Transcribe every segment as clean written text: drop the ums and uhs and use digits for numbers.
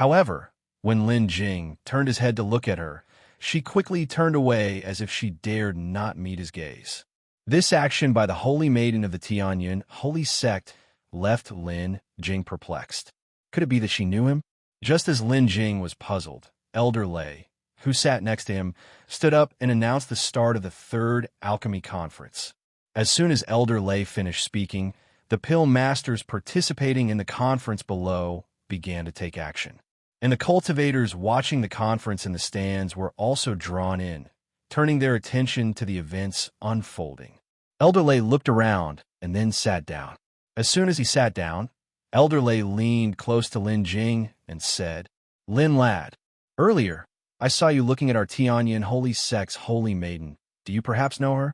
However, when Lin Jing turned his head to look at her, she quickly turned away as if she dared not meet his gaze. This action by the Holy Maiden of the Tianyuan Holy Sect left Lin Jing perplexed. Could it be that she knew him? Just as Lin Jing was puzzled, Elder Lei, who sat next to him, stood up and announced the start of the third Alchemy Conference. As soon as Elder Lei finished speaking, the pill masters participating in the conference below began to take action. And the cultivators watching the conference in the stands were also drawn in, turning their attention to the events unfolding. Elder Lei looked around and then sat down. As soon as he sat down, Elder Lei leaned close to Lin Jing and said, "Lin lad, earlier, I saw you looking at our Tianyuan Holy Sect's Holy Maiden. Do you perhaps know her?"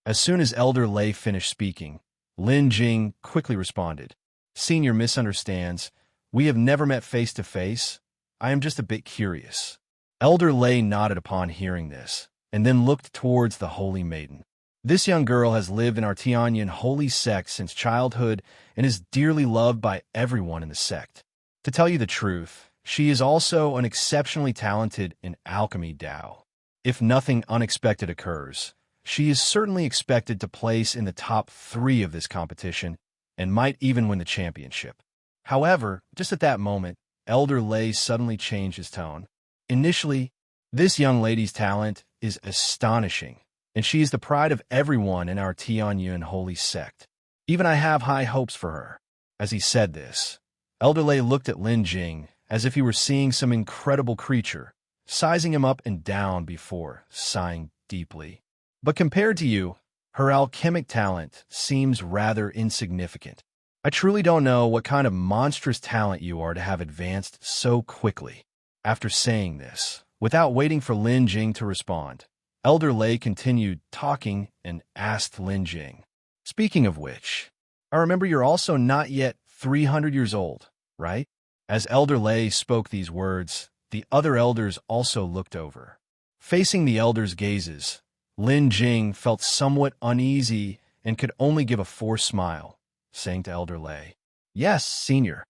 As soon as Elder Lei finished speaking, Lin Jing quickly responded, "Senior misunderstands. We have never met face to face. I am just a bit curious." Elder Lei nodded upon hearing this, and then looked towards the Holy Maiden. "This young girl has lived in our Tianyuan Holy Sect since childhood and is dearly loved by everyone in the sect. To tell you the truth, she is also an exceptionally talented in alchemy Dao. If nothing unexpected occurs, she is certainly expected to place in the top 3 of this competition and might even win the championship." However, just at that moment, Elder Lei suddenly changed his tone. "Initially, this young lady's talent is astonishing, and she is the pride of everyone in our Tianyuan Holy Sect. Even I have high hopes for her." As he said this, Elder Lei looked at Lin Jing as if he were seeing some incredible creature, sizing him up and down before sighing deeply. "But compared to you, her alchemic talent seems rather insignificant. I truly don't know what kind of monstrous talent you are to have advanced so quickly." After saying this, without waiting for Lin Jing to respond, Elder Lei continued talking and asked Lin Jing, "Speaking of which, I remember you're also not yet 300 years old, right?" As Elder Lei spoke these words, the other elders also looked over. Facing the elders' gazes, Lin Jing felt somewhat uneasy and could only give a forced smile, saying to Elder Lei, "Yes, senior."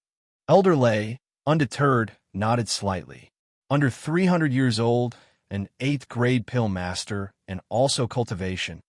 Elder Lei, undeterred, nodded slightly. Under 300 years old, an 8th grade pill master, and also cultivation.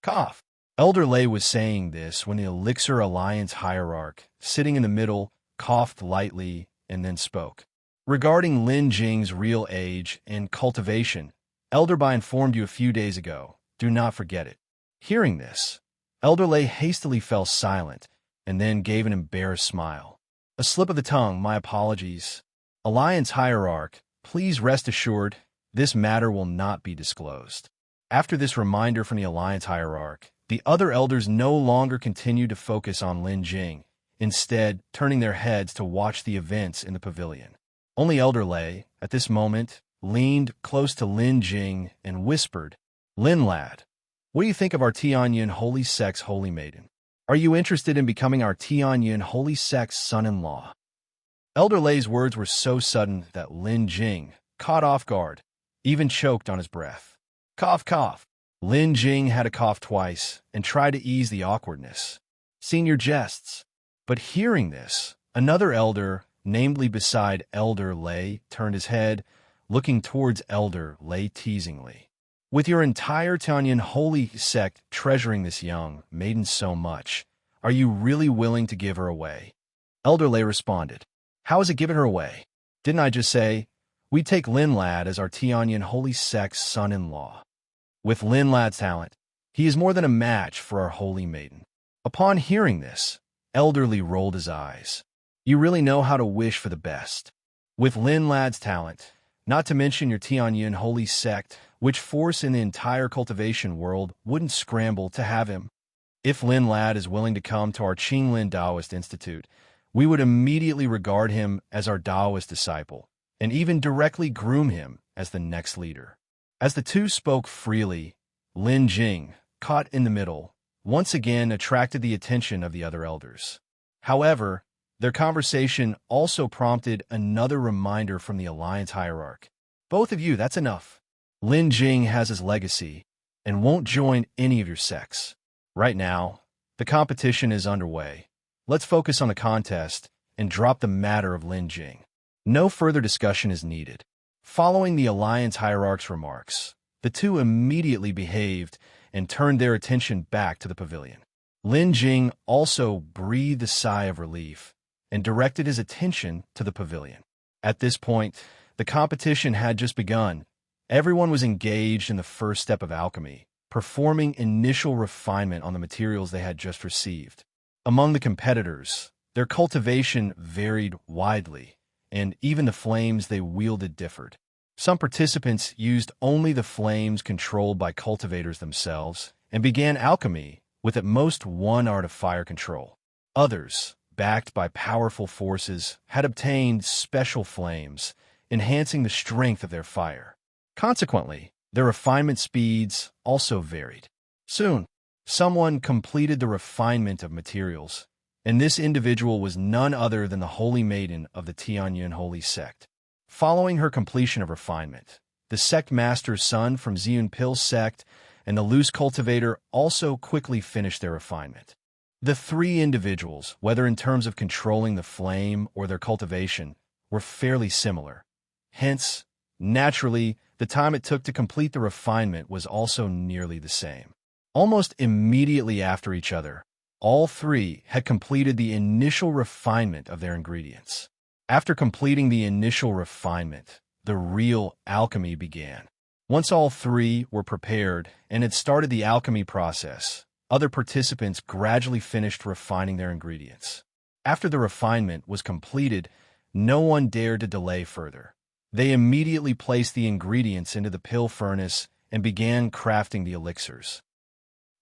Cough. Elder Lei was saying this when the Elixir Alliance hierarch, sitting in the middle, coughed lightly and then spoke. "Regarding Lin Jing's real age and cultivation, Elder Bai informed you a few days ago. Do not forget it." Hearing this, Elder Lei hastily fell silent and then gave an embarrassed smile. "A slip of the tongue, my apologies. Alliance hierarch, please rest assured, this matter will not be disclosed." After this reminder from the Alliance hierarch, the other elders no longer continued to focus on Lin Jing, instead turning their heads to watch the events in the pavilion. Only Elder Lei, at this moment, leaned close to Lin Jing and whispered, "Lin lad, what do you think of our Tianyuan Holy Sect's Holy Maiden? Are you interested in becoming our Tianyuan Holy Sect's son-in-law?" Elder Lei's words were so sudden that Lin Jing, caught off guard, even choked on his breath. Cough, cough. Lin Jing had to cough twice and tried to ease the awkwardness. Senior jests. But hearing this, another elder, namely beside Elder Lei, turned his head, looking towards Elder Lei teasingly. "With your entire Tianyuan Holy Sect treasuring this young maiden so much, are you really willing to give her away?" Elder Lei responded, "How is it giving her away? Didn't I just say, we take Lin lad as our Tianyuan Holy Sect's son-in-law? With Lin lad's talent, he is more than a match for our Holy Maiden." Upon hearing this, Elder Lei rolled his eyes. "You really know how to wish for the best. With Lin lad's talent, not to mention your Tianyuan Holy Sect, which force in the entire cultivation world wouldn't scramble to have him. If Lin lad is willing to come to our Qinglin Taoist Institute, we would immediately regard him as our Taoist disciple, and even directly groom him as the next leader." As the two spoke freely, Lin Jing, caught in the middle, once again attracted the attention of the other elders. However, their conversation also prompted another reminder from the Alliance hierarch. "Both of you, that's enough. Lin Jing has his legacy and won't join any of your sects. Right now, the competition is underway. Let's focus on the contest and drop the matter of Lin Jing." No further discussion is needed. Following the Alliance hierarch's remarks, the two immediately behaved and turned their attention back to the pavilion. Lin Jing also breathed a sigh of relief and directed his attention to the pavilion. At this point, the competition had just begun. Everyone was engaged in the first step of alchemy, performing initial refinement on the materials they had just received. Among the competitors, their cultivation varied widely, and even the flames they wielded differed. Some participants used only the flames controlled by cultivators themselves and began alchemy with at most one art of fire control. Others, backed by powerful forces, had obtained special flames, enhancing the strength of their fire. Consequently, their refinement speeds also varied. Soon, someone completed the refinement of materials, and this individual was none other than the Holy Maiden of the Tianyun Holy Sect. Following her completion of refinement, the Sect Master's son from Xian Sect and the Loose Cultivator also quickly finished their refinement. The three individuals, whether in terms of controlling the flame or their cultivation, were fairly similar. Hence, naturally, the time it took to complete the refinement was also nearly the same. Almost immediately after each other, all three had completed the initial refinement of their ingredients. After completing the initial refinement, the real alchemy began. Once all three were prepared and had started the alchemy process, other participants gradually finished refining their ingredients. After the refinement was completed, no one dared to delay further. They immediately placed the ingredients into the pill furnace and began crafting the elixirs.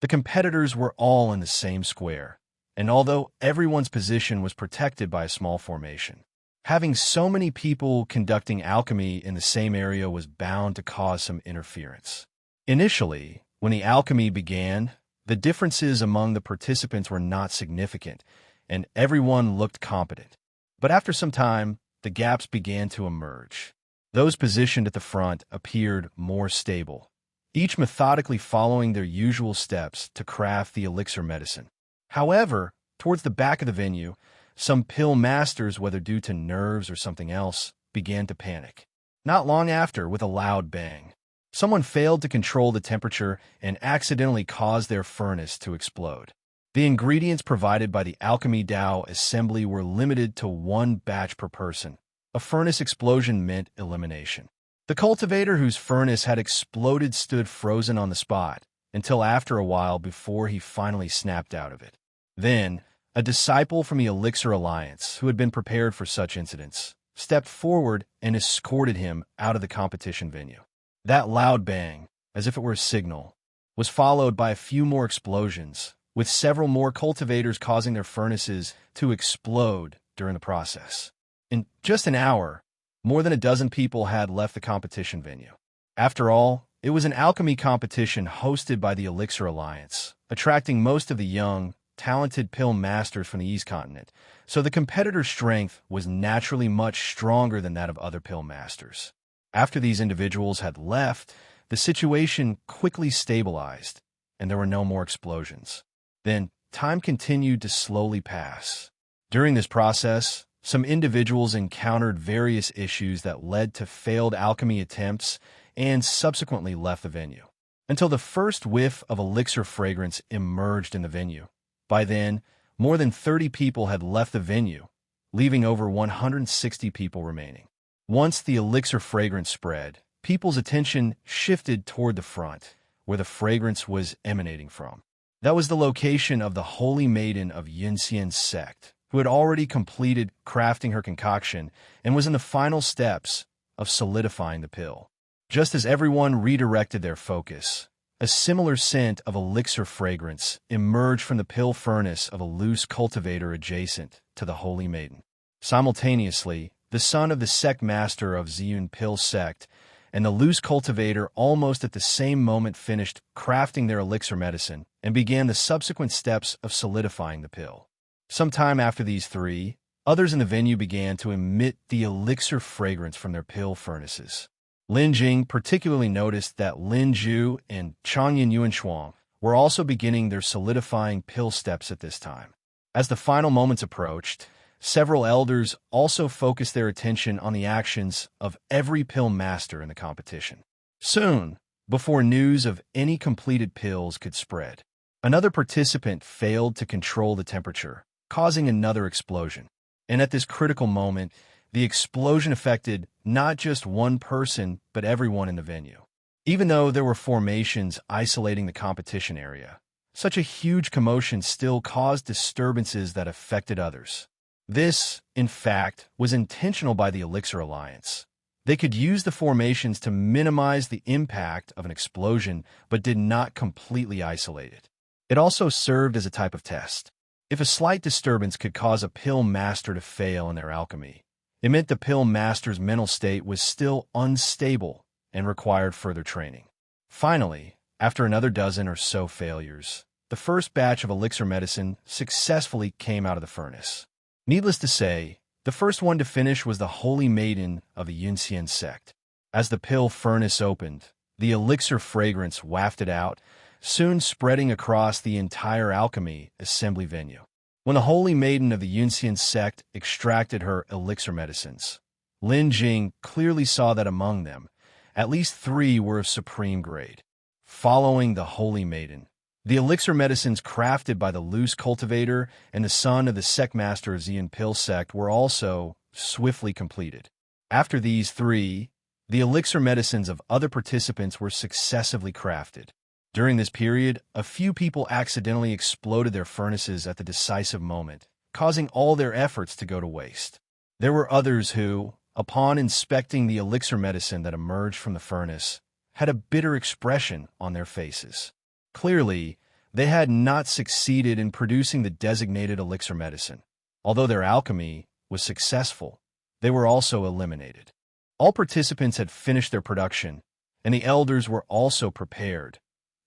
The competitors were all in the same square, and although everyone's position was protected by a small formation, having so many people conducting alchemy in the same area was bound to cause some interference. Initially, when the alchemy began, the differences among the participants were not significant, and everyone looked competent. But after some time, the gaps began to emerge. Those positioned at the front appeared more stable, each methodically following their usual steps to craft the elixir medicine. However, towards the back of the venue, some pill masters, whether due to nerves or something else, began to panic. Not long after, with a loud bang, someone failed to control the temperature and accidentally caused their furnace to explode. The ingredients provided by the Alchemy Dao assembly were limited to one batch per person. A furnace explosion meant elimination. The cultivator whose furnace had exploded stood frozen on the spot until after a while before he finally snapped out of it. Then, a disciple from the Elixir Alliance, who had been prepared for such incidents, stepped forward and escorted him out of the competition venue. That loud bang, as if it were a signal, was followed by a few more explosions, with several more cultivators causing their furnaces to explode during the process. In just an hour, more than a dozen people had left the competition venue. After all, it was an alchemy competition hosted by the Elixir Alliance, attracting most of the young, talented pill masters from the East Continent, so the competitor's strength was naturally much stronger than that of other pill masters. After these individuals had left, the situation quickly stabilized, and there were no more explosions. Then, time continued to slowly pass. During this process, some individuals encountered various issues that led to failed alchemy attempts and subsequently left the venue, until the first whiff of elixir fragrance emerged in the venue. By then, more than 30 people had left the venue, leaving over 160 people remaining. Once the elixir fragrance spread, people's attention shifted toward the front, where the fragrance was emanating from. That was the location of the Holy Maiden of Yunxian's sect, who had already completed crafting her concoction and was in the final steps of solidifying the pill. Just as everyone redirected their focus, a similar scent of elixir fragrance emerged from the pill furnace of a loose cultivator adjacent to the Holy Maiden. Simultaneously, the son of the sect master of Xian Sect and the loose cultivator almost at the same moment finished crafting their elixir medicine and began the subsequent steps of solidifying the pill. Sometime after these three, others in the venue began to emit the elixir fragrance from their pill furnaces. Lin Jing particularly noticed that Lin Ju and Changyan Yunxian were also beginning their solidifying pill steps at this time. As the final moments approached, Several elders also focused their attention on the actions of every pill master in the competition. Soon, before news of any completed pills could spread, another participant failed to control the temperature, causing another explosion. And at this critical moment, the explosion affected not just one person, but everyone in the venue. Even though there were formations isolating the competition area, such a huge commotion still caused disturbances that affected others. This, in fact, was intentional by the Elixir Alliance. They could use the formations to minimize the impact of an explosion, but did not completely isolate it. It also served as a type of test. If a slight disturbance could cause a pill master to fail in their alchemy, it meant the pill master's mental state was still unstable and required further training. Finally, after another dozen or so failures, the first batch of elixir medicine successfully came out of the furnace. Needless to say, the first one to finish was the Holy Maiden of the Yunxian Sect. As the pill furnace opened, the elixir fragrance wafted out, soon spreading across the entire alchemy assembly venue. When the Holy Maiden of the Yunxian Sect extracted her elixir medicines, Lin Jing clearly saw that among them, at least 3 were of supreme grade. Following the Holy Maiden, the elixir medicines crafted by the loose cultivator and the son of the sect master of Xian Pill Sect were also swiftly completed. After these 3, the elixir medicines of other participants were successively crafted. During this period, a few people accidentally exploded their furnaces at the decisive moment, causing all their efforts to go to waste. There were others who, upon inspecting the elixir medicine that emerged from the furnace, had a bitter expression on their faces. Clearly, they had not succeeded in producing the designated elixir medicine. Although their alchemy was successful, they were also eliminated. All participants had finished their production, and the elders were also prepared.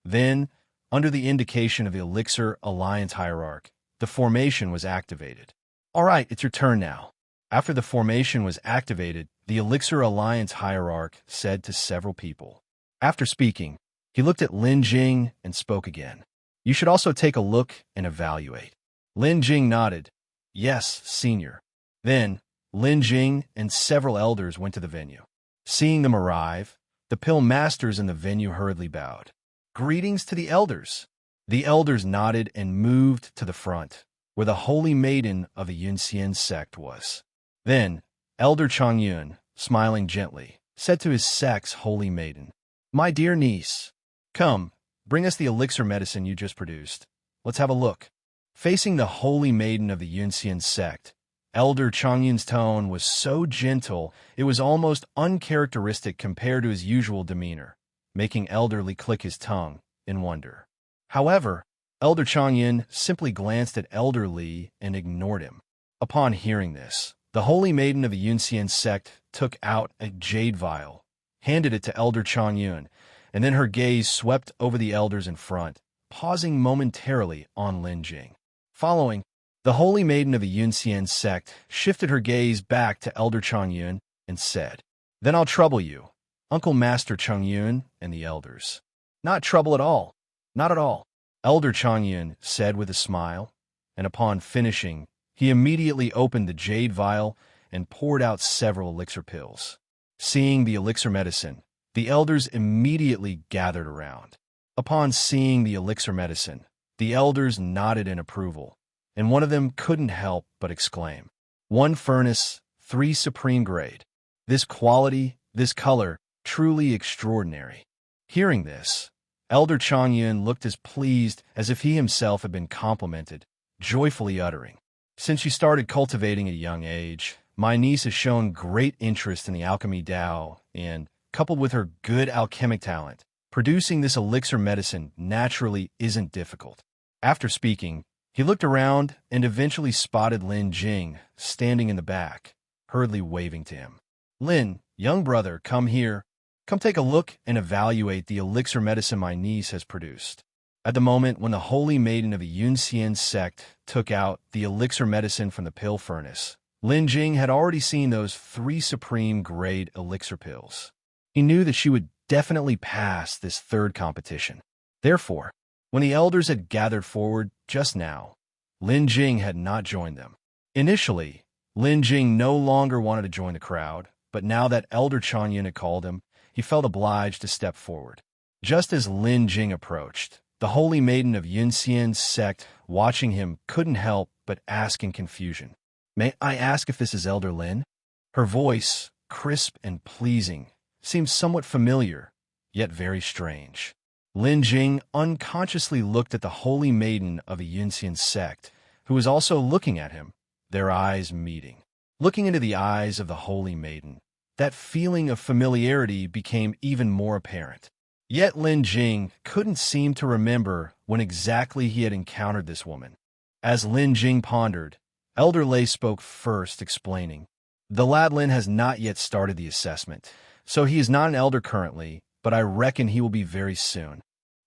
Then, under the indication of the Elixir Alliance hierarch, the formation was activated. All right, it's your turn now. After the formation was activated, the Elixir Alliance hierarch said to several people. After speaking, he looked at Lin Jing and spoke again. You should also take a look and evaluate. Lin Jing nodded. Yes, senior. Then, Lin Jing and several elders went to the venue. Seeing them arrive, the pill masters in the venue hurriedly bowed. Greetings to the elders. The elders nodded and moved to the front, where the Holy Maiden of the Yunxian Sect was. Then, Elder Xian, smiling gently, said to his sect's Holy Maiden, My dear niece, come, bring us the elixir medicine you just produced. Let's have a look. Facing the Holy Maiden of the Yunxian Sect, Elder Xian's tone was so gentle it was almost uncharacteristic compared to his usual demeanor, making Elder Li click his tongue in wonder. However, Elder Xian simply glanced at Elder Li and ignored him. Upon hearing this, the Holy Maiden of the Yunxian Sect took out a jade vial, handed it to Elder Xian, and then her gaze swept over the elders in front, pausing momentarily on Lin Jing. Following, the Holy Maiden of the Yunxian Sect shifted her gaze back to Elder Xian and said, Then I'll trouble you, Uncle Master Xian and the elders. Not trouble at all. Not at all, Elder Xian said with a smile, and upon finishing, he immediately opened the jade vial and poured out several elixir pills. Seeing the elixir medicine, the elders immediately gathered around. Upon seeing the elixir medicine, the elders nodded in approval, and one of them couldn't help but exclaim, 1 furnace, 3 supreme grade. This quality, this color, truly extraordinary. Hearing this, Elder Xian looked as pleased as if he himself had been complimented, joyfully uttering, Since you started cultivating at a young age, my niece has shown great interest in the alchemy Dao, and, coupled with her good alchemic talent, producing this elixir medicine naturally isn't difficult. After speaking, he looked around and eventually spotted Lin Jing standing in the back, hurriedly waving to him. Lin, young brother, come here. Come take a look and evaluate the elixir medicine my niece has produced. At the moment when the Holy Maiden of the Yunxian Sect took out the elixir medicine from the pill furnace, Lin Jing had already seen those 3 supreme grade elixir pills. He knew that she would definitely pass this 3rd competition. Therefore, when the elders had gathered forward just now, Lin Jing had not joined them. Initially, Lin Jing no longer wanted to join the crowd, but now that Elder Xian had called him, he felt obliged to step forward. Just as Lin Jing approached, the holy maiden of Yunxian's sect, watching him, couldn't help but ask in confusion, "May I ask if this is Elder Lin?" Her voice, crisp and pleasing, seemed somewhat familiar, yet very strange. Lin Jing unconsciously looked at the holy maiden of a Yunxian sect, who was also looking at him, their eyes meeting. Looking into the eyes of the holy maiden, that feeling of familiarity became even more apparent. Yet Lin Jing couldn't seem to remember when exactly he had encountered this woman. As Lin Jing pondered, Elder Lei spoke first, explaining, "The lad Lin has not yet started the assessment, so he is not an elder currently, but I reckon he will be very soon."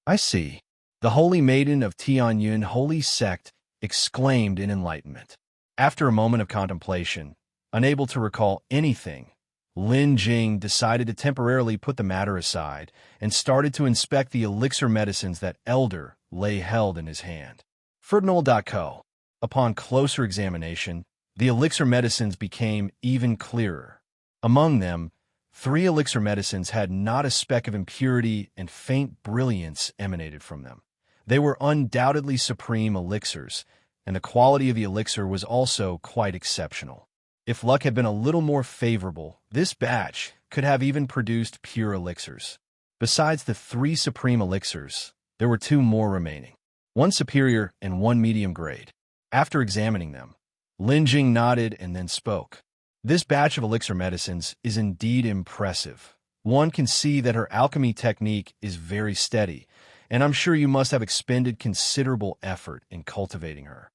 "I see." The holy maiden of Tianyun Holy Sect exclaimed in enlightenment. After a moment of contemplation, unable to recall anything, Lin Jing decided to temporarily put the matter aside and started to inspect the elixir medicines that Elder Lei held in his hand. Ferdinand.co. Upon closer examination, the elixir medicines became even clearer. Among them, 3 elixir medicines had not a speck of impurity, and faint brilliance emanated from them. They were undoubtedly supreme elixirs, and the quality of the elixir was also quite exceptional. If luck had been a little more favorable, this batch could have even produced pure elixirs. Besides the 3 supreme elixirs, there were 2 more remaining, 1 superior and 1 medium grade. After examining them, Lin Jing nodded and then spoke. "This batch of elixir medicines is indeed impressive. One can see that her alchemy technique is very steady, and I'm sure you must have expended considerable effort in cultivating her.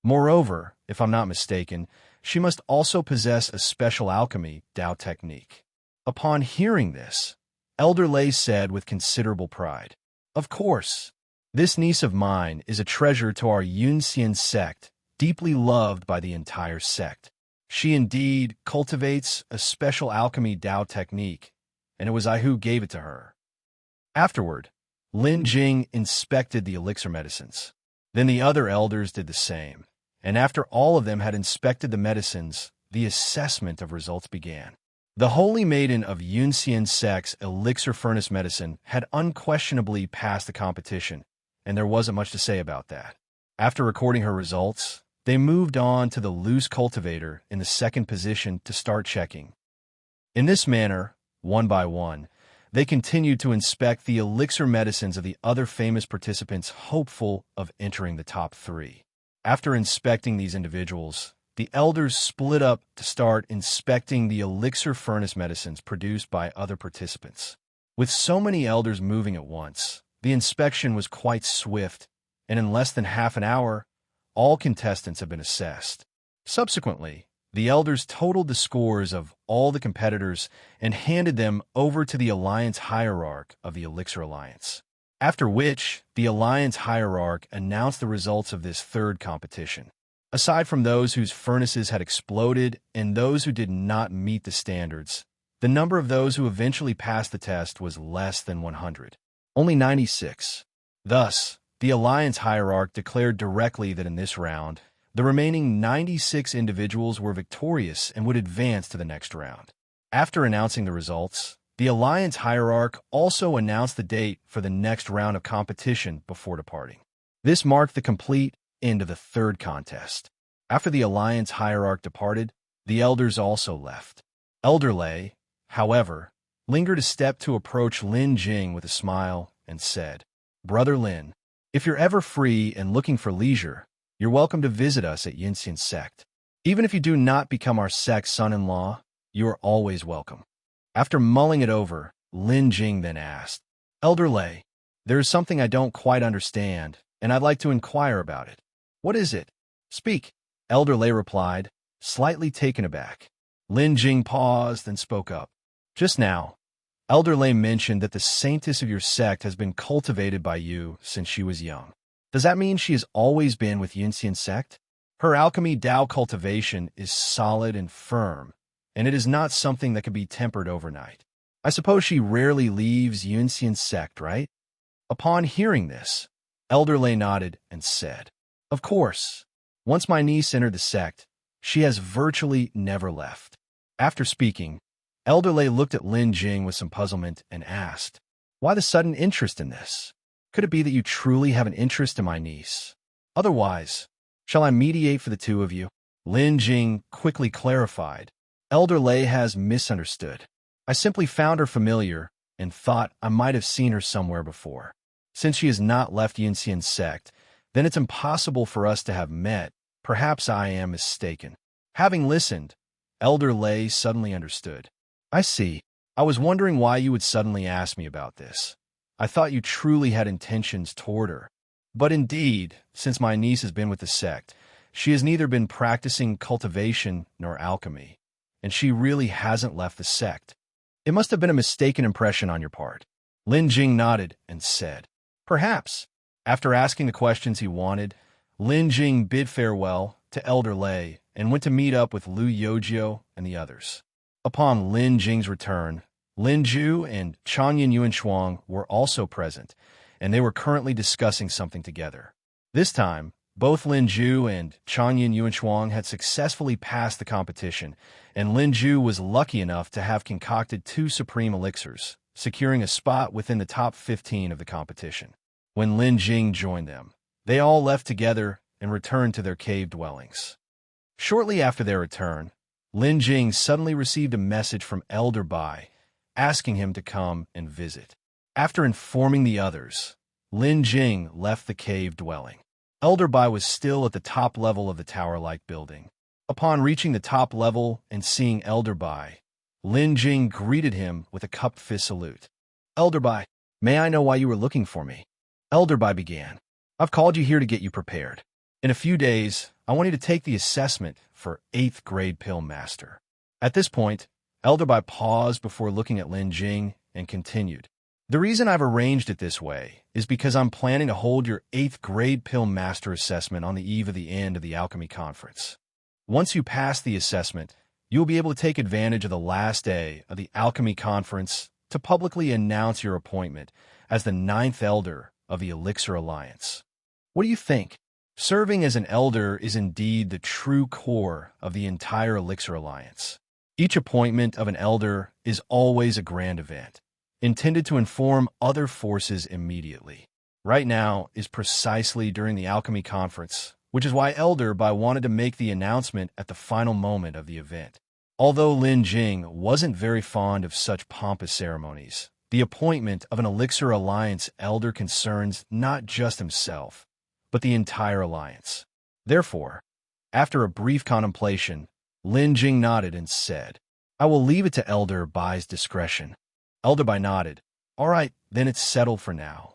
Moreover, if I'm not mistaken, she must also possess a special alchemy Dao technique." Upon hearing this, Elder Lei said with considerable pride, "Of course, this niece of mine is a treasure to our Yunxian sect, deeply loved by the entire sect. She indeed cultivates a special alchemy Dao technique, and it was I who gave it to her." Afterward, Lin Jing inspected the elixir medicines. Then the other elders did the same, and after all of them had inspected the medicines, the assessment of results began. The holy maiden of Yunxian sect's elixir furnace medicine had unquestionably passed the competition, and there wasn't much to say about that. After recording her results, they moved on to the loose cultivator in the second position to start checking. In this manner, one by one, they continued to inspect the elixir medicines of the other famous participants, hopeful of entering the top 3. After inspecting these individuals, the elders split up to start inspecting the elixir furnace medicines produced by other participants. With so many elders moving at once, the inspection was quite swift, and in less than half an hour, all contestants had been assessed. Subsequently, the elders totaled the scores of all the competitors and handed them over to the alliance hierarch of the Elixir Alliance. After which, the alliance hierarch announced the results of this third competition. Aside from those whose furnaces had exploded and those who did not meet the standards, the number of those who eventually passed the test was less than 100. Only 96. Thus, the alliance hierarch declared directly that in this round, the remaining 96 individuals were victorious and would advance to the next round. After announcing the results, the alliance hierarch also announced the date for the next round of competition before departing. This marked the complete end of the third contest. After the alliance hierarch departed, the elders also left. Elder Lei, however, lingered a step to approach Lin Jing with a smile and said, "Brother Lin, if you're ever free and looking for leisure, you're welcome to visit us at Yunxian Sect. Even if you do not become our sect's son-in-law, you are always welcome." After mulling it over, Lin Jing then asked, "Elder Lei, there is something I don't quite understand, and I'd like to inquire about it." "What is it? Speak," Elder Lei replied, slightly taken aback. Lin Jing paused and spoke up. "Just now, Elder Lei mentioned that the saintess of your sect has been cultivated by you since she was young. Does that mean she has always been with Yunxian Sect? Her alchemy Dao cultivation is solid and firm, and it is not something that can be tempered overnight. I suppose she rarely leaves Yunxian Sect, right?" Upon hearing this, Elder Lei nodded and said, "Of course. Once my niece entered the sect, She has virtually never left. After speaking, Elder Lei looked at Lin Jing with some puzzlement and asked, "Why the sudden interest in this? Could it be that you truly have an interest in my niece? Otherwise, shall I mediate for the two of you?" Lin Jing quickly clarified, "Elder Lei has misunderstood. I simply found her familiar and thought I might have seen her somewhere before. Since she has not left Yunxian sect, then it's impossible for us to have met. Perhaps I am mistaken." Having listened, Elder Lei suddenly understood. "I see. I was wondering why you would suddenly ask me about this. I thought you truly had intentions toward her. But indeed, since my niece has been with the sect, she has neither been practicing cultivation nor alchemy, and she really hasn't left the sect. It must have been a mistaken impression on your part." Lin Jing nodded and said, "Perhaps." After asking the questions he wanted, Lin Jing bid farewell to Elder Lei and went to meet up with Lu Yojio and the others. Upon Lin Jing's return, Lin Ju and Chanyan Yuanshuang were also present, and they were currently discussing something together. This time, both Lin Ju and Chanyan Yuanshuang had successfully passed the competition, and Lin Ju was lucky enough to have concocted 2 supreme elixirs, securing a spot within the top 15 of the competition. When Lin Jing joined them, they all left together and returned to their cave dwellings. Shortly after their return, Lin Jing suddenly received a message from Elder Bai, asking him to come and visit. After informing the others, Lin Jing left the cave dwelling. Elder Bai was still at the top level of the tower-like building. Upon reaching the top level and seeing Elder Bai, Lin Jing greeted him with a cupped fist salute. "Elder Bai, may I know why you were looking for me?" Elder Bai began. "I've called you here to get you prepared. In a few days, I want you to take the assessment for 8th grade Pill Master." At this point, Elder Bai paused before looking at Lin Jing and continued. "The reason I've arranged it this way is because I'm planning to hold your 8th grade Pill Master assessment on the eve of the end of the Alchemy Conference. Once you pass the assessment, you'll be able to take advantage of the last day of the Alchemy Conference to publicly announce your appointment as the 9th Elder of the Elixir Alliance. What do you think? Serving as an elder is indeed the true core of the entire Elixir Alliance. Each appointment of an elder is always a grand event, intended to inform other forces immediately. Right now is precisely during the Alchemy Conference, which is why Elder Bai wanted to make the announcement at the final moment of the event. Although Lin Jing wasn't very fond of such pompous ceremonies, the appointment of an Elixir Alliance elder concerns not just himself, but the entire alliance. Therefore, after a brief contemplation, Lin Jing nodded and said, "I will leave it to Elder Bai's discretion." Elder Bai nodded. "All right, then it's settled for now."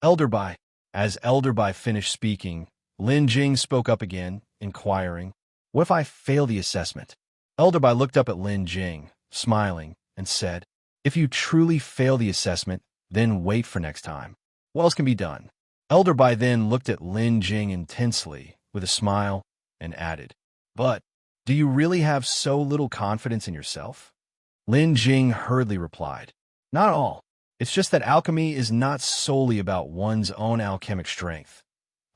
Elder Bai. As Elder Bai finished speaking, Lin Jing spoke up again, inquiring, "What if I fail the assessment?" Elder Bai looked up at Lin Jing, smiling, and said, "If you truly fail the assessment, then wait for next time. What else can be done?" Elder Bai then looked at Lin Jing intensely, with a smile, and added, "But, do you really have so little confidence in yourself?" Lin Jing hurriedly replied, "Not all. It's just that alchemy is not solely about one's own alchemic strength.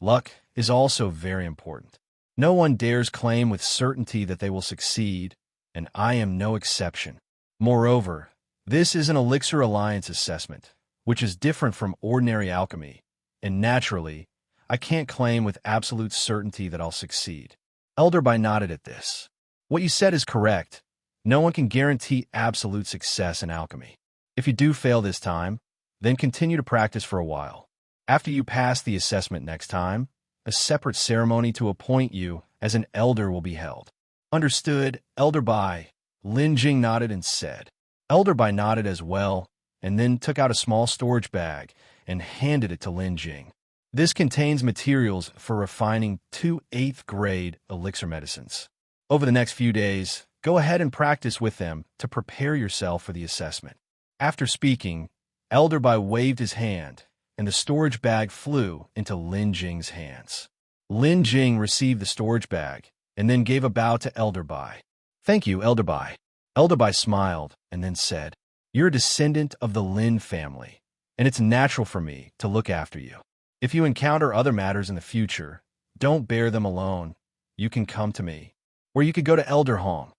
Luck is also very important. No one dares claim with certainty that they will succeed, and I am no exception. Moreover, this is an Elixir Alliance assessment, which is different from ordinary alchemy, and naturally, I can't claim with absolute certainty that I'll succeed." Elder Bai nodded at this. "What you said is correct. No one can guarantee absolute success in alchemy. If you do fail this time, then continue to practice for a while. After you pass the assessment next time, a separate ceremony to appoint you as an elder will be held." "Understood, Elder Bai." Lin Jing nodded and said. Elder Bai nodded as well, and then took out a small storage bag and handed it to Lin Jing. "This contains materials for refining 2 8th grade elixir medicines. Over the next few days, go ahead and practice with them to prepare yourself for the assessment." After speaking, Elder Bai waved his hand, and the storage bag flew into Lin Jing's hands. Lin Jing received the storage bag and then gave a bow to Elder Bai. "Thank you, Elder Bai." Elder Bai smiled and then said, "You're a descendant of the Lin family, and it's natural for me to look after you. If you encounter other matters in the future, don't bear them alone. You can come to me." where you could go to Elder Hong.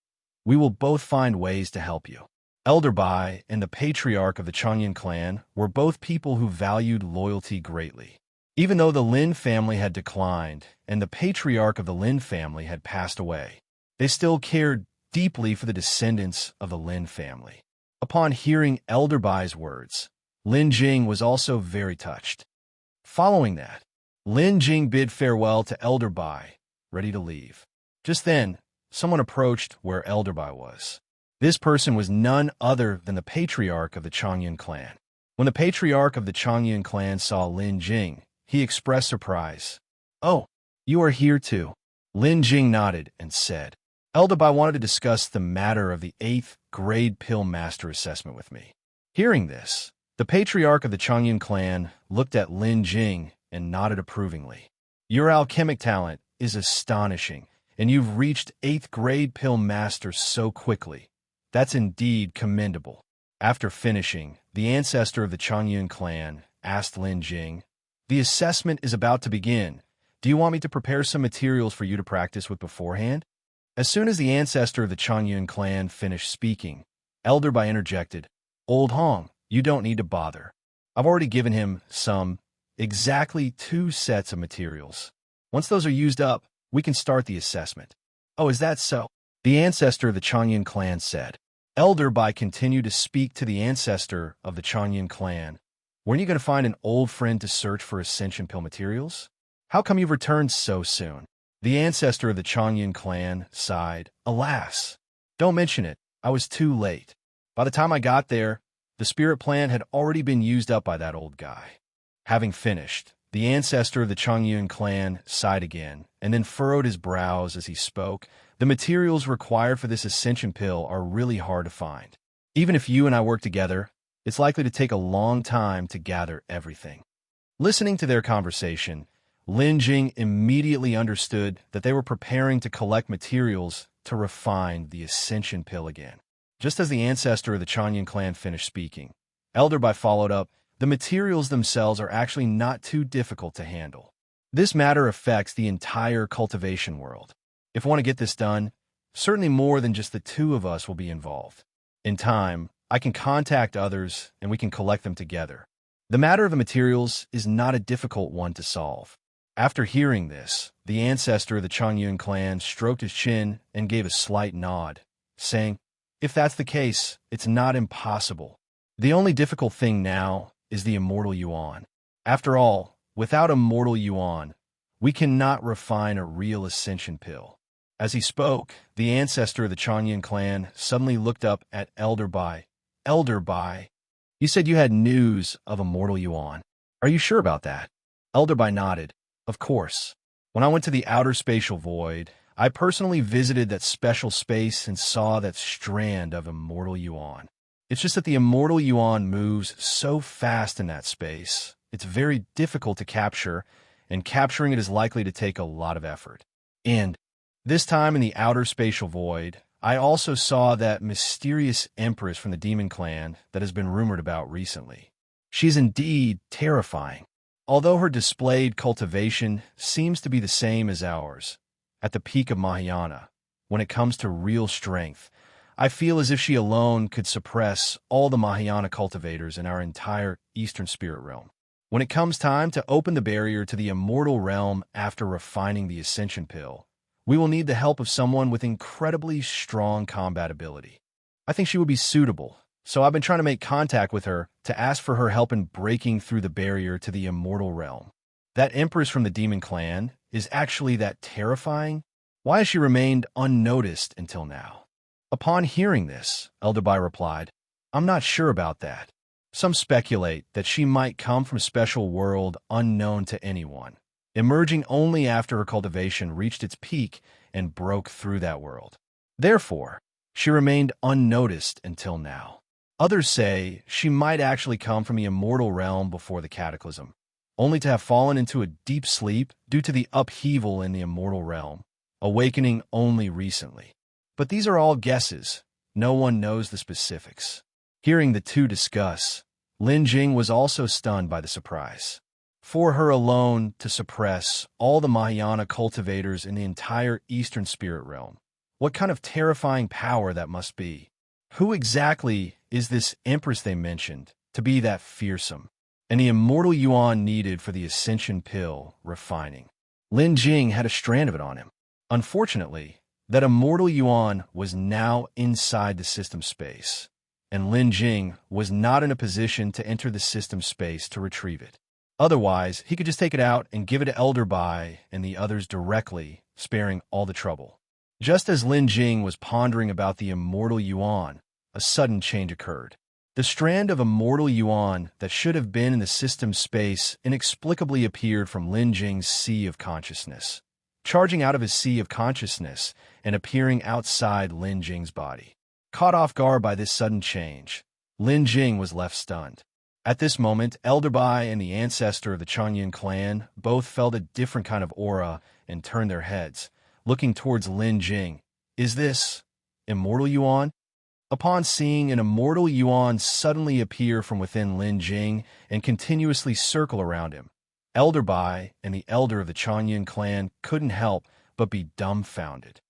We will both find ways to help you. Elder Bai and the patriarch of the Changyan clan were both people who valued loyalty greatly. Even though the Lin family had declined and the patriarch of the Lin family had passed away, they still cared deeply for the descendants of the Lin family. Upon hearing Elder Bai's words, Lin Jing was also very touched. Following that, Lin Jing bid farewell to Elder Bai, ready to leave. Just then, someone approached where Elder Bai was. This person was none other than the patriarch of the Changyan clan. When the patriarch of the Changyan clan saw Lin Jing, he expressed surprise. "Oh, you are here too." Lin Jing nodded and said, "Elder Bai wanted to discuss the matter of the 8th grade pill master assessment with me." Hearing this, the patriarch of the Changyan clan looked at Lin Jing and nodded approvingly. "Your alchemic talent is astonishing, and you've reached 8th grade pill master so quickly. That's indeed commendable." After finishing, the ancestor of the Changyan clan asked Lin Jing, "The assessment is about to begin. Do you want me to prepare some materials for you to practice with beforehand?" As soon as the ancestor of the Changyan clan finished speaking, Elder Bai interjected, "Old Hong, you don't need to bother. I've already given him exactly 2 sets of materials. Once those are used up, we can start the assessment." "Oh, is that so?" the ancestor of the Changyan clan said. Elder Bai continued to speak to the ancestor of the Changyan clan. "Weren't you going to find an old friend to search for ascension pill materials? How come you've returned so soon?" The ancestor of the Changyan clan sighed. "Alas, don't mention it. I was too late. By the time I got there, the spirit plant had already been used up by that old guy." Having finished, the ancestor of the Changyan clan sighed again and then furrowed his brows as he spoke. "The materials required for this ascension pill are really hard to find. Even if you and I work together, it's likely to take a long time to gather everything." Listening to their conversation, Lin Jing immediately understood that they were preparing to collect materials to refine the ascension pill again. Just as the ancestor of the Changyan clan finished speaking, Elder Bai followed up, "The materials themselves are actually not too difficult to handle. This matter affects the entire cultivation world. If we want to get this done, certainly more than just the 2 of us will be involved. In time, I can contact others and we can collect them together. The matter of the materials is not a difficult one to solve." After hearing this, the ancestor of the Changyan clan stroked his chin and gave a slight nod, saying, "If that's the case, it's not impossible. The only difficult thing now is the Immortal Yuan. After all, without Immortal Yuan, we cannot refine a real ascension pill." As he spoke, the ancestor of the Changyan clan suddenly looked up at Elder Bai. "Elder Bai, you said you had news of Immortal Yuan. Are you sure about that?" Elder Bai nodded. "Of course. When I went to the outer spatial void, I personally visited that special space and saw that strand of Immortal Yuan. It's just that the Immortal Yuan moves so fast in that space, it's very difficult to capture, and capturing it is likely to take a lot of effort. And this time in the outer spatial void, I also saw that mysterious empress from the demon clan that has been rumored about recently. She's indeed terrifying. Although her displayed cultivation seems to be the same as ours, at the peak of Mahayana, when it comes to real strength, I feel as if she alone could suppress all the Mahayana cultivators in our entire Eastern Spirit Realm. When it comes time to open the barrier to the immortal realm after refining the Ascension Pill, we will need the help of someone with incredibly strong combat ability. I think she would be suitable, so I've been trying to make contact with her to ask for her help in breaking through the barrier to the immortal realm. That empress from the demon clan is actually that terrifying? Why has she remained unnoticed until now?" Upon hearing this, Elder Bai replied, "I'm not sure about that. Some speculate that she might come from a special world unknown to anyone, emerging only after her cultivation reached its peak and broke through that world. Therefore, she remained unnoticed until now. Others say she might actually come from the immortal realm before the cataclysm, only to have fallen into a deep sleep due to the upheaval in the immortal realm, awakening only recently. But these are all guesses. No one knows the specifics." Hearing the two discuss, Lin Jing was also stunned by the surprise. For her alone to suppress all the Mahayana cultivators in the entire Eastern Spirit Realm What kind of terrifying power that must be. Who exactly is this empress they mentioned to be that fearsome? And the immortal Yuan needed for the ascension pill refining. Lin Jing had a strand of it on him. Unfortunately, that immortal Yuan was now inside the system space, and Lin Jing was not in a position to enter the system space to retrieve it. Otherwise, he could just take it out and give it to Elder Bai and the others directly, sparing all the trouble. Just as Lin Jing was pondering about the immortal Yuan, a sudden change occurred. The strand of immortal Yuan that should have been in the system space inexplicably appeared from Lin Jing's sea of consciousness, charging out of his sea of consciousness and appearing outside Lin Jing's body. Caught off guard by this sudden change, Lin Jing was left stunned. At this moment, Elder Bai and the ancestor of the Xian clan both felt a different kind of aura and turned their heads, looking towards Lin Jing. Is this immortal Yuan? Upon seeing an immortal Yuan suddenly appear from within Lin Jing and continuously circle around him, Elder Bai and the elder of the Xian clan couldn't help but be dumbfounded.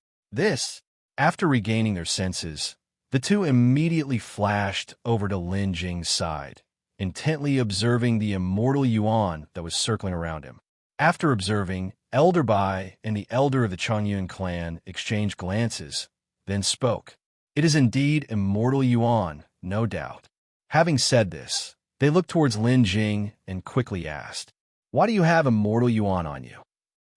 After regaining their senses, the two immediately flashed over to Lin Jing's side, intently observing the immortal Yuan that was circling around him. After observing, Elder Bai and the elder of the Xian clan exchanged glances, then spoke. It is indeed immortal Yuan, no doubt. Having said this, they looked towards Lin Jing and quickly asked, "Why do you have immortal Yuan on you?"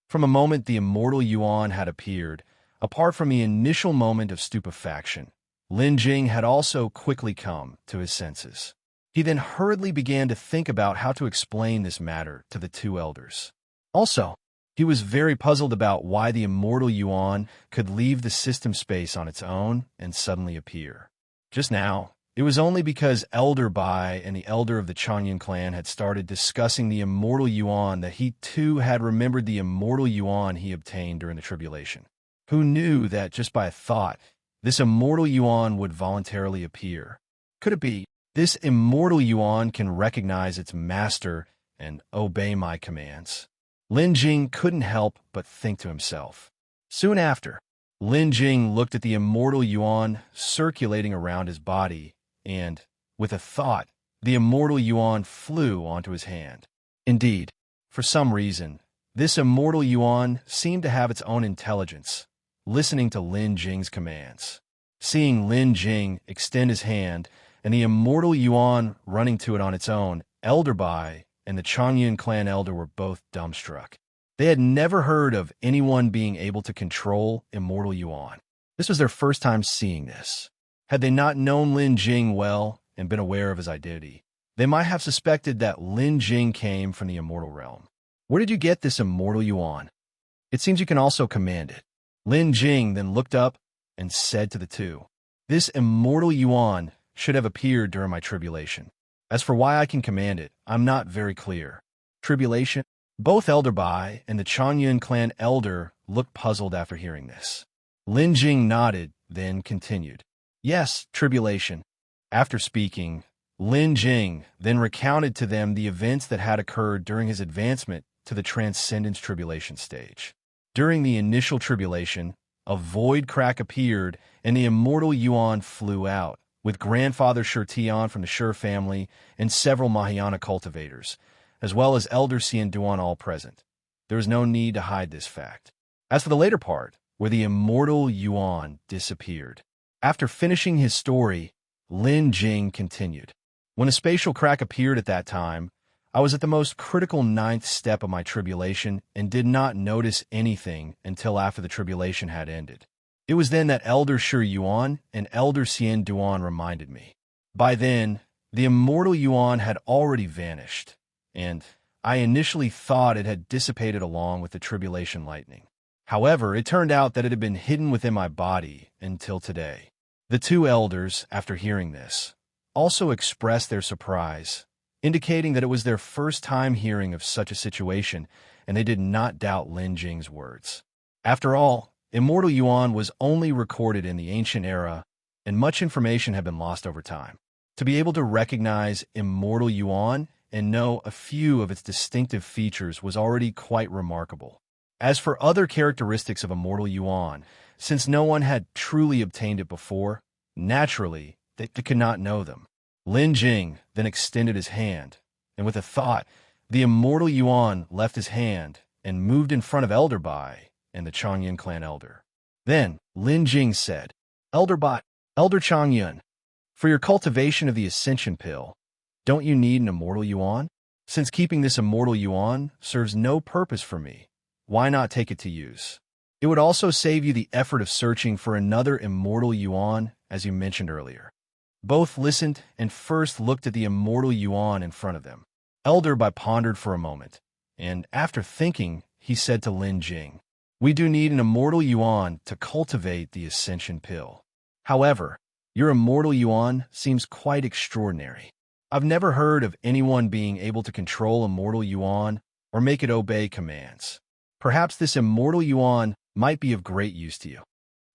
From a moment the immortal Yuan had appeared, apart from the initial moment of stupefaction, Lin Jing had also quickly come to his senses. He then hurriedly began to think about how to explain this matter to the two elders. Also, he was very puzzled about why the immortal Yuan could leave the system space on its own and suddenly appear. Just now, it was only because Elder Bai and the elder of the Xian clan had started discussing the immortal Yuan that he too had remembered the immortal Yuan he obtained during the tribulation. Who knew that just by a thought, this immortal Yuan would voluntarily appear? Could it be this immortal Yuan can recognize its master and obey my commands? Lin Jing couldn't help but think to himself. Soon after, Lin Jing looked at the immortal Yuan circulating around his body, and, with a thought, the immortal Yuan flew onto his hand. Indeed, for some reason, this immortal Yuan seemed to have its own intelligence, listening to Lin Jing's commands. Seeing Lin Jing extend his hand and the immortal Yuan running to it on its own, Elder Bai and the Xian clan elder were both dumbstruck. They had never heard of anyone being able to control immortal Yuan. This was their first time seeing this. Had they not known Lin Jing well and been aware of his identity, they might have suspected that Lin Jing came from the immortal realm. Where did you get this immortal Yuan? It seems you can also command it. Lin Jing then looked up and said to the two, "This immortal Yuan should have appeared during my tribulation. As for why I can command it, I'm not very clear." Tribulation? Both Elder Bai and the Xian clan elder looked puzzled after hearing this. Lin Jing nodded, then continued. "Yes, tribulation." After speaking, Lin Jing then recounted to them the events that had occurred during his advancement to the Transcendence Tribulation stage. During the initial tribulation, a void crack appeared and the immortal Yuan flew out, with grandfather Xian from the Shi family and several Mahayana cultivators, as well as Elder Xian Duan all present. There is no need to hide this fact. As for the later part, where the immortal Yuan disappeared, after finishing his story, Lin Jing continued. When a spatial crack appeared at that time, I was at the most critical 9th step of my tribulation and did not notice anything until after the tribulation had ended. It was then that Elder Shi Yuan and Elder Xian Duan reminded me. By then, the immortal Yuan had already vanished, and I initially thought it had dissipated along with the tribulation lightning. However, it turned out that it had been hidden within my body until today. The two elders, after hearing this, also expressed their surprise, indicating that it was their first time hearing of such a situation, and they did not doubt Lin Jing's words. After all, immortal Yuan was only recorded in the ancient era, and much information had been lost over time. To be able to recognize immortal Yuan and know a few of its distinctive features was already quite remarkable. As for other characteristics of Immortal Yuan, since no one had truly obtained it before, naturally, they could not know them. Lin Jing then extended his hand, and with a thought, the Immortal Yuan left his hand and moved in front of Elder Bai and the Changyan clan elder. Then Lin Jing said, Elder Bai, Elder Changyan, for your cultivation of the Ascension Pill, don't you need an Immortal Yuan? Since keeping this Immortal Yuan serves no purpose for me, why not take it to use? It would also save you the effort of searching for another Immortal Yuan, as you mentioned earlier. Both listened and first looked at the Immortal Yuan in front of them. Elder Bai pondered for a moment, and after thinking, he said to Lin Jing, we do need an Immortal Yuan to cultivate the Ascension Pill. However, your Immortal Yuan seems quite extraordinary. I've never heard of anyone being able to control Immortal Yuan or make it obey commands. Perhaps this Immortal Yuan might be of great use to you.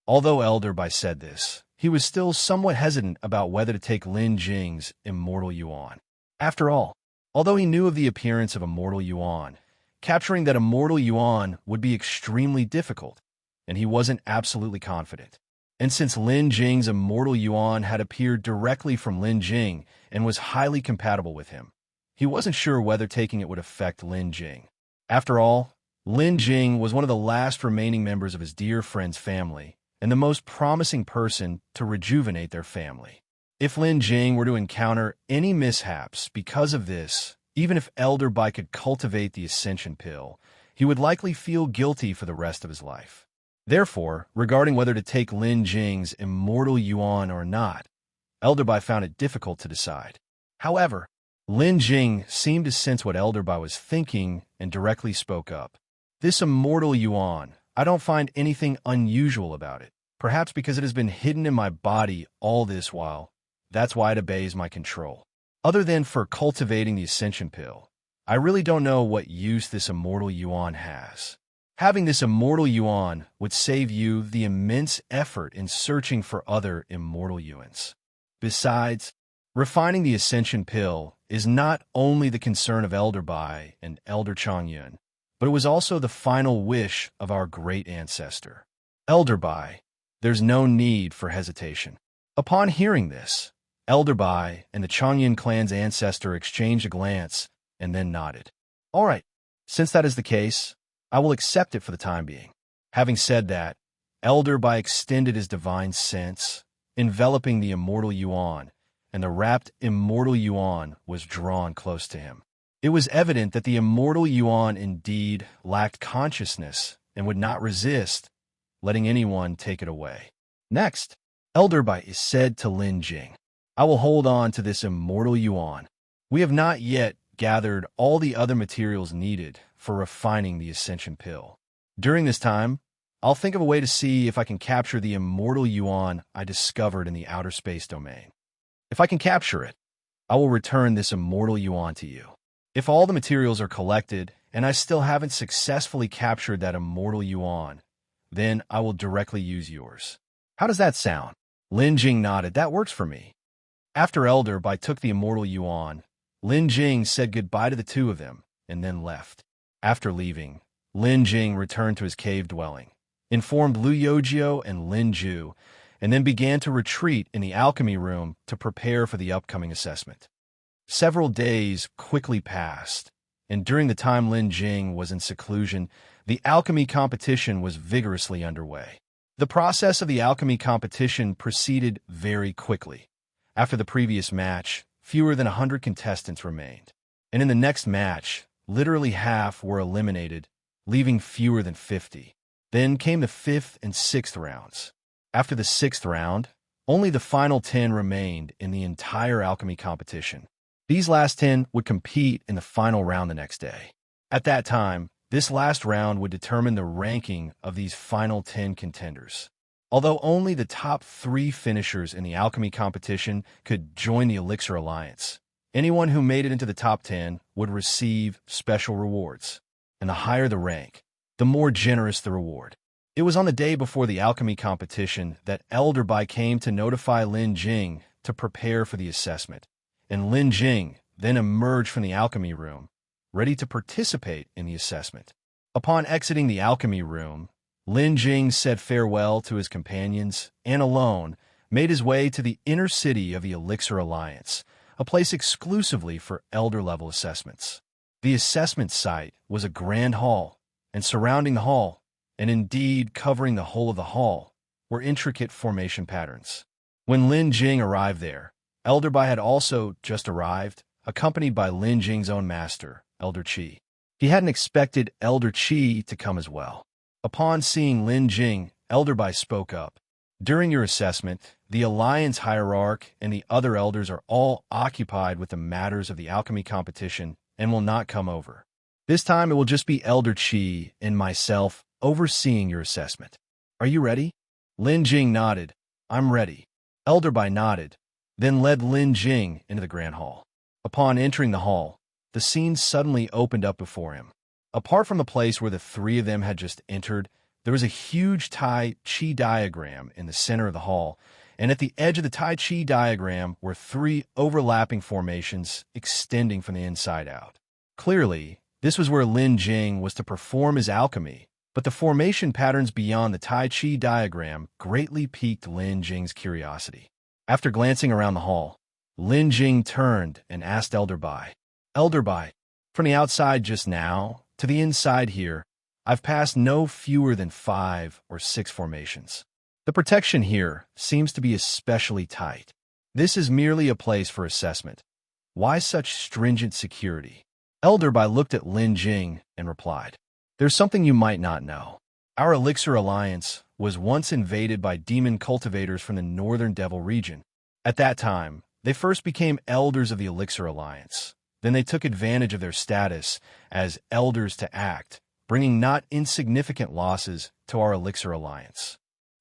Although Elder Bai said this, he was still somewhat hesitant about whether to take Lin Jing's Immortal Yuan. After all, although he knew of the appearance of Immortal Yuan, capturing that Immortal Yuan would be extremely difficult, and he wasn't absolutely confident. And since Lin Jing's Immortal Yuan had appeared directly from Lin Jing and was highly compatible with him, he wasn't sure whether taking it would affect Lin Jing. After all, Lin Jing was one of the last remaining members of his dear friend's family and the most promising person to rejuvenate their family. If Lin Jing were to encounter any mishaps because of this, even if Elder Bai could cultivate the Ascension Pill, he would likely feel guilty for the rest of his life. Therefore, regarding whether to take Lin Jing's Immortal Yuan or not, Elder Bai found it difficult to decide. However, Lin Jing seemed to sense what Elder Bai was thinking and directly spoke up. This Immortal Yuan, I don't find anything unusual about it. Perhaps because it has been hidden in my body all this while, that's why it obeys my control. Other than for cultivating the Ascension Pill, I really don't know what use this Immortal Yuan has. Having this Immortal Yuan would save you the immense effort in searching for other Immortal Yuans. Besides, refining the Ascension Pill is not only the concern of Elder Bai and Elder Changyan, but it was also the final wish of our great ancestor. Elder Bai, there's no need for hesitation. Upon hearing this, Elder Bai and the Changyan clan's ancestor exchanged a glance and then nodded. All right, since that is the case, I will accept it for the time being. Having said that, Elder Bai extended his divine sense, enveloping the Immortal Yuan, and the wrapped Immortal Yuan was drawn close to him. It was evident that the Immortal Yuan indeed lacked consciousness and would not resist letting anyone take it away. Next, Elder Bai said to Lin Jing, I will hold on to this Immortal Yuan. We have not yet gathered all the other materials needed for refining the Ascension Pill. During this time, I'll think of a way to see if I can capture the Immortal Yuan I discovered in the outer space domain. If I can capture it, I will return this Immortal Yuan to you. If all the materials are collected and I still haven't successfully captured that Immortal Yuan, then I will directly use yours. How does that sound? Lin Jing nodded. That works for me. After Elder Bai took the Immortal Yuan, Lin Jing said goodbye to the two of them and then left. After leaving, Lin Jing returned to his cave dwelling, informed Lu Yojio and Lin Ju, and then began to retreat in the alchemy room to prepare for the upcoming assessment. Several days quickly passed, and during the time Lin Jing was in seclusion, the alchemy competition was vigorously underway. The process of the alchemy competition proceeded very quickly. After the previous match, fewer than 100 contestants remained, and in the next match, literally half were eliminated, leaving fewer than 50. Then came the 5th and 6th rounds. After the 6th round, only the final 10 remained in the entire alchemy competition. These last 10 would compete in the final round the next day. At that time, this last round would determine the ranking of these final 10 contenders. Although only the top 3 finishers in the alchemy competition could join the Elixir Alliance, anyone who made it into the top 10 would receive special rewards. And the higher the rank, the more generous the reward. It was on the day before the alchemy competition that Elder Bai came to notify Lin Jing to prepare for the assessment, and Lin Jing then emerged from the alchemy room, ready to participate in the assessment. Upon exiting the alchemy room, Lin Jing said farewell to his companions and alone made his way to the inner city of the Elixir Alliance, a place exclusively for elder-level assessments. The assessment site was a grand hall, and surrounding the hall, and indeed covering the whole of the hall, were intricate formation patterns. When Lin Jing arrived there, Elder Bai had also just arrived, accompanied by Lin Jing's own master, Elder Qi. He hadn't expected Elder Qi to come as well. Upon seeing Lin Jing, Elder Bai spoke up. During your assessment, the Alliance Hierarch and the other elders are all occupied with the matters of the alchemy competition and will not come over. This time it will just be Elder Qi and myself overseeing your assessment. Are you ready? Lin Jing nodded. I'm ready. Elder Bai nodded, then led Lin Jing into the grand hall. Upon entering the hall, the scene suddenly opened up before him. Apart from the place where the three of them had just entered, there was a huge Tai Chi diagram in the center of the hall, and at the edge of the Tai Chi diagram were three overlapping formations extending from the inside out. Clearly, this was where Lin Jing was to perform his alchemy, but the formation patterns beyond the Tai Chi diagram greatly piqued Lin Jing's curiosity. After glancing around the hall, Lin Jing turned and asked Elder Bai, Elder Bai, from the outside just now to the inside here, I've passed no fewer than 5 or 6 formations. The protection here seems to be especially tight. This is merely a place for assessment. Why such stringent security? Elder Bai looked at Lin Jing and replied, There's something you might not know. Our Elixir Alliance was once invaded by demon cultivators from the Northern Devil region. At that time, they first became elders of the Elixir Alliance. Then they took advantage of their status as elders to act, bringing not insignificant losses to our Elixir Alliance.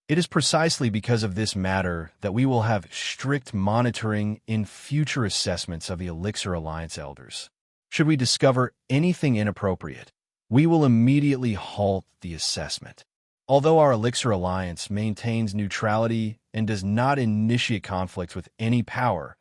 It is precisely because of this matter that we will have strict monitoring in future assessments of the Elixir Alliance elders. Should we discover anything inappropriate, we will immediately halt the assessment. Although our Elixir Alliance maintains neutrality and does not initiate conflicts with any power,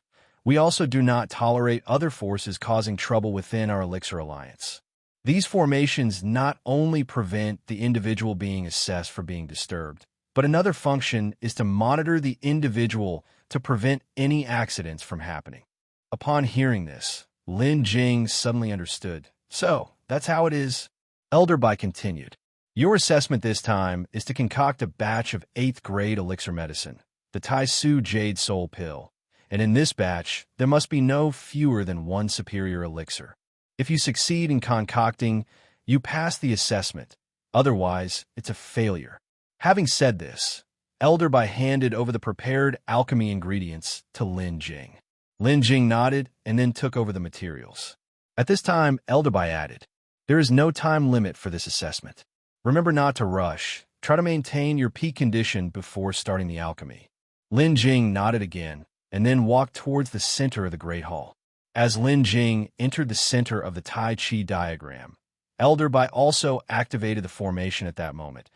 we also do not tolerate other forces causing trouble within our Elixir Alliance. These formations not only prevent the individual being assessed from being disturbed, but another function is to monitor the individual to prevent any accidents from happening. Upon hearing this, Lin Jing suddenly understood. So, that's how it is. Elder Bai continued. Your assessment this time is to concoct a batch of 8th grade elixir medicine, the Tai Su Jade Soul Pill, and in this batch, there must be no fewer than 1 superior elixir. If you succeed in concocting, you pass the assessment. Otherwise, it's a failure. Having said this, Elder Bai handed over the prepared alchemy ingredients to Lin Jing. Lin Jing nodded and then took over the materials. At this time, Elder Bai added, There is no time limit for this assessment. Remember not to rush. Try to maintain your peak condition before starting the alchemy. Lin Jing nodded again and then walked towards the center of the Great Hall. As Lin Jing entered the center of the Tai Chi diagram, Elder Bai also activated the formation at that moment,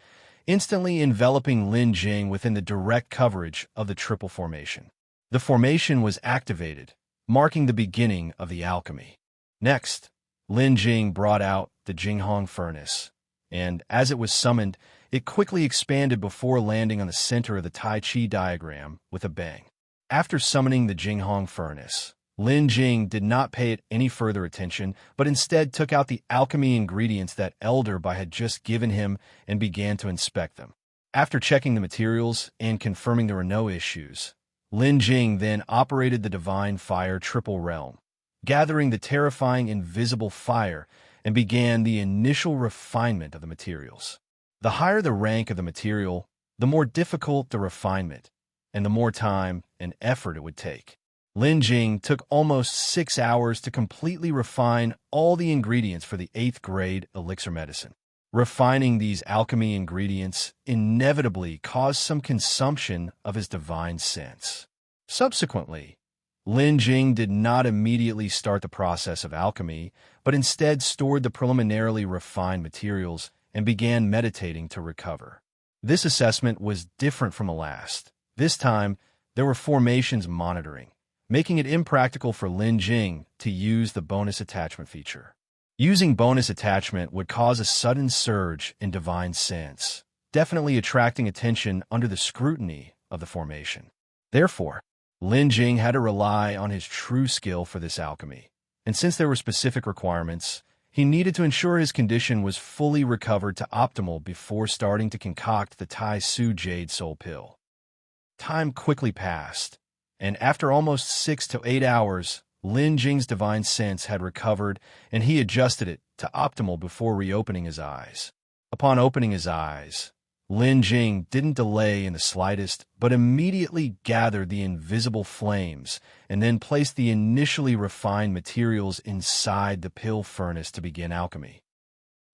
instantly enveloping Lin Jing within the direct coverage of the triple formation. The formation was activated, marking the beginning of the alchemy. Next, Lin Jing brought out the Jinghong furnace, and as it was summoned, it quickly expanded before landing on the center of the Tai Chi diagram with a bang. After summoning the Jinghong furnace, Lin Jing did not pay it any further attention, but instead took out the alchemy ingredients that Elder Bai had just given him and began to inspect them. After checking the materials and confirming there were no issues, Lin Jing then operated the Divine Fire Triple Realm, gathering the terrifying invisible fire, and began the initial refinement of the materials. The higher the rank of the material, the more difficult the refinement, and the more time and effort it would take. Lin Jing took almost 6 hours to completely refine all the ingredients for the 8th grade elixir medicine. Refining these alchemy ingredients inevitably caused some consumption of his divine sense. Subsequently, Lin Jing did not immediately start the process of alchemy, but instead stored the preliminarily refined materials and began meditating to recover. This assessment was different from the last. This time, there were formations monitoring, making it impractical for Lin Jing to use the bonus attachment feature. Using bonus attachment would cause a sudden surge in divine sense, definitely attracting attention under the scrutiny of the formation. Therefore, Lin Jing had to rely on his true skill for this alchemy, and since there were specific requirements, he needed to ensure his condition was fully recovered to optimal before starting to concoct the Tai Su Jade Soul Pill. Time quickly passed, and after almost 6 to 8 hours, Lin Jing's divine sense had recovered, and he adjusted it to optimal before reopening his eyes. Upon opening his eyes, Lin Jing didn't delay in the slightest, but immediately gathered the invisible flames and then placed the initially refined materials inside the pill furnace to begin alchemy.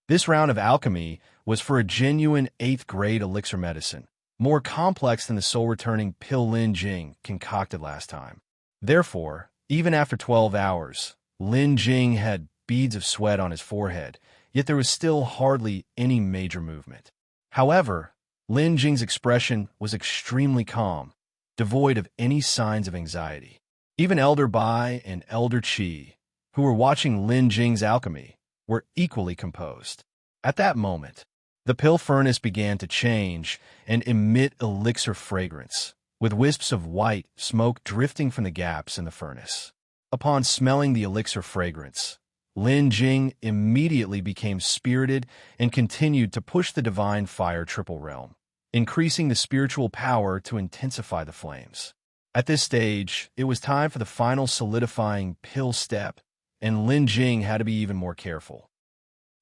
This round of alchemy was for a genuine 8th-grade elixir medicine, more complex than the soul-returning pill Lin Jing concocted last time. Therefore, even after 12 hours, Lin Jing had beads of sweat on his forehead, yet there was still hardly any major movement. However, Lin Jing's expression was extremely calm, devoid of any signs of anxiety. Even Elder Bai and Elder Qi, who were watching Lin Jing's alchemy, were equally composed. At that moment, the pill furnace began to change and emit elixir fragrance, with wisps of white smoke drifting from the gaps in the furnace. Upon smelling the elixir fragrance, Lin Jing immediately became spirited and continued to push the divine fire triple realm, increasing the spiritual power to intensify the flames. At this stage, it was time for the final solidifying pill step, and Lin Jing had to be even more careful.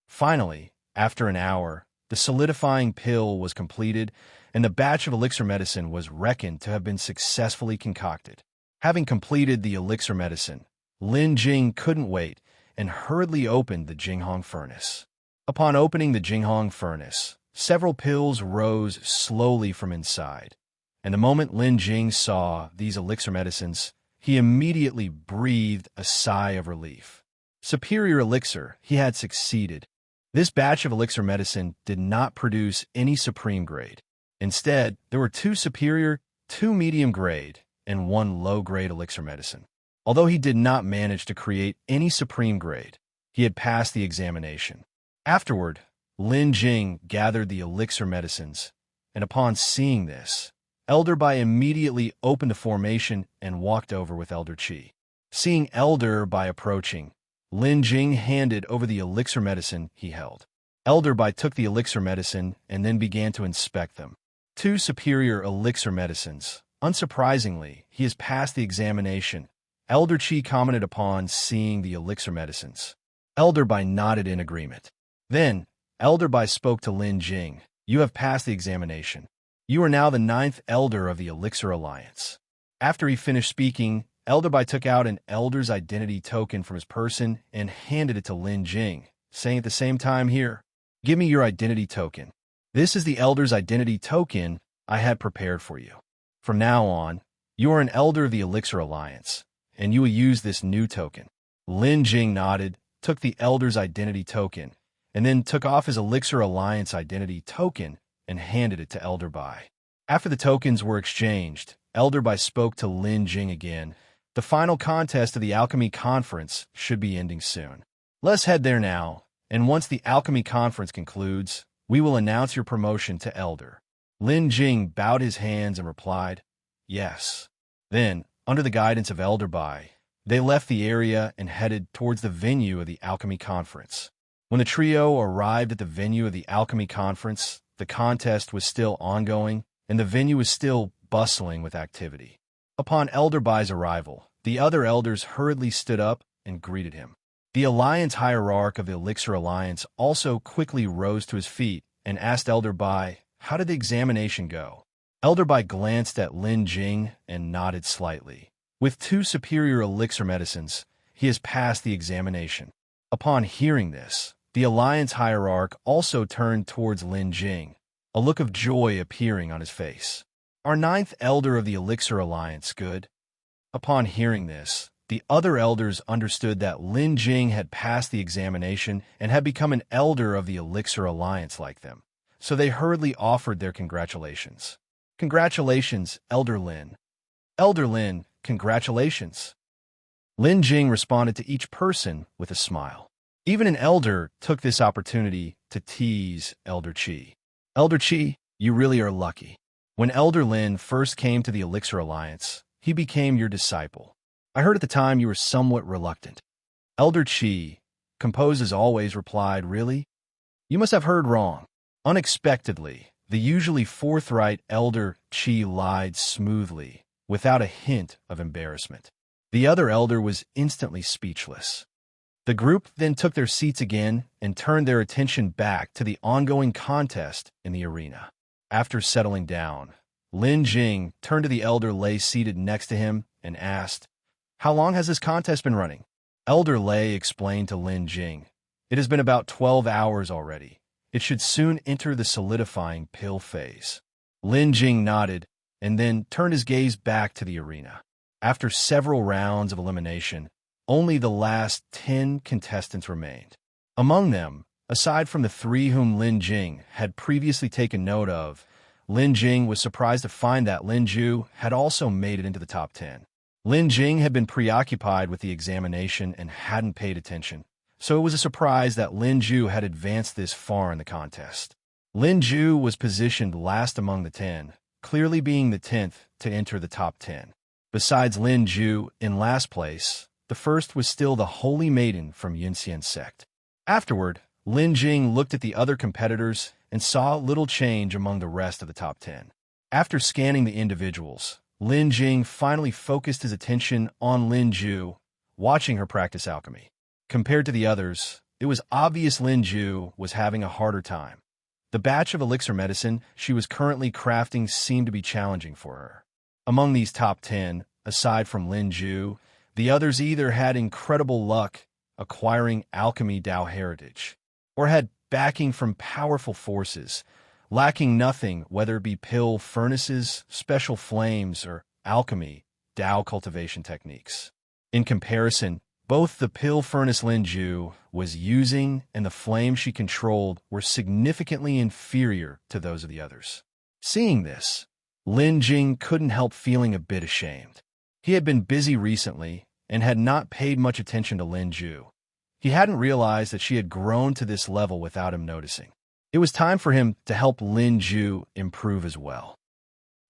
Finally, after an hour, the solidifying pill was completed, and the batch of elixir medicine was reckoned to have been successfully concocted. Having completed the elixir medicine, Lin Jing couldn't wait and hurriedly opened the Jinghong furnace. Upon opening the Jinghong furnace, several pills rose slowly from inside, and the moment Lin Jing saw these elixir medicines, he immediately breathed a sigh of relief. Superior elixir, he had succeeded. This batch of elixir medicine did not produce any supreme grade. Instead, there were 2 superior, 2 medium grade, and 1 low grade elixir medicine. Although he did not manage to create any supreme grade, he had passed the examination. Afterward, Lin Jing gathered the elixir medicines, and upon seeing this, Elder Bai immediately opened the formation and walked over with Elder Qi. Seeing Elder Bai approaching, Lin Jing handed over the elixir medicine he held. Elder Bai took the elixir medicine and then began to inspect them. 2 superior elixir medicines. Unsurprisingly, he has passed the examination. Elder Qi commented upon seeing the elixir medicines. Elder Bai nodded in agreement. Then, Elder Bai spoke to Lin Jing. You have passed the examination. You are now the 9th elder of the Elixir Alliance. After he finished speaking, Elder Bai took out an elder's identity token from his person and handed it to Lin Jing, saying at the same time, "Here, give me your identity token. This is the elder's identity token I had prepared for you. From now on, you are an elder of the Elixir Alliance, and you will use this new token." Lin Jing nodded, took the elder's identity token, and then took off his Elixir Alliance identity token and handed it to Elder Bai. After the tokens were exchanged, Elder Bai spoke to Lin Jing again. The final contest of the Alchemy Conference should be ending soon. Let's head there now, and once the Alchemy Conference concludes, we will announce your promotion to Elder. Lin Jing bowed his hands and replied, "Yes." Then, under the guidance of Elder Bai, they left the area and headed towards the venue of the Alchemy Conference. When the trio arrived at the venue of the Alchemy Conference, the contest was still ongoing, and the venue was still bustling with activity. Upon Elder Bai's arrival, the other elders hurriedly stood up and greeted him. The Alliance Hierarch of the Elixir Alliance also quickly rose to his feet and asked Elder Bai, "How did the examination go?" Elder Bai glanced at Lin Jing and nodded slightly. With 2 superior elixir medicines, he has passed the examination. Upon hearing this, the Alliance Hierarch also turned towards Lin Jing, a look of joy appearing on his face. "Our 9th elder of the Elixir Alliance, good?" Upon hearing this, the other elders understood that Lin Jing had passed the examination and had become an elder of the Elixir Alliance like them, so they hurriedly offered their congratulations. "Congratulations, Elder Lin." "Elder Lin, congratulations." Lin Jing responded to each person with a smile. Even an elder took this opportunity to tease Elder Qi. Elder Qi, you really are lucky. When Elder Lin first came to the Elixir Alliance, he became your disciple. I heard at the time you were somewhat reluctant. Elder Qi, composed as always, replied, Really? You must have heard wrong. Unexpectedly, the usually forthright Elder Qi lied smoothly, without a hint of embarrassment. The other elder was instantly speechless. The group then took their seats again and turned their attention back to the ongoing contest in the arena. After settling down, Lin Jing turned to the elder Lei seated next to him and asked, How long has this contest been running? Elder Lei explained to Lin Jing, It has been about 12 hours already. It should soon enter the solidifying pill phase. Lin Jing nodded and then turned his gaze back to the arena. After several rounds of elimination, only the last 10 contestants remained. Among them, aside from the 3 whom Lin Jing had previously taken note of, Lin Jing was surprised to find that Lin Ju had also made it into the top 10. Lin Jing had been preoccupied with the examination and hadn't paid attention, so it was a surprise that Lin Ju had advanced this far in the contest. Lin Ju was positioned last among the 10, clearly being the 10th to enter the top 10. Besides Lin Ju in last place, the first was still the Holy Maiden from Yunxian Sect. Afterward, Lin Jing looked at the other competitors and saw little change among the rest of the top 10. After scanning the individuals, Lin Jing finally focused his attention on Lin Ju, watching her practice alchemy. Compared to the others, it was obvious Lin Ju was having a harder time. The batch of elixir medicine she was currently crafting seemed to be challenging for her. Among these top 10, aside from Lin Ju, the others either had incredible luck acquiring alchemy Dao heritage, or had backing from powerful forces, lacking nothing, whether it be pill furnaces, special flames, or alchemy Dao cultivation techniques. In comparison, both the pill furnace Lin Ju was using and the flame she controlled were significantly inferior to those of the others. Seeing this, Lin Jing couldn't help feeling a bit ashamed. He had been busy recently and had not paid much attention to Lin Ju. He hadn't realized that she had grown to this level without him noticing. It was time for him to help Lin Ju improve as well.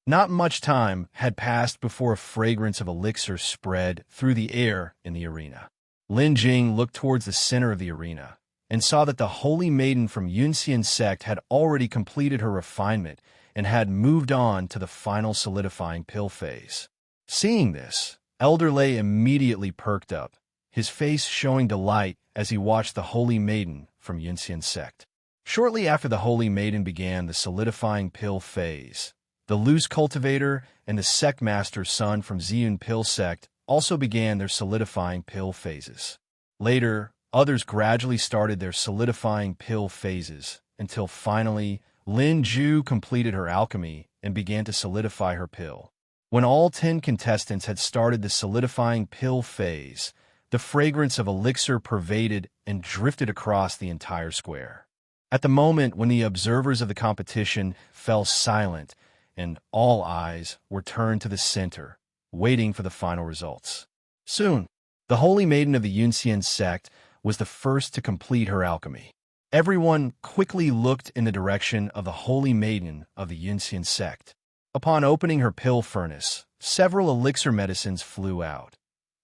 Not much time had passed before a fragrance of elixir spread through the air in the arena. Lin Jing looked towards the center of the arena and saw that the Holy Maiden from Yunxian Sect had already completed her refinement and had moved on to the final solidifying pill phase. Seeing this, Elder Lei immediately perked up, his face showing delight as he watched the Holy Maiden from Yunxian Sect. Shortly after the Holy Maiden began the solidifying pill phase, the loose cultivator and the Sect Master's son from Xian Pill Sect also began their solidifying pill phases. Later, others gradually started their solidifying pill phases until finally Lin Ju completed her alchemy and began to solidify her pill. When all 10 contestants had started the solidifying pill phase, the fragrance of elixir pervaded and drifted across the entire square. At the moment when the observers of the competition fell silent and all eyes were turned to the center, waiting for the final results. Soon, the Holy Maiden of the Yunxian Sect was the first to complete her alchemy. Everyone quickly looked in the direction of the Holy Maiden of the Yunxian Sect. Upon opening her pill furnace, several elixir medicines flew out.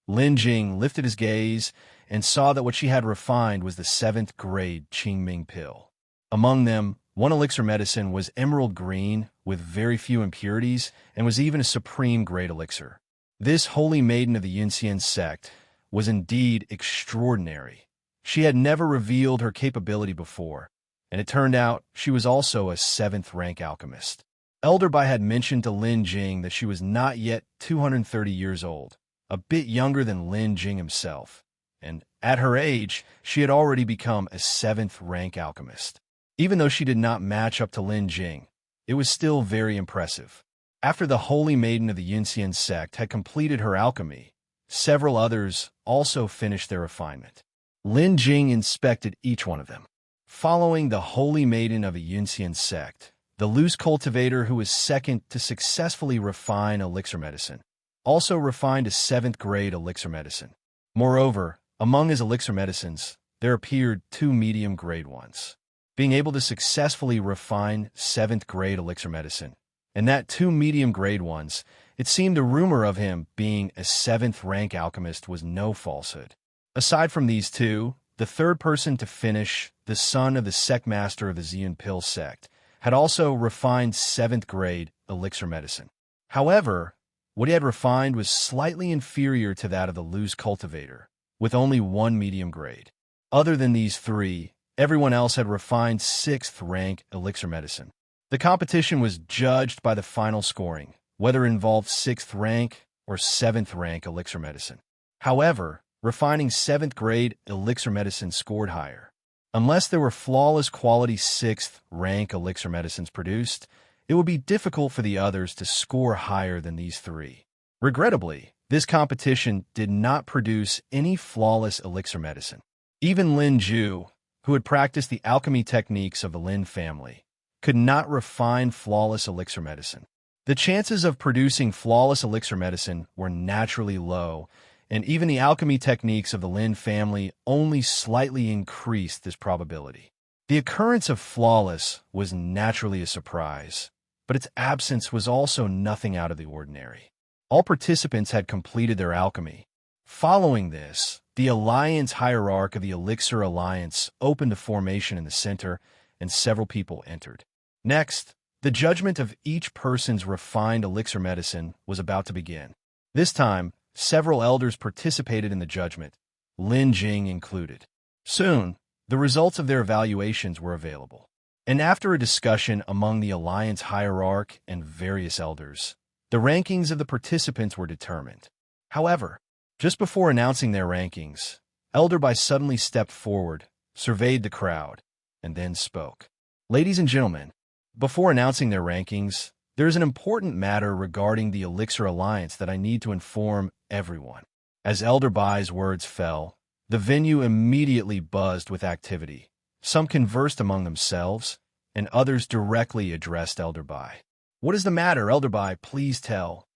Lin Jing lifted his gaze and saw that what she had refined was the 7th grade Qingming pill. Among them, one elixir medicine was emerald green with very few impurities and was even a supreme grade elixir. This Holy Maiden of the Yunxian Sect was indeed extraordinary. She had never revealed her capability before, and it turned out she was also a 7th rank alchemist. Elder Bai had mentioned to Lin Jing that she was not yet 230 years old, a bit younger than Lin Jing himself, and at her age, she had already become a 7th rank alchemist. Even though she did not match up to Lin Jing, it was still very impressive. After the Holy Maiden of the Yunxian Sect had completed her alchemy, several others also finished their refinement. Lin Jing inspected each one of them. Following the Holy Maiden of a Yunxian Sect, the loose cultivator who was second to successfully refine elixir medicine also refined a 7th grade elixir medicine. Moreover, among his elixir medicines, there appeared 2 medium-grade ones. Being able to successfully refine 7th-grade elixir medicine, and that 2 medium-grade ones, it seemed a rumor of him being a 7th-rank alchemist was no falsehood. Aside from these two, the third person to finish, the son of the Sect master of the Xian pill sect, had also refined 7th-grade elixir medicine. However, what he had refined was slightly inferior to that of the loose cultivator, with only 1 medium grade. Other than these 3, everyone else had refined 6th-rank elixir medicine. The competition was judged by the final scoring, whether it involved 6th rank or 7th rank elixir medicine. However, refining 7th grade elixir medicine scored higher. Unless there were flawless quality 6th rank elixir medicines produced, it would be difficult for the others to score higher than these 3. Regrettably, this competition did not produce any flawless elixir medicine. Even Lin Jing, who had practiced the alchemy techniques of the Lin family, could not refine flawless elixir medicine. The chances of producing flawless elixir medicine were naturally low, and even the alchemy techniques of the Lin family only slightly increased this probability. The occurrence of flawless was naturally a surprise, but its absence was also nothing out of the ordinary. All participants had completed their alchemy. Following this, the Alliance hierarch of the Elixir Alliance opened a formation in the center, and several people entered. Next, the judgment of each person's refined elixir medicine was about to begin. This time, several elders participated in the judgment, Lin Jing included. Soon, the results of their evaluations were available. And after a discussion among the Alliance hierarch and various elders, the rankings of the participants were determined. However, just before announcing their rankings, Elder Bai suddenly stepped forward, surveyed the crowd, and then spoke. Ladies and gentlemen, before announcing their rankings, there is an important matter regarding the Elixir Alliance that I need to inform everyone. As Elder Bai's words fell, the venue immediately buzzed with activity. Some conversed among themselves, and others directly addressed Elder Bai. What is the matter, Elder Bai? Please tell.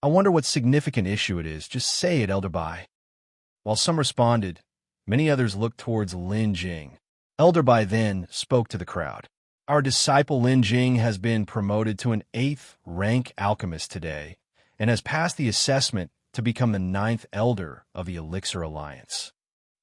I wonder what significant issue it is. Just say it, Elder Bai. While some responded, many others looked towards Lin Jing. Elder Bai then spoke to the crowd. Our disciple Lin Jing has been promoted to an 8th rank alchemist today, and has passed the assessment to become the 9th elder of the Elixir Alliance.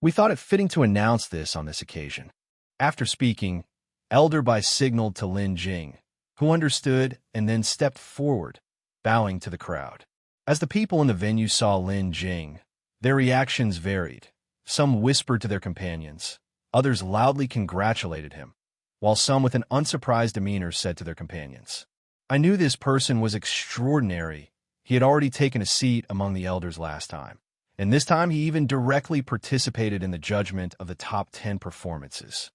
We thought it fitting to announce this on this occasion. After speaking, Elder Bai signaled to Lin Jing, who understood and then stepped forward, bowing to the crowd. As the people in the venue saw Lin Jing, their reactions varied. Some whispered to their companions, others loudly congratulated him, while some with an unsurprised demeanor said to their companions, I knew this person was extraordinary. He had already taken a seat among the elders last time, and this time he even directly participated in the judgment of the top 10 performances.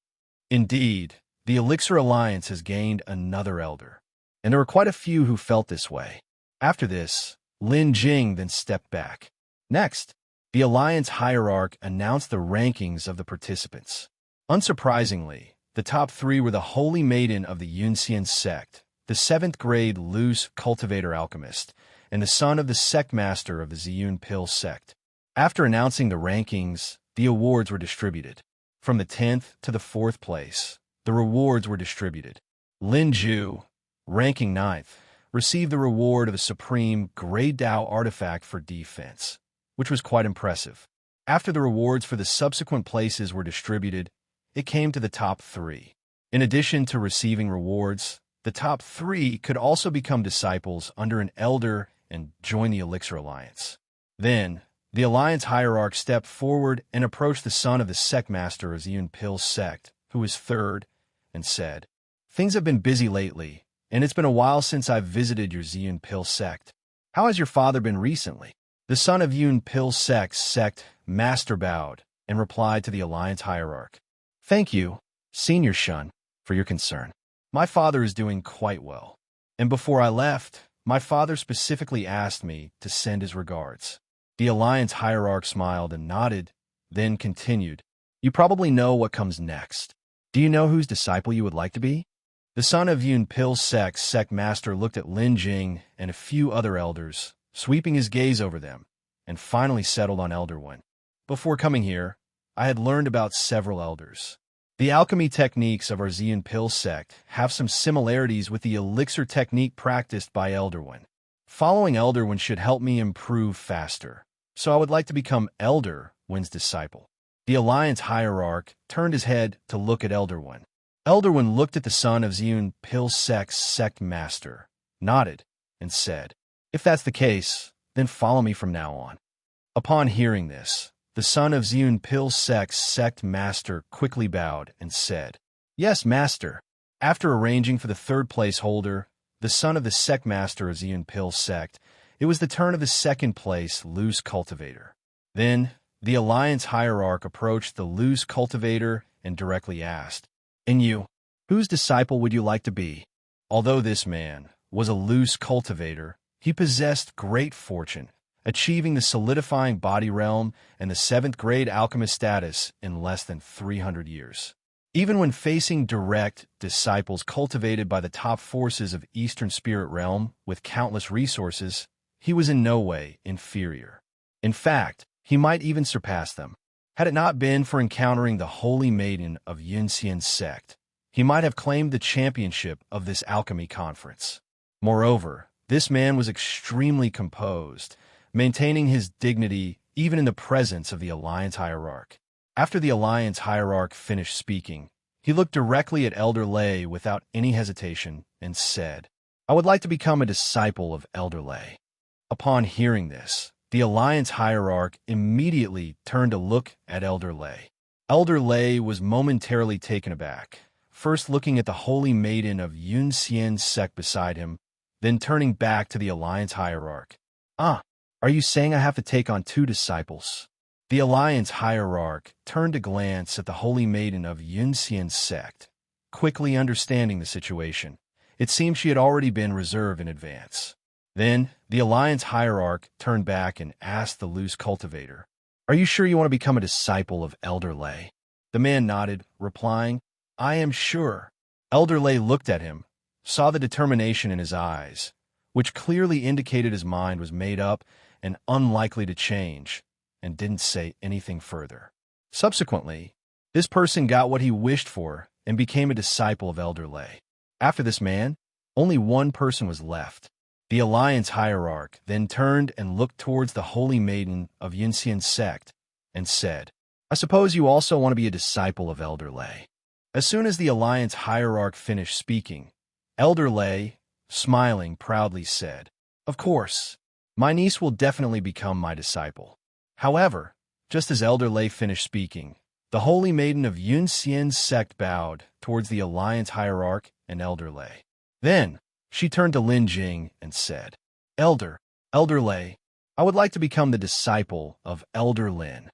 Indeed, the Elixir Alliance has gained another elder, and there were quite a few who felt this way. After this, Lin Jing then stepped back. Next, the Alliance hierarch announced the rankings of the participants. Unsurprisingly, the top 3 were the Holy Maiden of the Yunxian Sect, the 7th grade loose cultivator alchemist, and the son of the Sect master of the Xian pill sect. After announcing the rankings, the awards were distributed. From the 10th to the 4th place, the rewards were distributed. Lin Jing, ranking 9th, received the reward of a supreme Grade Dao artifact for defense, which was quite impressive. After the rewards for the subsequent places were distributed, it came to the top 3. In addition to receiving rewards, the top 3 could also become disciples under an elder and join the Elixir Alliance. Then, the Alliance hierarch stepped forward and approached the son of the Sect master of Xian pill sect, who was 3rd, and said, Things have been busy lately, and it's been a while since I've visited your Xian pill sect. How has your father been recently? The son of Yuan pill sect master bowed and replied to the Alliance hierarch. Thank you, Senior Xian, for your concern. My father is doing quite well. And before I left, my father specifically asked me to send his regards. The Alliance hierarch smiled and nodded, then continued. You probably know what comes next. Do you know whose disciple you would like to be? The son of Yuan pill sect master looked at Lin Jing and a few other elders, sweeping his gaze over them, and finally settled on Elder Wen. Before coming here, I had learned about several elders. The alchemy techniques of our Xian pill sect have some similarities with the elixir technique practiced by Elder Yuan. Following Elder Yuan should help me improve faster, so I would like to become Elder Yuan's disciple. The Alliance Hierarch turned his head to look at Elder Yuan. Elder Yuan looked at the son of Xian pill sect's sect master, nodded, and said, "If that's the case, then follow me from now on." Upon hearing this, the son of Xian pill sect's sect master quickly bowed and said, "Yes, master." After arranging for the third place holder, the son of the sect master of Xian pill sect, it was the turn of the second place loose cultivator. Then, the Alliance Hierarch approached the loose cultivator and directly asked, "And you, whose disciple would you like to be?" Although this man was a loose cultivator, he possessed great fortune, achieving the solidifying body realm and the 7th grade alchemist status in less than 300 years. Even when facing direct disciples cultivated by the top forces of Eastern Spirit Realm with countless resources, he was in no way inferior. In fact, he might even surpass them. Had it not been for encountering the Holy Maiden of Yunxian's sect, he might have claimed the championship of this alchemy conference. Moreover, this man was extremely composed, maintaining his dignity even in the presence of the Alliance Hierarch. After the Alliance Hierarch finished speaking, he looked directly at Elder Lei without any hesitation and said, "I would like to become a disciple of Elder Lei." Upon hearing this, the Alliance Hierarch immediately turned to look at Elder Lei. Elder Lei was momentarily taken aback, first looking at the Holy Maiden of Yunxian's sect beside him, then turning back to the Alliance Hierarch. "Ah, are you saying I have to take on 2 disciples?" The Alliance Hierarch turned to glance at the Holy Maiden of Yunxian's sect, quickly understanding the situation. It seemed she had already been reserved in advance. Then, the Alliance Hierarch turned back and asked the loose cultivator, "Are you sure you want to become a disciple of Elder Lei?" The man nodded, replying, "I am sure." Elder Lei looked at him, saw the determination in his eyes, which clearly indicated his mind was made up and unlikely to change, and didn't say anything further. Subsequently, this person got what he wished for and became a disciple of Elder Lei. After this man, only one person was left. The Alliance Hierarch then turned and looked towards the Holy Maiden of Yunxian's sect and said, "I suppose you also want to be a disciple of Elder Lei." As soon as the Alliance Hierarch finished speaking, Elder Lei, smiling proudly, said, "Of course, my niece will definitely become my disciple." However, just as Elder Lei finished speaking, the Holy Maiden of Yunxian's sect bowed towards the Alliance Hierarch and Elder Lei. Then, she turned to Lin Jing and said, Elder Lei, I would like to become the disciple of Elder Lin."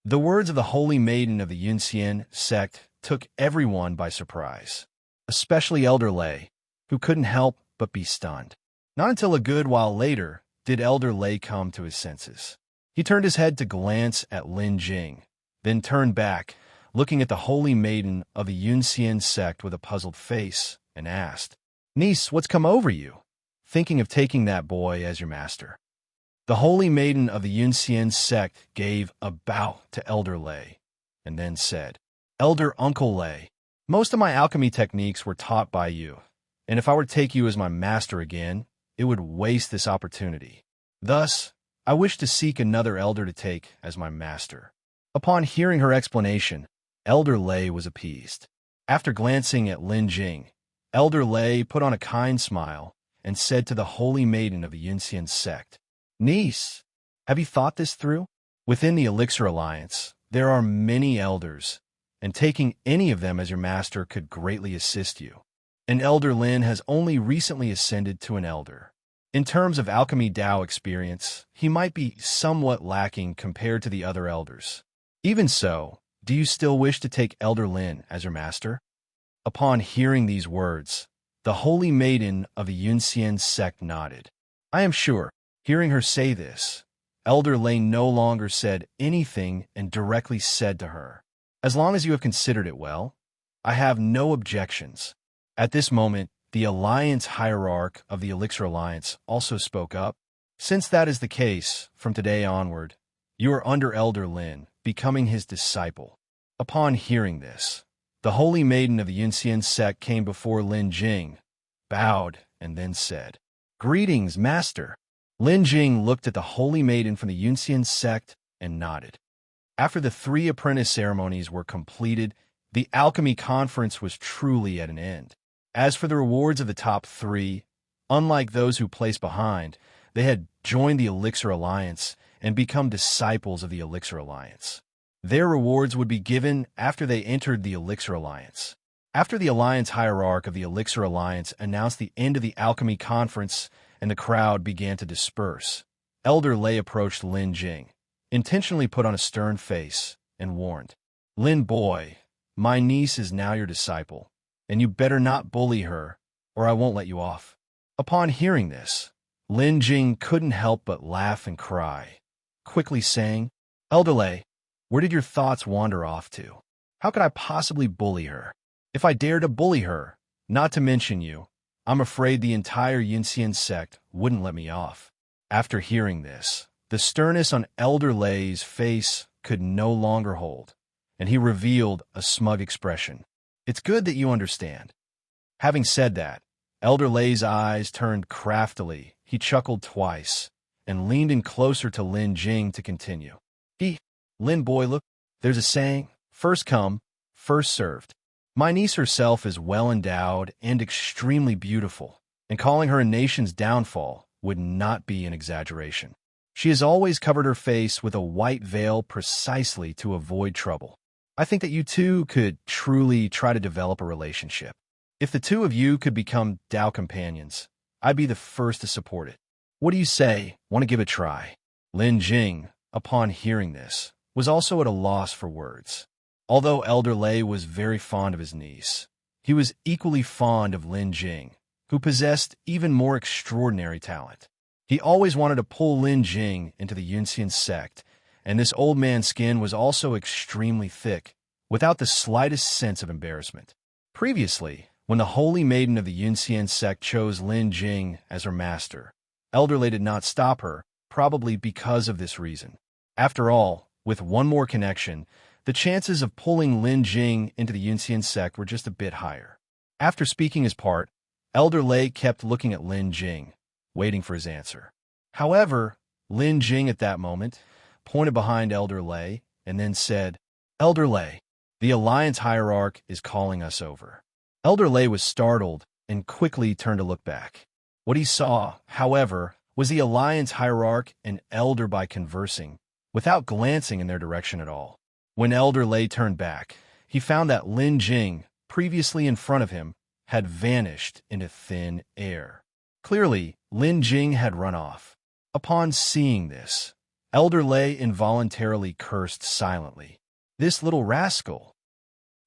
The words of the Holy Maiden of the Yunxian sect took everyone by surprise, especially Elder Lei, who couldn't help but be stunned. Not until a good while later did Elder Lei come to his senses. He turned his head to glance at Lin Jing, then turned back, looking at the Holy Maiden of the Yunxian sect with a puzzled face, and asked, "Niece, what's come over you? Thinking of taking that boy as your master?" The Holy Maiden of the Yunxian sect gave a bow to Elder Lei, and then said, "Elder Uncle Lei, most of my alchemy techniques were taught by you, and if I were to take you as my master again, it would waste this opportunity. Thus, I wish to seek another elder to take as my master." Upon hearing her explanation, Elder Lei was appeased. After glancing at Lin Jing, Elder Lei put on a kind smile and said to the Holy Maiden of the Yunxian sect, "Niece, have you thought this through? Within the Elixir Alliance, there are many elders, and taking any of them as your master could greatly assist you. And Elder Lin has only recently ascended to an elder. In terms of alchemy Dao experience, he might be somewhat lacking compared to the other elders. Even so, do you still wish to take Elder Lin as your master?" Upon hearing these words, the Holy Maiden of the Yunxian sect nodded. "I am sure." Hearing her say this, Elder Lei no longer said anything and directly said to her, "As long as you have considered it well, I have no objections." At this moment, the Alliance Hierarch of the Elixir Alliance also spoke up. "Since that is the case, from today onward, you are under Elder Lin, becoming his disciple. Upon hearing this, the holy maiden of the Yunxian sect came before Lin Jing, bowed, and then said, "Greetings, master." Lin Jing looked at the holy maiden from the Yunxian sect and nodded. After the 3 apprentice ceremonies were completed, the alchemy conference was truly at an end. As for the rewards of the top 3, unlike those who placed behind, they had joined the Elixir Alliance and become disciples of the Elixir Alliance. Their rewards would be given after they entered the Elixir Alliance. After the Alliance hierarch of the Elixir Alliance announced the end of the Alchemy Conference and the crowd began to disperse, Elder Lei approached Lin Jing, intentionally put on a stern face, and warned, "Lin boy, my niece is now your disciple, and you better not bully her, or I won't let you off." Upon hearing this, Lin Jing couldn't help but laugh and cry, quickly saying, "Elder Lei, where did your thoughts wander off to? How could I possibly bully her? If I dare to bully her, not to mention you, I'm afraid the entire Yunxian sect wouldn't let me off." After hearing this, the sternness on Elder Lei's face could no longer hold, and he revealed a smug expression. "It's good that you understand." Having said that, Elder Lei's eyes turned craftily, he chuckled twice, and leaned in closer to Lin Jing to continue. "Lin boy, look, there's a saying, first come, first served. My niece herself is well endowed and extremely beautiful, and calling her a nation's downfall would not be an exaggeration. She has always covered her face with a white veil precisely to avoid trouble. I think that you two could truly try to develop a relationship. If the 2 of you could become Dao companions, I'd be the first to support it. What do you say? Want to give it a try?" Lin Jing, upon hearing this, was also at a loss for words. Although Elder Lei was very fond of his niece, he was equally fond of Lin Jing, who possessed even more extraordinary talent. He always wanted to pull Lin Jing into the Yunxian sect, and this old man's skin was also extremely thick, without the slightest sense of embarrassment. Previously, when the holy maiden of the Yunxian sect chose Lin Jing as her master, Elder Lei did not stop her, probably because of this reason. After all, with one more connection, the chances of pulling Lin Jing into the Yunxian sect were just a bit higher. After speaking his part, Elder Lei kept looking at Lin Jing, waiting for his answer. However, Lin Jing at that moment pointed behind Elder Lei and then said, "Elder Lei, the Alliance hierarch is calling us over." Elder Lei was startled and quickly turned to look back. What he saw, however, was the Alliance hierarch and Elder by conversing, without glancing in their direction at all. When Elder Lei turned back, he found that Lin Jing, previously in front of him, had vanished into thin air. Clearly, Lin Jing had run off. Upon seeing this, Elder Lei involuntarily cursed silently. This little rascal.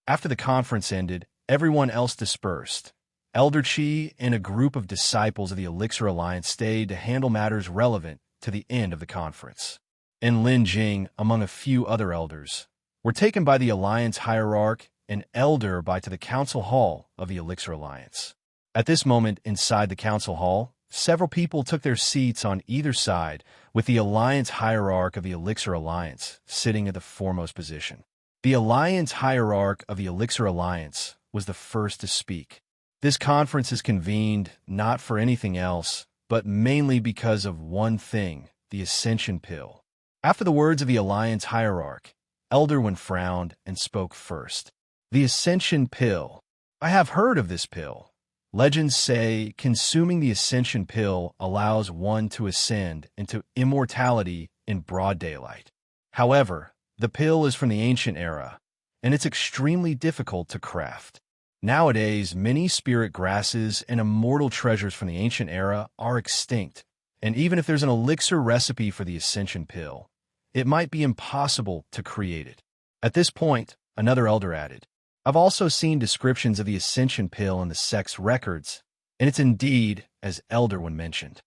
After the conference ended, everyone else dispersed. Elder Qi and a group of disciples of the Elixir Alliance stayed to handle matters relevant to the end of the conference. And Lin Jing, among a few other elders, were taken by the Alliance hierarch and Elder to the Council Hall of the Elixir Alliance. At this moment, inside the Council Hall, several people took their seats on either side, with the Alliance hierarch of the Elixir Alliance sitting at the foremost position. The Alliance hierarch of the Elixir Alliance was the first to speak. This conference is convened not for anything else, but mainly because of one thing, the Ascension Pill. After the words of the Alliance hierarch, Elder Yuan frowned and spoke first. "The Ascension Pill. I have heard of this pill. Legends say consuming the Ascension Pill allows one to ascend into immortality in broad daylight. However, the pill is from the ancient era, and it's extremely difficult to craft. Nowadays, many spirit grasses and immortal treasures from the ancient era are extinct, and even if there's an elixir recipe for the Ascension Pill, it might be impossible to create it." At this point, another elder added, "I've also seen descriptions of the Ascension Pill in the Sect's records, and it's indeed as Elder Yuan mentioned.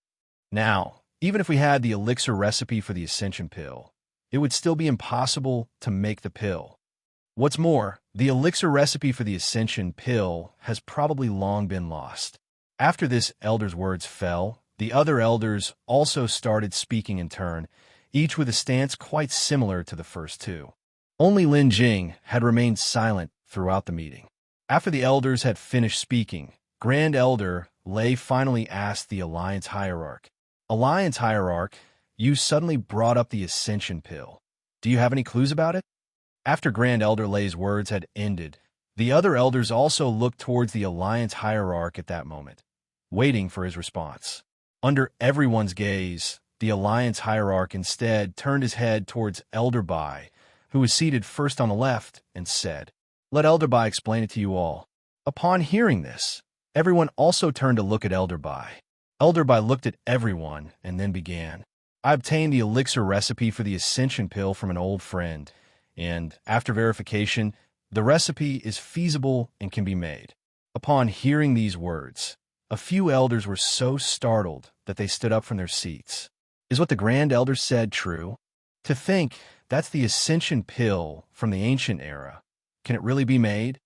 Now, even if we had the elixir recipe for the Ascension Pill, it would still be impossible to make the pill. What's more, the elixir recipe for the Ascension Pill has probably long been lost." After this elder's words fell, the other elders also started speaking in turn, each with a stance quite similar to the first two. Only Lin Jing had remained silent throughout the meeting. After the elders had finished speaking, Grand Elder Lei finally asked the Alliance Hierarch, "Alliance Hierarch, you suddenly brought up the Ascension Pill. Do you have any clues about it?" After Grand Elder Lei's words had ended, the other elders also looked towards the Alliance Hierarch at that moment, waiting for his response. Under everyone's gaze, the Alliance Hierarch instead turned his head towards Elder Bai, who was seated first on the left, and said, "Let Elder Bai explain it to you all." Upon hearing this, everyone also turned to look at Elder Bai. Elder Bai looked at everyone and then began, "I obtained the elixir recipe for the Ascension Pill from an old friend, and, after verification, the recipe is feasible and can be made." Upon hearing these words, a few elders were so startled that they stood up from their seats. Is what the Grand Elder said true? To think that's the Ascension Pill from the ancient era. Can it really be made?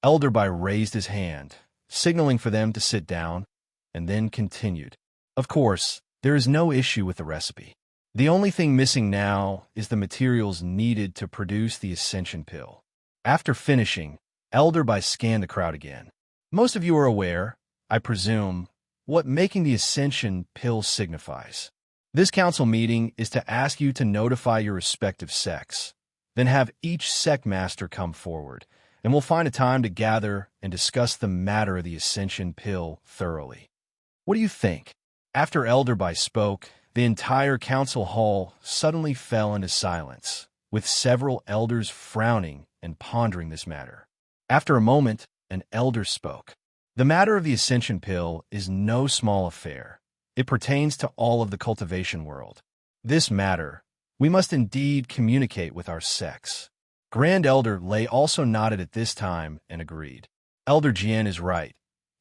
Elder Bai raised his hand, signaling for them to sit down, and then continued. Of course, there is no issue with the recipe. The only thing missing now is the materials needed to produce the Ascension Pill. After finishing, Elder Bai scanned the crowd again. Most of you are aware, I presume, what making the Ascension Pill signifies. This council meeting is to ask you to notify your respective sects, then have each sect master come forward, and we'll find a time to gather and discuss the matter of the Ascension Pill thoroughly. What do you think? After Elder Bai spoke, the entire council hall suddenly fell into silence, with several elders frowning and pondering this matter. After a moment, an elder spoke. The matter of the Ascension Pill is no small affair. It pertains to all of the cultivation world. This matter, we must indeed communicate with our sects. Grand Elder Lei also nodded at this time and agreed. Elder Xian is right.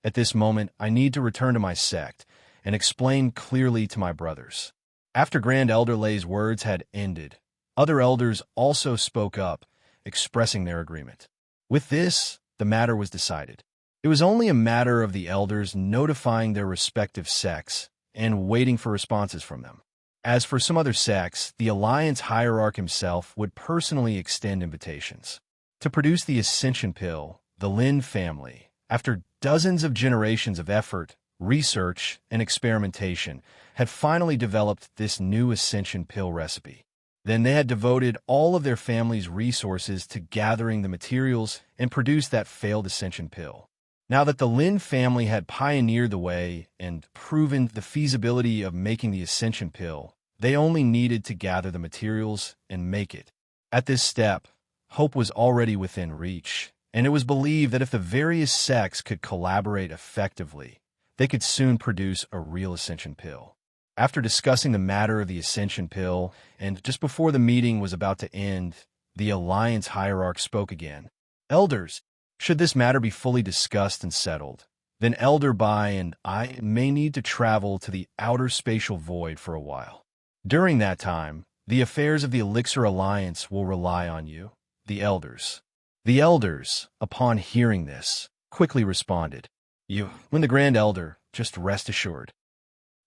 At this moment, I need to return to my sect and explain clearly to my brothers. After Grand Elder Lei's words had ended, other elders also spoke up, expressing their agreement. With this, the matter was decided. It was only a matter of the elders notifying their respective sects and waiting for responses from them. As for some other sects, the Alliance Hierarch himself would personally extend invitations. To produce the Ascension Pill, the Lin family, after dozens of generations of effort, research, and experimentation, had finally developed this new Ascension Pill recipe. Then they had devoted all of their family's resources to gathering the materials and produce that failed Ascension Pill. Now that the Lin family had pioneered the way and proven the feasibility of making the Ascension Pill, they only needed to gather the materials and make it. At this step, hope was already within reach, and it was believed that if the various sects could collaborate effectively, they could soon produce a real Ascension Pill. After discussing the matter of the Ascension Pill, and just before the meeting was about to end, the Alliance Hierarch spoke again. Elders, should this matter be fully discussed and settled, then Elder Bai and I may need to travel to the outer spatial void for a while. During that time, the affairs of the Elixir Alliance will rely on you, the elders. The elders, upon hearing this, quickly responded, when the Grand Elder, just rest assured.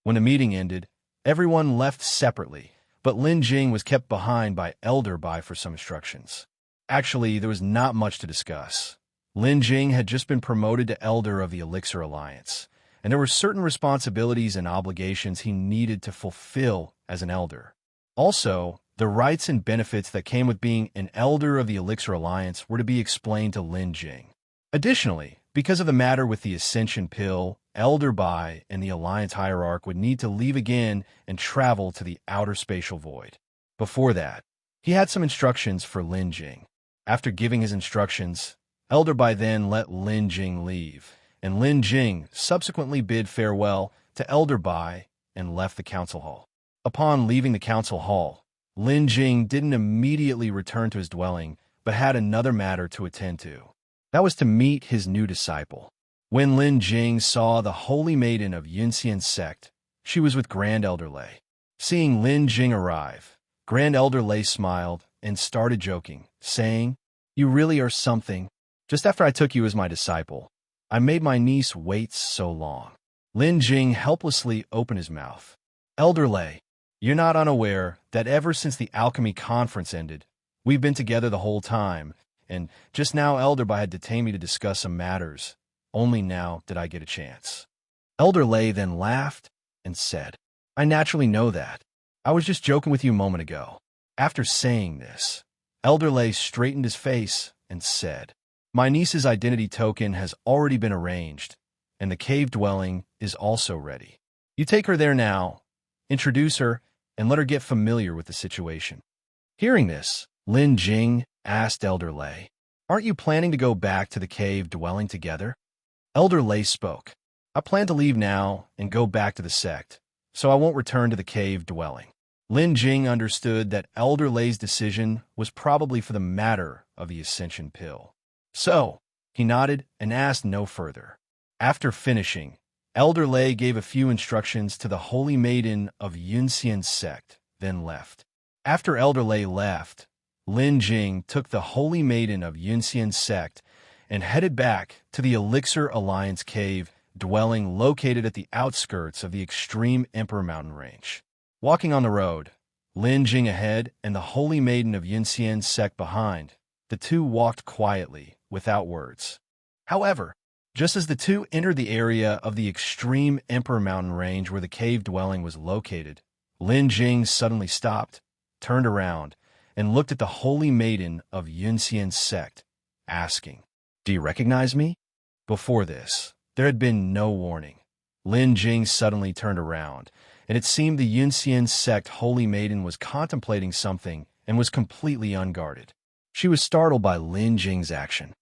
When the meeting ended, everyone left separately, but Lin Jing was kept behind by Elder Bai for some instructions. Actually, there was not much to discuss. Lin Jing had just been promoted to Elder of the Elixir Alliance, and there were certain responsibilities and obligations he needed to fulfill as an elder. Also, the rights and benefits that came with being an Elder of the Elixir Alliance were to be explained to Lin Jing. Additionally, because of the matter with the Ascension Pill, Elder Bai and the Alliance Hierarch would need to leave again and travel to the outer spatial void. Before that, he had some instructions for Lin Jing. After giving his instructions, Elder Bai then let Lin Jing leave, and Lin Jing subsequently bid farewell to Elder Bai and left the council hall. Upon leaving the council hall, Lin Jing didn't immediately return to his dwelling, but had another matter to attend to. That was to meet his new disciple. When Lin Jing saw the holy maiden of Yunxian Sect, she was with Grand Elder Lei. Seeing Lin Jing arrive, Grand Elder Lei smiled and started joking, saying, "You really are something. Just after I took you as my disciple, I made my niece wait so long." Lin Jing helplessly opened his mouth. "Elder Lei, You're not unaware that ever since the Alchemy conference ended, we've been together the whole time, and just now Elderby had detained me to discuss some matters. Only now did I get a chance. Elder Lei then laughed and said, I naturally know that. I was just joking with you a moment ago. After saying this, Elder Lei straightened his face and said, My niece's identity token has already been arranged, and the cave dwelling is also ready. You take her there now, introduce her, and let her get familiar with the situation. Hearing this, Lin Jing asked Elder Lei, Aren't you planning to go back to the cave dwelling together? Elder Lei spoke, I plan to leave now and go back to the sect, so I won't return to the cave dwelling. Lin Jing understood that Elder Lei's decision was probably for the matter of the Ascension Pill. So, he nodded and asked no further. After finishing, Elder Lei gave a few instructions to the Holy Maiden of Yunxian Sect, then left. After Elder Lei left, Lin Jing took the Holy Maiden of Yunxian Sect and headed back to the Elixir Alliance cave dwelling located at the outskirts of the extreme Emperor Mountain Range. Walking on the road, Lin Jing ahead and the Holy Maiden of Yunxian Sect behind, the two walked quietly, without words. However, just as the two entered the area of the extreme Emperor Mountain Range where the cave dwelling was located, Lin Jing suddenly stopped, turned around, and looked at the Holy Maiden of Yunxian Sect, asking, Do you recognize me? Before this, there had been no warning. Lin Jing suddenly turned around, and it seemed the Yunxian Sect Holy Maiden was contemplating something and was completely unguarded. She was startled by Lin Jing's action.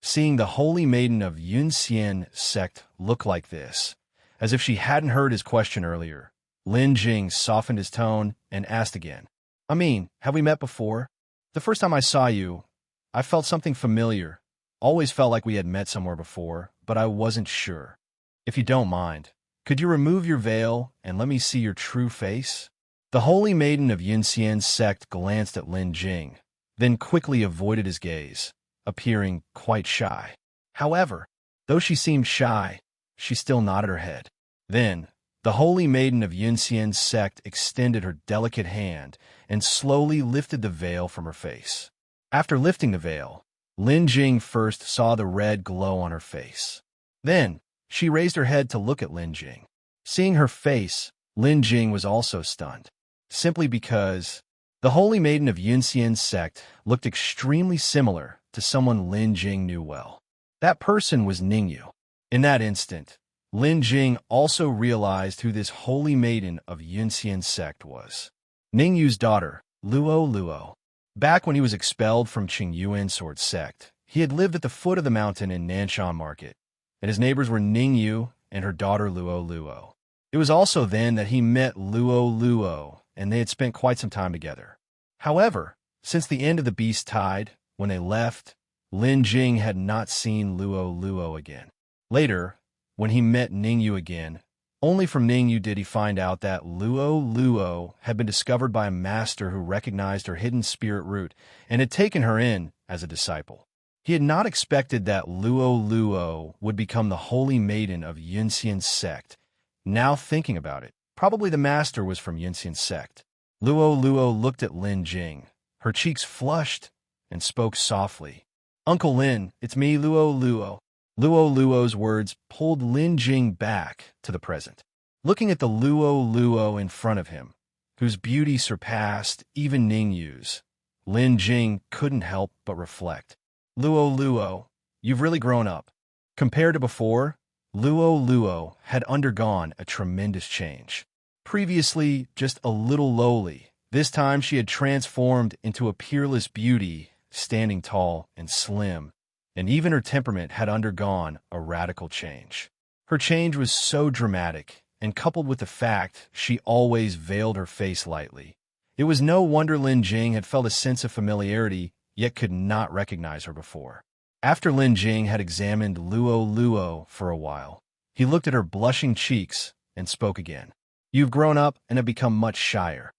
Seeing the Holy Maiden of Yunxian Sect look like this, as if she hadn't heard his question earlier, Lin Jing softened his tone and asked again, have we met before? The first time I saw you, I felt something familiar. Always felt like we had met somewhere before, but I wasn't sure. If you don't mind, could you remove your veil and let me see your true face? The Holy Maiden of Yunxian Sect glanced at Lin Jing, then quickly avoided his gaze, appearing quite shy. However, though she seemed shy, she still nodded her head. Then, the Holy Maiden of Yunxian Sect extended her delicate hand and slowly lifted the veil from her face. After lifting the veil, Lin Jing first saw the red glow on her face. Then, she raised her head to look at Lin Jing. Seeing her face, Lin Jing was also stunned, simply because the Holy Maiden of Yunxian Sect looked extremely similar to someone Lin Jing knew well. That person was Ningyu. In that instant, Lin Jing also realized who this Holy Maiden of Yunxian Sect was. Ningyu's daughter, Luo. Back when he was expelled from Qingyuan Sword Sect, he had lived at the foot of the mountain in Nanshan Market, and his neighbors were Ningyu and her daughter Luo. It was also then that he met Luo, and they had spent quite some time together. However, since the end of the Beast Tide, when they left, Lin Jing had not seen Luo again. Later, when he met Ningyu again, only from Ningyu did he find out that Luo had been discovered by a master who recognized her hidden spirit root and had taken her in as a disciple. He had not expected that Luo would become the Holy Maiden of Yunxian Sect. Now thinking about it, probably the master was from Yunxian Sect. Luo looked at Lin Jing. Her cheeks flushed and spoke softly. Uncle Lin, it's me, Luo. Luo's words pulled Lin Jing back to the present. Looking at the Luo in front of him, whose beauty surpassed even Ningyu's, Lin Jing couldn't help but reflect. Luo, you've really grown up. Compared to before, Luo had undergone a tremendous change. Previously just a little lowly, this time she had transformed into a peerless beauty, standing tall and slim, and even her temperament had undergone a radical change. Her change was so dramatic, and coupled with the fact she always veiled her face lightly, it was no wonder Lin Jing had felt a sense of familiarity, yet could not recognize her before. After Lin Jing had examined Luo for a while, he looked at her blushing cheeks and spoke again. You've grown up and have become much shyer.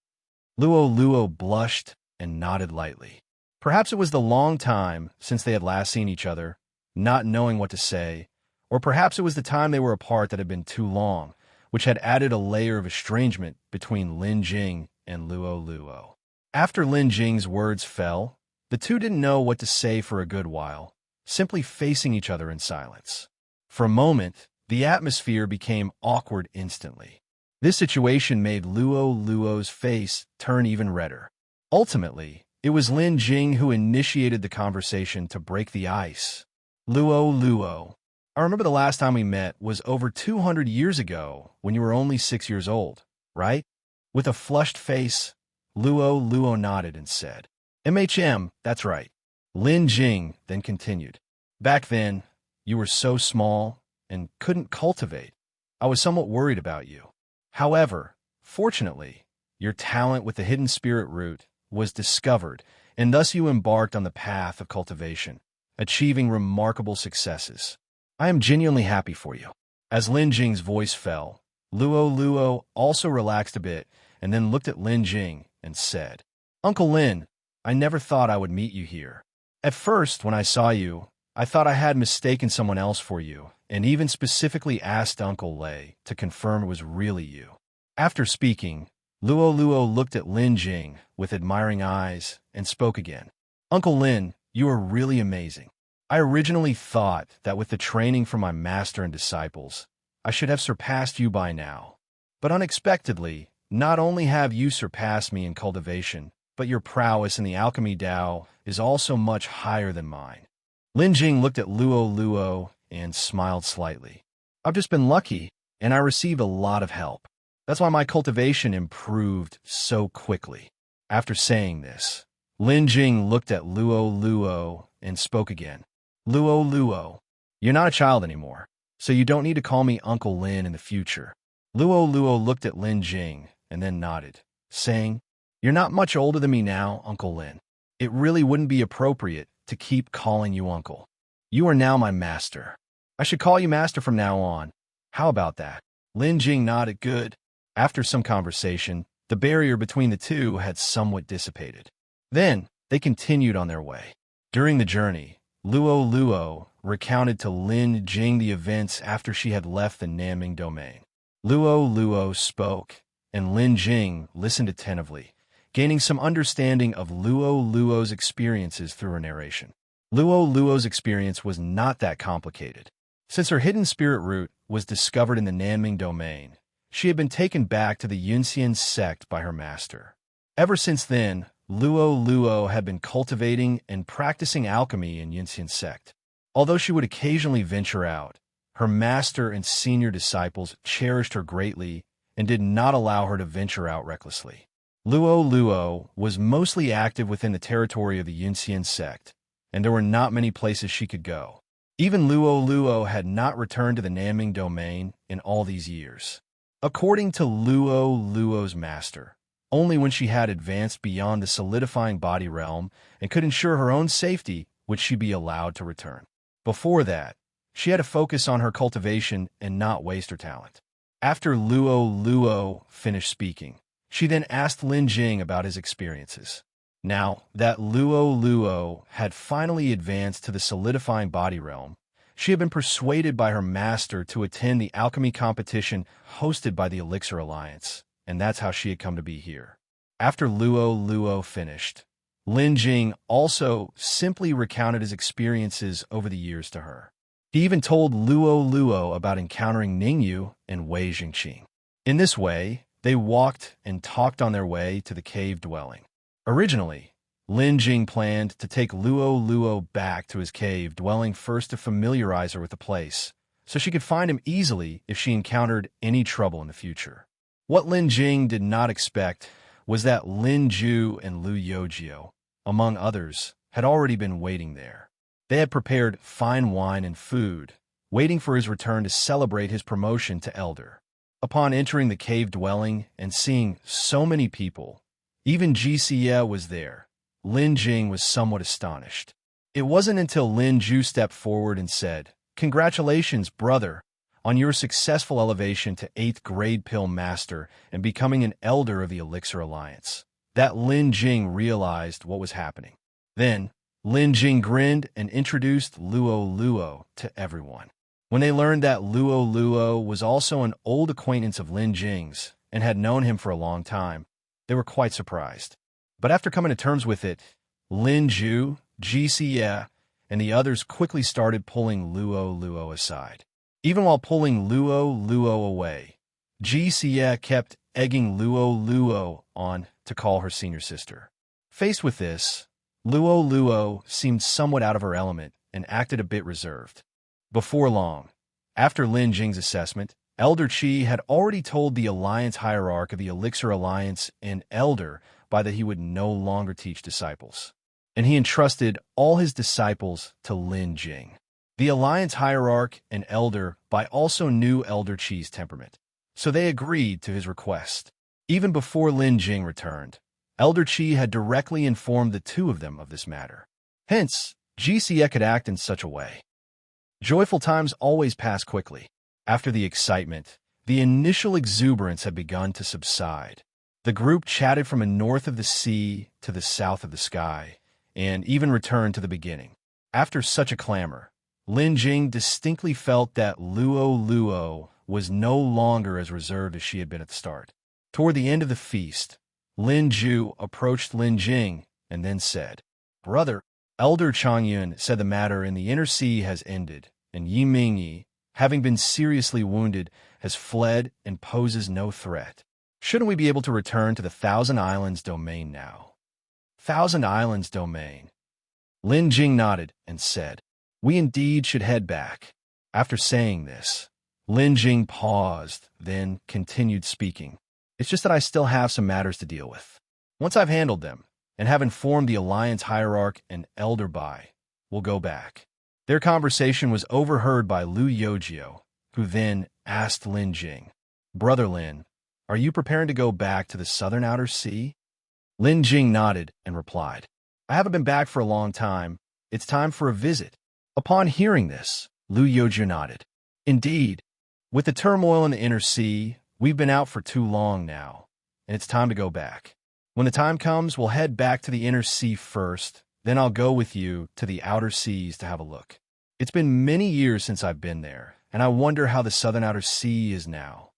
Luo blushed and nodded lightly. Perhaps it was the long time since they had last seen each other, not knowing what to say, or perhaps it was the time they were apart that had been too long, which had added a layer of estrangement between Lin Jing and Luo Luo. After Lin Jing's words fell, the two didn't know what to say for a good while, simply facing each other in silence. For a moment, the atmosphere became awkward instantly. This situation made Luo Luo's face turn even redder. Ultimately, it was Lin Jing who initiated the conversation to break the ice. Luo Luo, I remember the last time we met was over 200 years ago when you were only 6 years old, right? With a flushed face, Luo Luo nodded and said, that's right. Lin Jing then continued. Back then, you were so small and couldn't cultivate. I was somewhat worried about you. However, fortunately, your talent with the hidden spirit root was discovered, and thus you embarked on the path of cultivation, achieving remarkable successes. I am genuinely happy for you. As Lin Jing's voice fell, Luo Luo also relaxed a bit and then looked at Lin Jing and said, Uncle Lin, I never thought I would meet you here. At first, when I saw you, I thought I had mistaken someone else for you, and even specifically asked Uncle Lei to confirm it was really you. After speaking, Luo Luo looked at Lin Jing with admiring eyes and spoke again. Uncle Lin, you are really amazing. I originally thought that with the training from my master and disciples, I should have surpassed you by now. But unexpectedly, not only have you surpassed me in cultivation, but your prowess in the alchemy Dao is also much higher than mine. Lin Jing looked at Luo Luo and smiled slightly. I've just been lucky, and I received a lot of help. That's why my cultivation improved so quickly. After saying this, Lin Jing looked at Luo Luo and spoke again. Luo Luo, you're not a child anymore, so you don't need to call me Uncle Lin in the future. Luo Luo looked at Lin Jing and then nodded, saying, You're not much older than me now, Uncle Lin. It really wouldn't be appropriate to keep calling you uncle. You are now my master. I should call you master from now on. How about that? Lin Jing nodded good. After some conversation, the barrier between the two had somewhat dissipated. Then, they continued on their way. During the journey, Luo Luo recounted to Lin Jing the events after she had left the Nanming domain. Luo Luo spoke, and Lin Jing listened attentively, gaining some understanding of Luo Luo's experiences through her narration. Luo Luo's experience was not that complicated. Since her hidden spirit root was discovered in the Nanming domain, she had been taken back to the Yunxian sect by her master. Ever since then, Luo Luo had been cultivating and practicing alchemy in Yunxian sect. Although she would occasionally venture out, her master and senior disciples cherished her greatly and did not allow her to venture out recklessly. Luo Luo was mostly active within the territory of the Yunxian sect, and there were not many places she could go. Even Luo Luo had not returned to the Nanming domain in all these years. According to Luo Luo's master, only when she had advanced beyond the solidifying body realm and could ensure her own safety would she be allowed to return. Before that, she had to focus on her cultivation and not waste her talent. After Luo Luo finished speaking, she then asked Lin Jing about his experiences. Now that Luo Luo had finally advanced to the solidifying body realm, she had been persuaded by her master to attend the alchemy competition hosted by the Elixir Alliance, and that's how she had come to be here. After Luo Luo finished, Lin Jing also simply recounted his experiences over the years to her. He even told Luo Luo about encountering Ningyu and Wei Jingqing. In this way, they walked and talked on their way to the cave dwelling. Originally, Lin Jing planned to take Luo Luo back to his cave dwelling first to familiarize her with the place, so she could find him easily if she encountered any trouble in the future. What Lin Jing did not expect was that Lin Ju and Lu Yojio, among others, had already been waiting there. They had prepared fine wine and food, waiting for his return to celebrate his promotion to elder. Upon entering the cave dwelling and seeing so many people, even Jixie was there, Lin Jing was somewhat astonished. It wasn't until Lin Ju stepped forward and said, "Congratulations, brother, on your successful elevation to 8th grade pill master and becoming an elder of the Elixir Alliance," that Lin Jing realized what was happening. Then, Lin Jing grinned and introduced Luo Luo to everyone. When they learned that Luo was also an old acquaintance of Lin Jing's and had known him for a long time, they were quite surprised. But after coming to terms with it, Lin Ju, Xian, and the others quickly started pulling Luo aside. Even while pulling Luo away, Xian kept egging Luo on to call her senior sister. Faced with this, Luo seemed somewhat out of her element and acted a bit reserved. Before long, after Lin Jing's assessment, Elder Qi had already told the Alliance hierarch of the Elixir Alliance and Elder by that he would no longer teach disciples, and he entrusted all his disciples to Lin Jing. The Alliance hierarch and Elder by also knew Elder Qi's temperament, so they agreed to his request. Even before Lin Jing returned, Elder Qi had directly informed the two of them of this matter. Hence, Xian could act in such a way. Joyful times always pass quickly. After the excitement, the initial exuberance had begun to subside. The group chatted from the north of the sea to the south of the sky, and even returned to the beginning. After such a clamor, Lin Jing distinctly felt that Luo was no longer as reserved as she had been at the start. Toward the end of the feast, Lin Ju approached Lin Jing and then said, "Brother, Elder Yunxian said the matter in the inner sea has ended, and Yi Mingyi, having been seriously wounded, has fled and poses no threat. Shouldn't we be able to return to the Thousand Islands domain now?" Thousand Islands domain. Lin Jing nodded and said, "We indeed should head back." After saying this, Lin Jing paused, then continued speaking. "It's just that I still have some matters to deal with. Once I've handled them, and have informed the Alliance hierarch and Elder Bai, we'll go back." Their conversation was overheard by Lu Yojio, who then asked Lin Jing, "Brother Lin, are you preparing to go back to the southern outer sea?" Lin Jing nodded and replied, "I haven't been back for a long time. It's time for a visit." Upon hearing this, Lu Yojio nodded. "Indeed, with the turmoil in the inner sea, we've been out for too long now, and it's time to go back. When the time comes, we'll head back to the inner sea first, then I'll go with you to the outer seas to have a look. It's been many years since I've been there, and I wonder how the southern outer sea is now."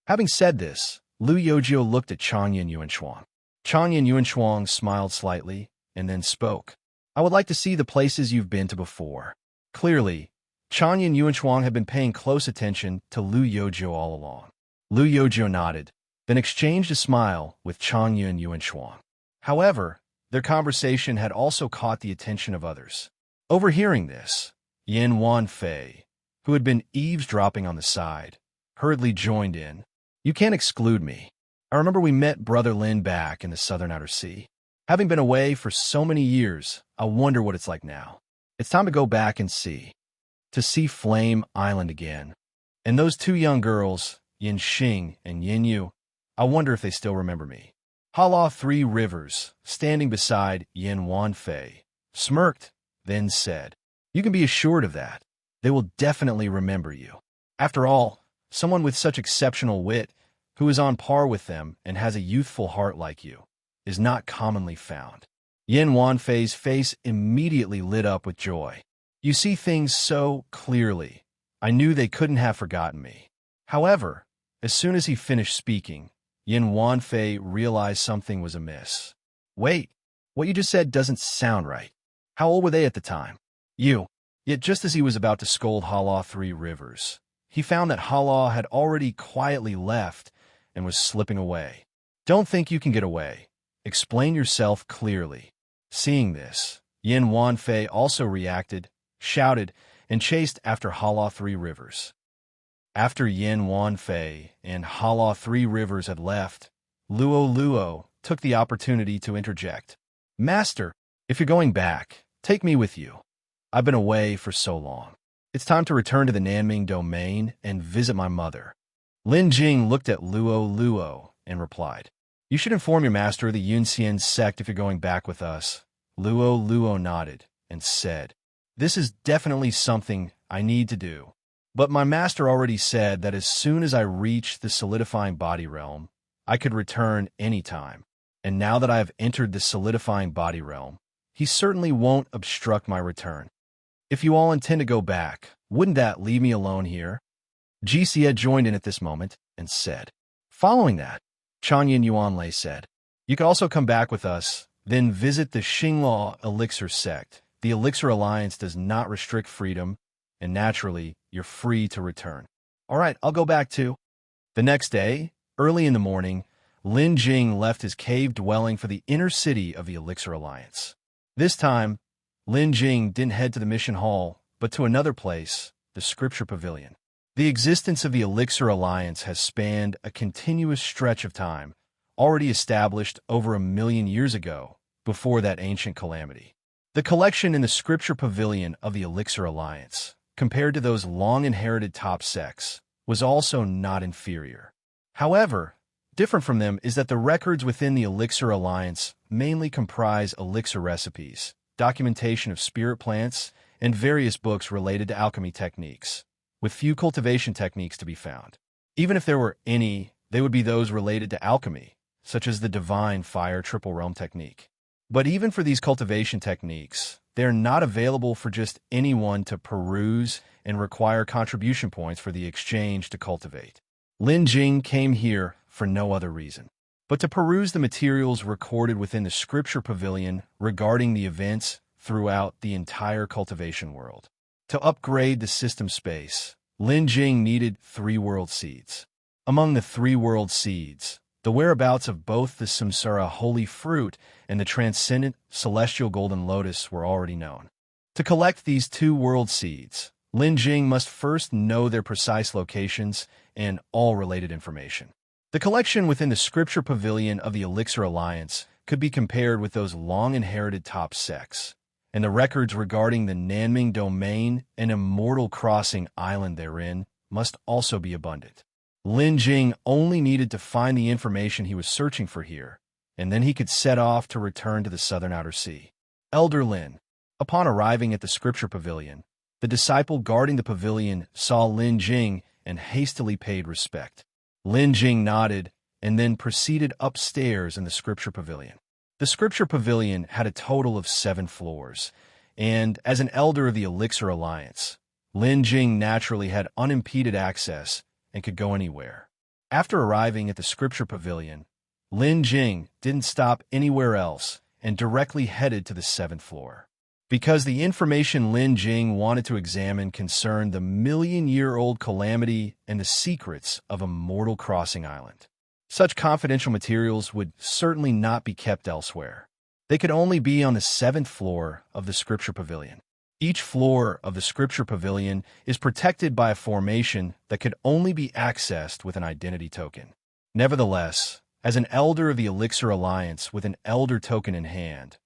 Having said this, Lu Yojio looked at Changyan Yuanshuang. Changyan Yuanshuang smiled slightly and then spoke. "I would like to see the places you've been to before." Clearly, Changyan Yuanshuang had been paying close attention to Lu Yojio all along. Lu Yojio nodded, then exchanged a smile with Changyan Yuanshuang. However, their conversation had also caught the attention of others. Overhearing this, Wan Fei, who had been eavesdropping on the side, hurriedly joined in. "You can't exclude me. I remember we met Brother Lin back in the southern outer sea. Having been away for so many years, I wonder what it's like now. It's time to go back and see. To see Flame Island again. And those two young girls, Yunxian and Yu, I wonder if they still remember me." Hala Three Rivers, standing beside Wan Fei, smirked, then said, "You can be assured of that. They will definitely remember you. After all, someone with such exceptional wit, who is on par with them and has a youthful heart like you, is not commonly found." Wan Fei's face immediately lit up with joy. "You see things so clearly. I knew they couldn't have forgotten me." However, as soon as he finished speaking, Wan Fei realized something was amiss. "Wait, what you just said doesn't sound right. How old were they at the time?" Yet just as he was about to scold Hala Three Rivers, he found that Hala had already quietly left and was slipping away. "Don't think you can get away. Explain yourself clearly." Seeing this, Wan Fei also reacted, shouted, and chased after Hala Three Rivers. After Wan Fei and Hala Three Rivers had left, Luo took the opportunity to interject. "Master, if you're going back, take me with you. I've been away for so long. It's time to return to the Nanming domain and visit my mother." Lin Jing looked at Luo and replied, "You should inform your master of the Yunxian sect if you're going back with us." Luo nodded and said, "This is definitely something I need to do. But my master already said that as soon as I reach the solidifying body realm, I could return any time. And now that I have entered the solidifying body realm, he certainly won't obstruct my return. If you all intend to go back, Wouldn't that leave me alone here? Jixia joined in at this moment and said. Following that, Chanyan Yuanlei said, You could also come back with us, then visit the Xinglaw Elixir Sect. The Elixir Alliance does not restrict freedom, and naturally, you're free to return. All right, I'll go back too. The next day, early in the morning, Lin Jing left his cave dwelling for the inner city of the Elixir Alliance. This time, Lin Jing didn't head to the mission hall, but to another place, the Scripture Pavilion. The existence of the Elixir Alliance has spanned a continuous stretch of time, already established over 1,000,000 years ago, before that ancient calamity. The collection in the Scripture Pavilion of the Elixir Alliance, compared to those long-inherited top sects, was also not inferior. However, different from them is that the records within the Elixir Alliance mainly comprise elixir recipes, documentation of spirit plants, and various books related to alchemy techniques, with few cultivation techniques to be found. Even if there were any, they would be those related to alchemy, such as the divine fire triple realm technique. But even for these cultivation techniques, they are not available for just anyone to peruse and require contribution points for the exchange to cultivate. Lin Jing came here for no other reason but to peruse the materials recorded within the Scripture Pavilion regarding the events throughout the entire cultivation world. To upgrade the system space, Lin Jing needed 3 world seeds. Among the 3 world seeds, the whereabouts of both the Samsara holy fruit and the transcendent celestial golden lotus were already known. To collect these 2 world seeds, Lin Jing must first know their precise locations and all related information. The collection within the Scripture Pavilion of the Elixir Alliance could be compared with those long-inherited top sects, and the records regarding the Nanming Domain and Immortal Crossing Island therein must also be abundant. Lin Jing only needed to find the information he was searching for here, and then he could set off to return to the southern outer sea. Elder Lin. Upon arriving at the Scripture Pavilion, the disciple guarding the pavilion saw Lin Jing and hastily paid respect. Lin Jing nodded and then proceeded upstairs in the Scripture Pavilion. The Scripture Pavilion had a total of 7 floors, and as an elder of the Elixir Alliance, Lin Jing naturally had unimpeded access and could go anywhere. After arriving at the Scripture Pavilion, Lin Jing didn't stop anywhere else and directly headed to the 7th floor. Because the information Lin Jing wanted to examine concerned the 1,000,000-year-old calamity and the secrets of Immortal Crossing Island. Such confidential materials would certainly not be kept elsewhere. They could only be on the 7th floor of the Scripture Pavilion. Each floor of the Scripture Pavilion is protected by a formation that could only be accessed with an identity token. Nevertheless, as an elder of the Elixir Alliance with an elder token in hand,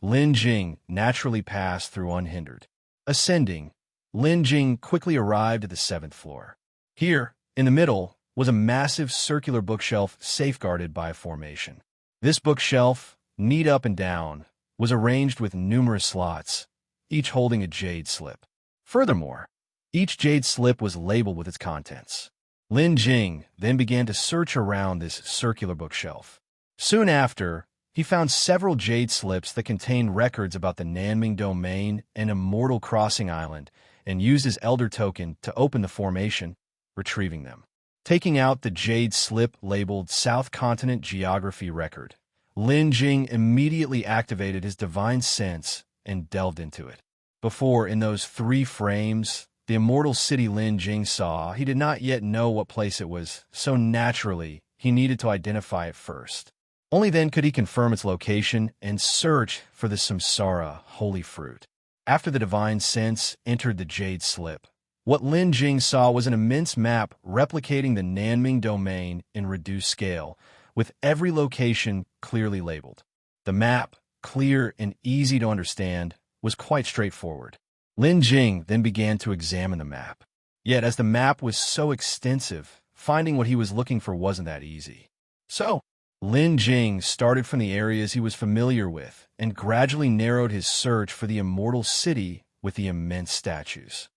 Lin Jing naturally passed through unhindered. Ascending, Lin Jing quickly arrived at the 7th floor. Here, in the middle, was a massive circular bookshelf safeguarded by a formation. This bookshelf, neat up and down, was arranged with numerous slots, each holding a jade slip. Furthermore, each jade slip was labeled with its contents. Lin Jing then began to search around this circular bookshelf. Soon after, he found several jade slips that contained records about the Nanming Domain and Immortal Crossing Island and used his elder token to open the formation, retrieving them. Taking out the jade slip labeled South Continent Geography Record, Lin Jing immediately activated his divine sense and delved into it. Before, in those 3 frames, the immortal city Lin Jing saw, he did not yet know what place it was, so naturally, he needed to identify it first. Only then could he confirm its location and search for the Samsara holy fruit. After the divine sense entered the jade slip, what Lin Jing saw was an immense map replicating the Nanming Domain in reduced scale, with every location clearly labeled. The map, clear and easy to understand, was quite straightforward. Lin Jing then began to examine the map. Yet, as the map was so extensive, finding what he was looking for wasn't that easy. So, Lin Jing started from the areas he was familiar with and gradually narrowed his search for the immortal city with the immense statues.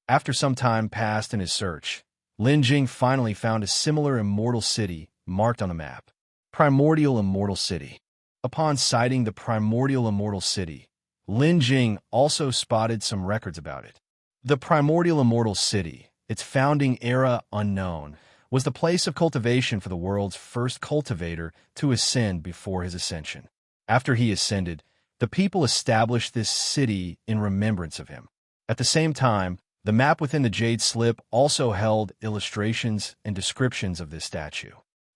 After some time passed in his search, Lin Jing finally found a similar immortal city marked on the map. Primordial Immortal City. Upon sighting the Primordial Immortal City, Lin Jing also spotted some records about it. The primordial immortal city, its founding era unknown, was the place of cultivation for the world's first cultivator to ascend before his ascension. After he ascended, the people established this city in remembrance of him. At the same time, the map within the Jade Slip also held illustrations and descriptions of this statue.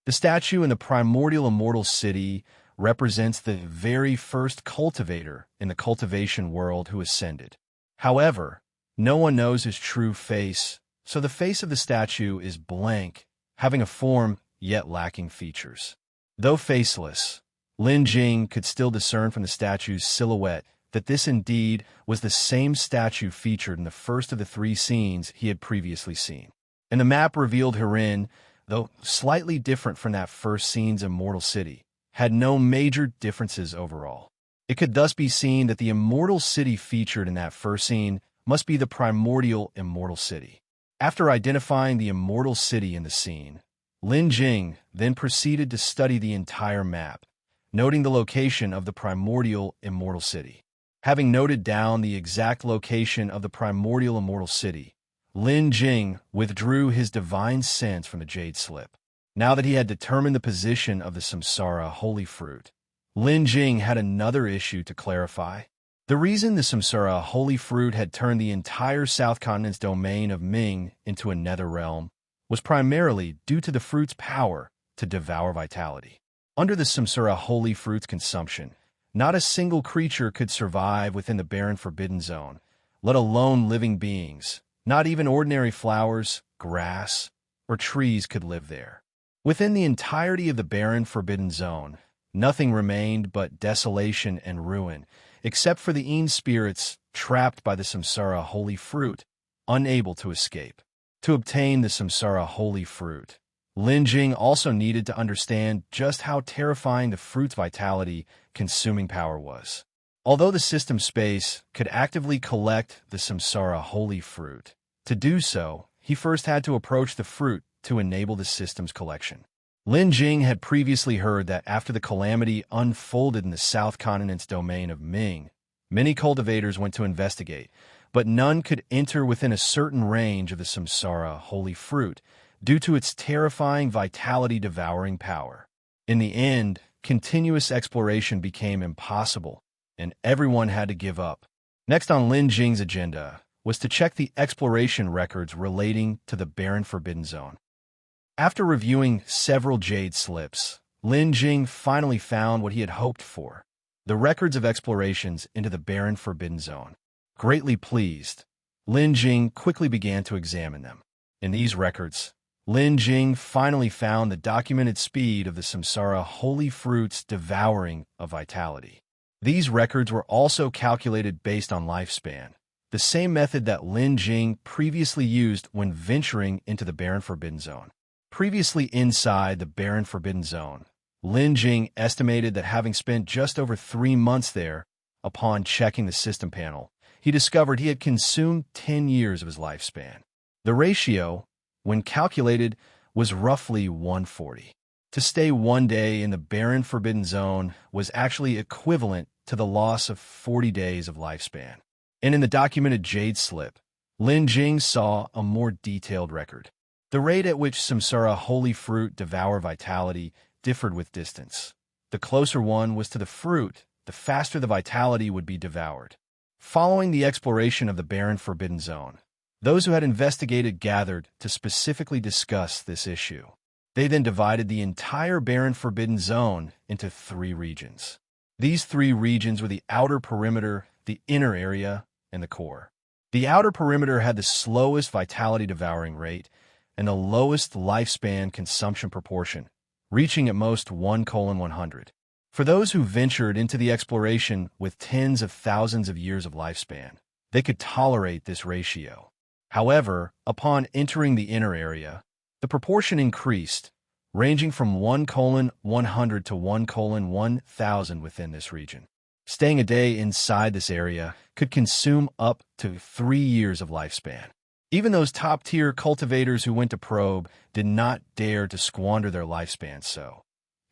The statue in the primordial immortal city represents the very first cultivator in the cultivation world who ascended. However, no one knows his true face, so the face of the statue is blank, having a form yet lacking features. Though faceless, Lin Jing could still discern from the statue's silhouette that this indeed was the same statue featured in the first of the 3 scenes he had previously seen. And the map revealed herein, though slightly different from that first scene's immortal city, had no major differences overall. It could thus be seen that the immortal city featured in that first scene must be the primordial immortal city. After identifying the immortal city in the scene, Lin Jing then proceeded to study the entire map, noting the location of the primordial immortal city. Having noted down the exact location of the primordial immortal city, Lin Jing withdrew his divine sense from the Jade Slip. Now that he had determined the position of the Samsara holy fruit, Lin Jing had another issue to clarify. The reason the Samsara holy fruit had turned the entire South Continent's domain of Ming into a nether realm was primarily due to the fruit's power to devour vitality. Under the Samsara holy fruit's consumption, not a single creature could survive within the barren forbidden zone, let alone living beings. Not even ordinary flowers, grass, or trees could live there. Within the entirety of the barren forbidden zone, nothing remained but desolation and ruin, except for the Yin spirits trapped by the Samsara holy fruit, unable to escape. To obtain the Samsara holy fruit, Lin Jing also needed to understand just how terrifying the fruit's vitality-consuming power was. Although the system space could actively collect the Samsara holy fruit, to do so, he first had to approach the fruit to enable the system's collection. Lin Jing had previously heard that after the calamity unfolded in the South Continent's domain of Ming, many cultivators went to investigate, but none could enter within a certain range of the Samsara holy fruit due to its terrifying vitality-devouring power. In the end, continuous exploration became impossible, and everyone had to give up. Next on Lin Jing's agenda was to check the exploration records relating to the barren forbidden zone. After reviewing several Jade Slips, Lin Jing finally found what he had hoped for, the records of explorations into the barren forbidden zone. Greatly pleased, Lin Jing quickly began to examine them. In these records, Lin Jing finally found the documented speed of the Samsara holy fruit's devouring of vitality. These records were also calculated based on lifespan, the same method that Lin Jing previously used when venturing into the barren forbidden zone. Previously inside the barren forbidden zone, Lin Jing estimated that having spent just over 3 months there, upon checking the system panel, he discovered he had consumed 10 years of his lifespan. The ratio, when calculated, was roughly 140. To stay 1 day in the barren forbidden zone was actually equivalent to the loss of 40 days of lifespan. And in the documented Jade Slip, Lin Jing saw a more detailed record. The rate at which Samsara holy fruit devour vitality differed with distance. The closer one was to the fruit, the faster the vitality would be devoured. Following the exploration of the barren forbidden zone, those who had investigated gathered to specifically discuss this issue. They then divided the entire barren forbidden zone into 3 regions. These 3 regions were the outer perimeter, the inner area, and the core. The outer perimeter had the slowest vitality devouring rate and the lowest lifespan consumption proportion, reaching at most 1:100. For those who ventured into the exploration with tens of thousands of years of lifespan, they could tolerate this ratio. However, upon entering the inner area, the proportion increased, ranging from 1:100 to 1:1000 within this region. Staying a day inside this area could consume up to 3 years of lifespan. Even those top-tier cultivators who went to probe did not dare to squander their lifespan so.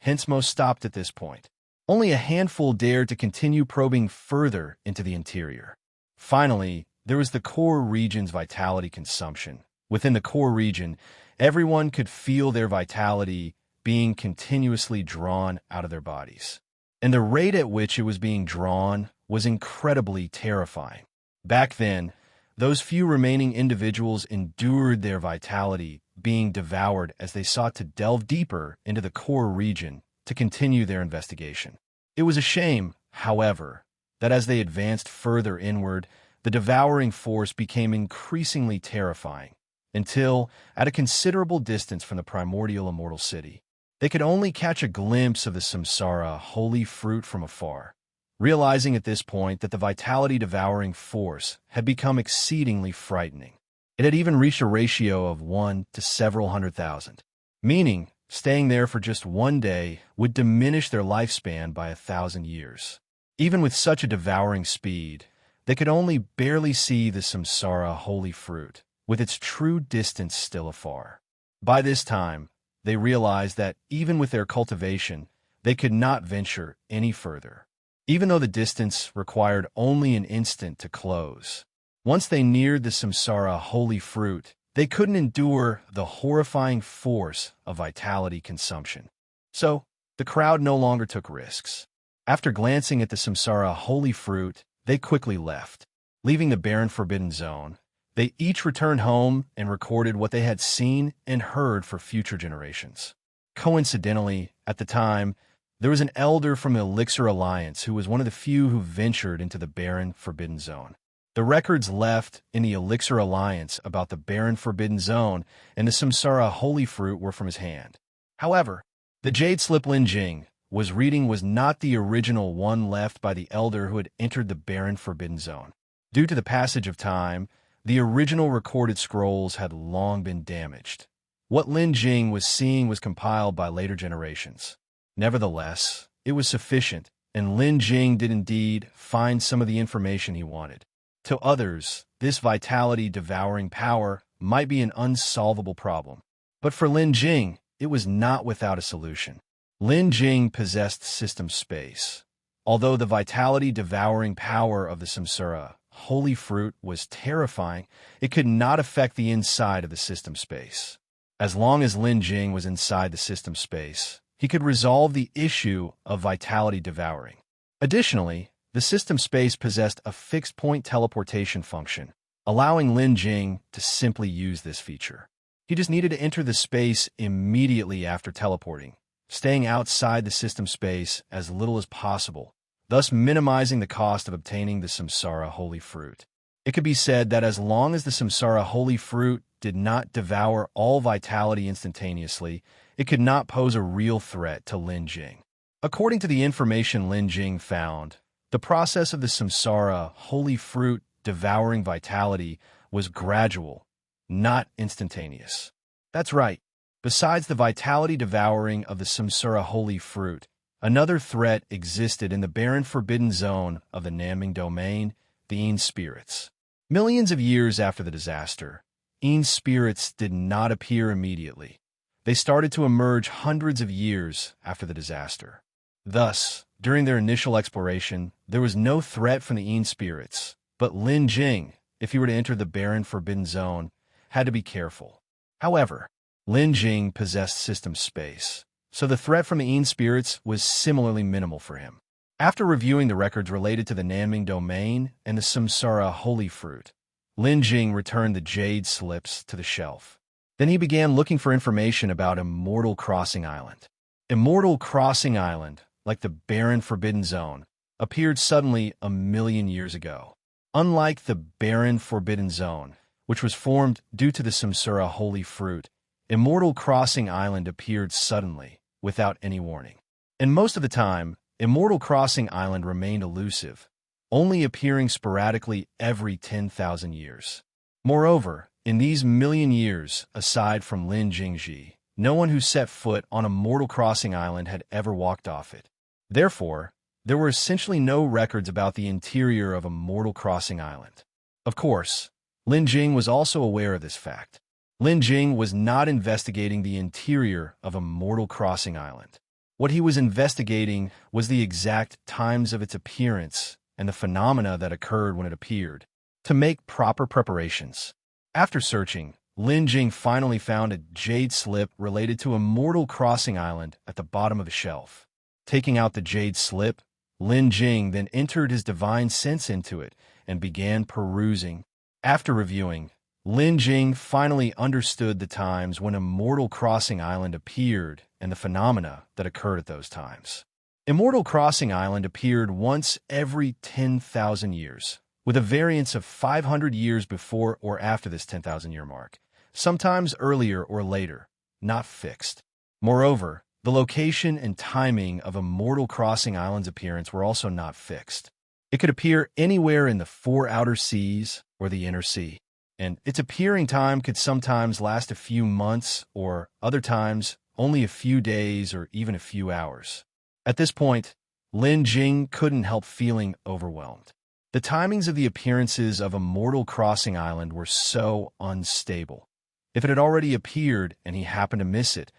Hence most stopped at this point. Only a handful dared to continue probing further into the interior. Finally, there was the core region's vitality consumption. Within the core region, everyone could feel their vitality being continuously drawn out of their bodies. And the rate at which it was being drawn was incredibly terrifying. Back then, those few remaining individuals endured their vitality being devoured as they sought to delve deeper into the core region to continue their investigation. It was a shame, however, that as they advanced further inward, the devouring force became increasingly terrifying, until, at a considerable distance from the primordial immortal city, they could only catch a glimpse of the Samsara holy fruit from afar, realizing at this point that the vitality-devouring force had become exceedingly frightening. It had even reached a ratio of 1 to several 100,000, meaning staying there for just one day would diminish their lifespan by 1,000 years. Even with such a devouring speed, they could only barely see the Samsara holy fruit, with its true distance still afar. By this time, they realized that even with their cultivation, they could not venture any further, even though the distance required only an instant to close. Once they neared the Samsara holy fruit, they couldn't endure the horrifying force of vitality consumption. So, the crowd no longer took risks. After glancing at the Samsara holy fruit, they quickly left. Leaving the barren forbidden zone, they each returned home and recorded what they had seen and heard for future generations. Coincidentally, at the time, there was an elder from the Elixir Alliance who was one of the few who ventured into the barren forbidden zone. The records left in the Elixir Alliance about the barren forbidden zone and the Samsara holy fruit were from his hand. However, the jade slip Lin Jing was reading was not the original one left by the elder who had entered the barren forbidden zone. Due to the passage of time, the original recorded scrolls had long been damaged. What Lin Jing was seeing was compiled by later generations. Nevertheless, it was sufficient, and Lin Jing did indeed find some of the information he wanted. To others, this vitality-devouring power might be an unsolvable problem. But for Lin Jing, it was not without a solution. Lin Jing possessed system space. Although the vitality-devouring power of the Samsara holy fruit was terrifying, it could not affect the inside of the system space. As long as Lin Jing was inside the system space, he could resolve the issue of vitality devouring. Additionally, the system space possessed a fixed-point teleportation function, allowing Lin Jing to simply use this feature. He just needed to enter the space immediately after teleporting, staying outside the system space as little as possible, thus minimizing the cost of obtaining the Samsara holy fruit. It could be said that as long as the Samsara holy fruit did not devour all vitality instantaneously, it could not pose a real threat to Lin Jing. According to the information Lin Jing found, the process of the Samsara holy fruit devouring vitality was gradual, not instantaneous. That's right. Besides the vitality devouring of the Samsara holy fruit, another threat existed in the barren forbidden zone of the Naming domain, the Yin spirits. Millions of years after the disaster, Yin spirits did not appear immediately. They started to emerge hundreds of years after the disaster. Thus, during their initial exploration, there was no threat from the Yin spirits, but Lin Jing, if he were to enter the barren forbidden zone, had to be careful. However, Lin Jing possessed system space, so the threat from the Yin spirits was similarly minimal for him. After reviewing the records related to the Naming domain and the Samsara holy fruit, Lin Jing returned the jade slips to the shelf. Then he began looking for information about Immortal Crossing Island. Immortal Crossing Island, like the barren forbidden zone, appeared suddenly 1,000,000 years ago. Unlike the barren forbidden zone, which was formed due to the Samsara holy fruit, Immortal Crossing Island appeared suddenly, without any warning. And most of the time, Immortal Crossing Island remained elusive, only appearing sporadically every 10,000 years. Moreover, in these 1,000,000 years, aside from Lin Jingji, no one who set foot on Immortal Crossing Island had ever walked off it. Therefore, there were essentially no records about the interior of Immortal Crossing Island. Of course, Lin Jing was also aware of this fact. Lin Jing was not investigating the interior of Immortal Crossing Island. What he was investigating was the exact times of its appearance and the phenomena that occurred when it appeared. to make proper preparations. After searching, Lin Jing finally found a jade slip related to Immortal Crossing Island at the bottom of a shelf. Taking out the jade slip, Lin Jing then entered his divine sense into it and began perusing. After reviewing, Lin Jing finally understood the times when Immortal Crossing Island appeared and the phenomena that occurred at those times. Immortal Crossing Island appeared once every 10,000 years, with a variance of 500 years before or after this 10,000-year mark, sometimes earlier or later, not fixed. Moreover, the location and timing of Immortal Crossing Island's appearance were also not fixed. It could appear anywhere in the 4 outer seas or the inner sea, and its appearing time could sometimes last a few months or, other times, only a few days or even a few hours. At this point, Lin Jing couldn't help feeling overwhelmed. The timings of the appearances of Immortal Crossing Island were so unstable. If it had already appeared and he happened to miss it,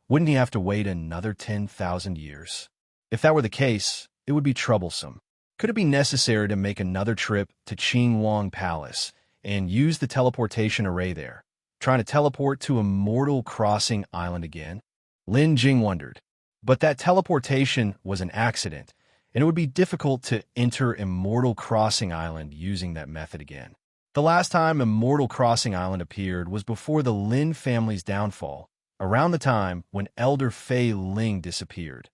wouldn't he have to wait another 10,000 years? If that were the case, it would be troublesome. Could it be necessary to make another trip to Qingyuan Palace and use the teleportation array there, trying to teleport to Immortal Crossing Island again? Lin Jing wondered. But that teleportation was an accident, and it would be difficult to enter Immortal Crossing Island using that method again. The last time Immortal Crossing Island appeared was before the Lin family's downfall, around the time when Elder Fei Ling disappeared.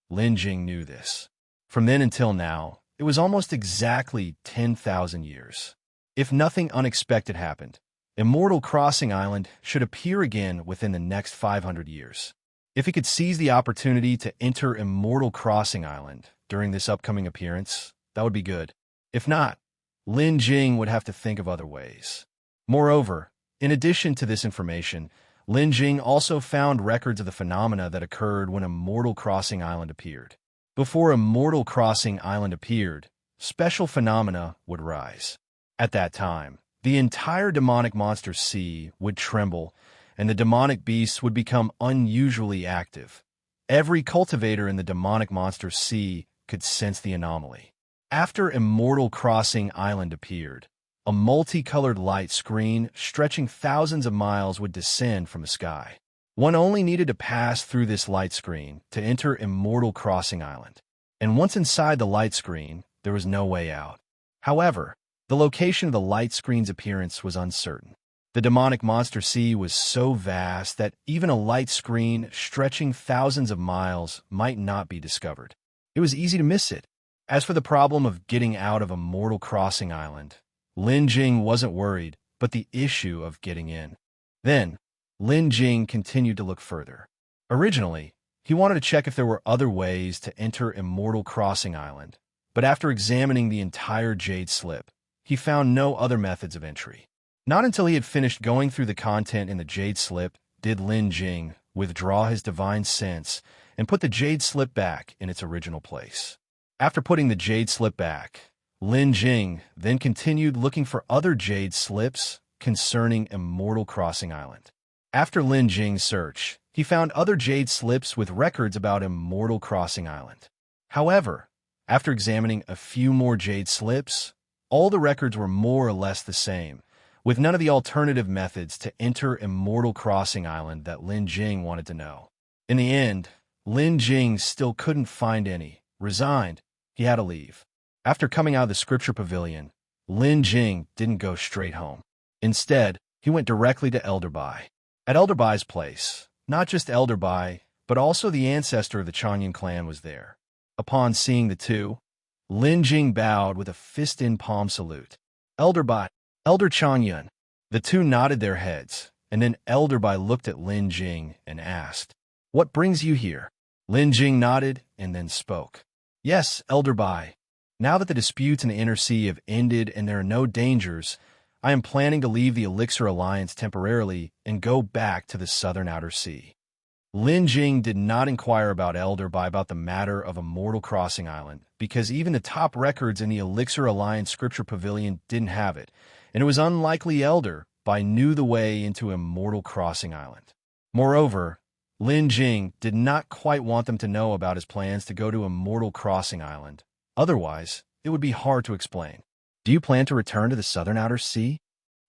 Lin Jing knew this. From then until now, it was almost exactly 10,000 years. If nothing unexpected happened, Immortal Crossing Island should appear again within the next 500 years. If he could seize the opportunity to enter Immortal Crossing Island during this upcoming appearance, that would be good. If not, Lin Jing would have to think of other ways. Moreover, in addition to this information, Lin Jing also found records of the phenomena that occurred when Immortal Crossing Island appeared. Before Immortal Crossing Island appeared, special phenomena would rise. At that time, the entire demonic monster sea would tremble, and the demonic beasts would become unusually active. Every cultivator in the demonic monster sea could sense the anomaly. After Immortal Crossing Island appeared, a multicolored light screen stretching thousands of miles would descend from the sky. One only needed to pass through this light screen to enter Immortal Crossing Island, and once inside the light screen, there was no way out. However, the location of the light screen's appearance was uncertain. The demonic monster sea was so vast that even a light screen stretching thousands of miles might not be discovered. It was easy to miss it. As for the problem of getting out of Immortal Crossing Island, Lin Jing wasn't worried, but the issue of getting in. Then, Lin Jing continued to look further. Originally, he wanted to check if there were other ways to enter Immortal Crossing Island, but after examining the entire jade slip, he found no other methods of entry. Not until he had finished going through the content in the jade slip did Lin Jing withdraw his divine sense and put the jade slip back in its original place. After putting the jade slip back, Lin Jing then continued looking for other jade slips concerning Immortal Crossing Island. After Lin Jing's search, he found other jade slips with records about Immortal Crossing Island. However, after examining a few more jade slips, all the records were more or less the same, with none of the alternative methods to enter Immortal Crossing Island that Lin Jing wanted to know. In the end, Lin Jing still couldn't find any. Resigned, he had to leave. After coming out of the scripture pavilion, Lin Jing didn't go straight home. Instead, he went directly to Elder Bai. At Elder Bai's place, not just Elder Bai, but also the ancestor of the Xian clan was there. Upon seeing the two, Lin Jing bowed with a fist-in-palm salute. Elder Bai, Elder Xian. The two nodded their heads, and then Elder Bai looked at Lin Jing and asked, "What brings you here?" Lin Jing nodded and then spoke. "Yes, Elder Bai. Now that the disputes in the Inner Sea have ended and there are no dangers, I am planning to leave the Elixir Alliance temporarily and go back to the Southern Outer Sea." Lin Jing did not inquire about Elder Bai about the matter of Immortal Crossing Island, because even the top records in the Elixir Alliance Scripture Pavilion didn't have it, and it was unlikely Elder Bai knew the way into Immortal Crossing Island. Moreover, Lin Jing did not quite want them to know about his plans to go to Immortal Crossing Island. Otherwise, it would be hard to explain. Do you plan to return to the southern outer sea?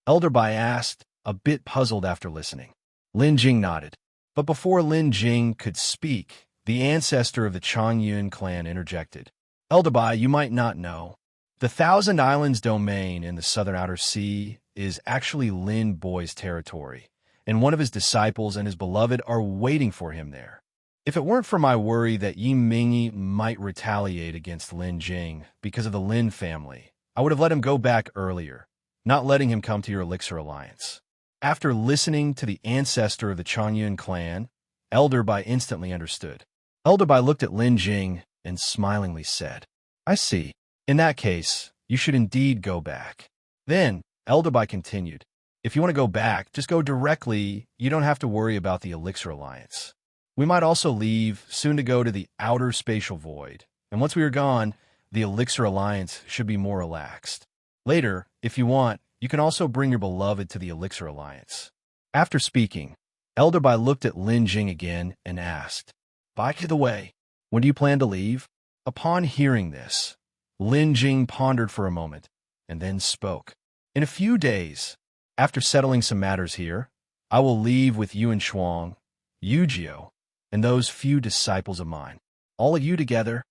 Elder Bai asked, a bit puzzled after listening. Lin Jing nodded. But before Lin Jing could speak, the ancestor of the Xian clan interjected. Elder Bai, you might not know. The Thousand Islands domain in the southern outer sea is actually Lin Boi's territory, and one of his disciples and his beloved are waiting for him there. If it weren't for my worry that Yi Mingyi might retaliate against Lin Jing because of the Lin family, I would have let him go back earlier, not letting him come to your elixir alliance. After listening to the ancestor of the Xian clan, Elder Bai instantly understood. Elder Bai looked at Lin Jing and smilingly said, I see. In that case, you should indeed go back. Then, Elder Bai continued, if you want to go back, just go directly. You don't have to worry about the elixir alliance. We might also leave soon to go to the outer spatial void, and once we are gone, the elixir alliance should be more relaxed. Later, if you want, you can also bring your beloved to the elixir alliance. After speaking, Elder Bai looked at Lin Jing again and asked, By the way, when do you plan to leave? Upon hearing this, Lin Jing pondered for a moment and then spoke. In a few days, after settling some matters here, I will leave with Yunxian, Yujio, and those few disciples of mine. All of you together.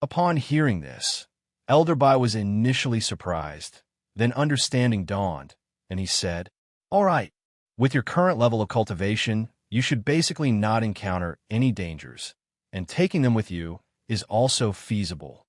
Upon hearing this, Elder Bai was initially surprised, then understanding dawned, and he said, All right, with your current level of cultivation, you should basically not encounter any dangers, and taking them with you is also feasible.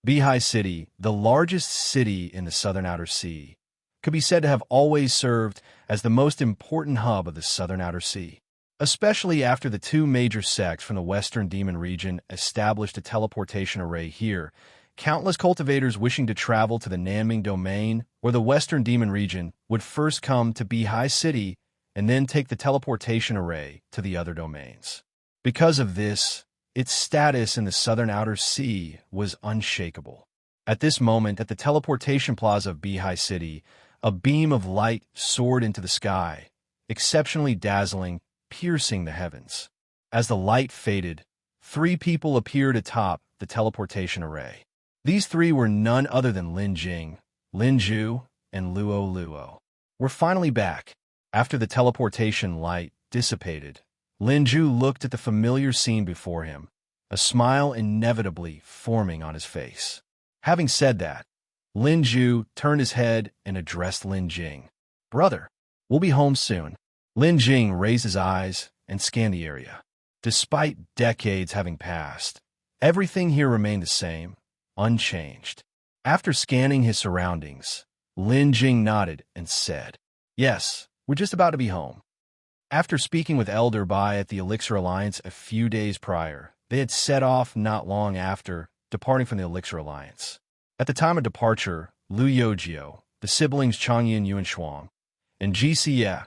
Beihai City, the largest city in the southern outer sea, could be said to have always served as the most important hub of the southern outer sea, especially after the two major sects from the western demon region established a teleportation array here. Countless cultivators wishing to travel to the Nanming domain or the western demon region would first come to Beihai City and then take the teleportation array to the other domains. Because of this, its status in the southern outer sea was unshakable. At this moment, at the teleportation plaza of Beihai City, a beam of light soared into the sky, exceptionally dazzling, piercing the heavens. As the light faded, 3 people appeared atop the teleportation array. These 3 were none other than Lin Jing, Lin Zhu, and Luo Luo. We're finally back. After the teleportation light dissipated, Lin Zhu looked at the familiar scene before him, a smile inevitably forming on his face. Having said that, Lin Zhu turned his head and addressed Lin Jing. Brother, we'll be home soon. Lin Jing raised his eyes and scanned the area. Despite decades having passed, everything here remained the same, unchanged. After scanning his surroundings, Lin Jing nodded and said, Yes, we're just about to be home. After speaking with Elder Bai at the Elixir Alliance a few days prior, they had set off not long after, departing from the Elixir Alliance. At the time of departure, Lu Yojio, the siblings Changyin Yuanshuang, and Jixie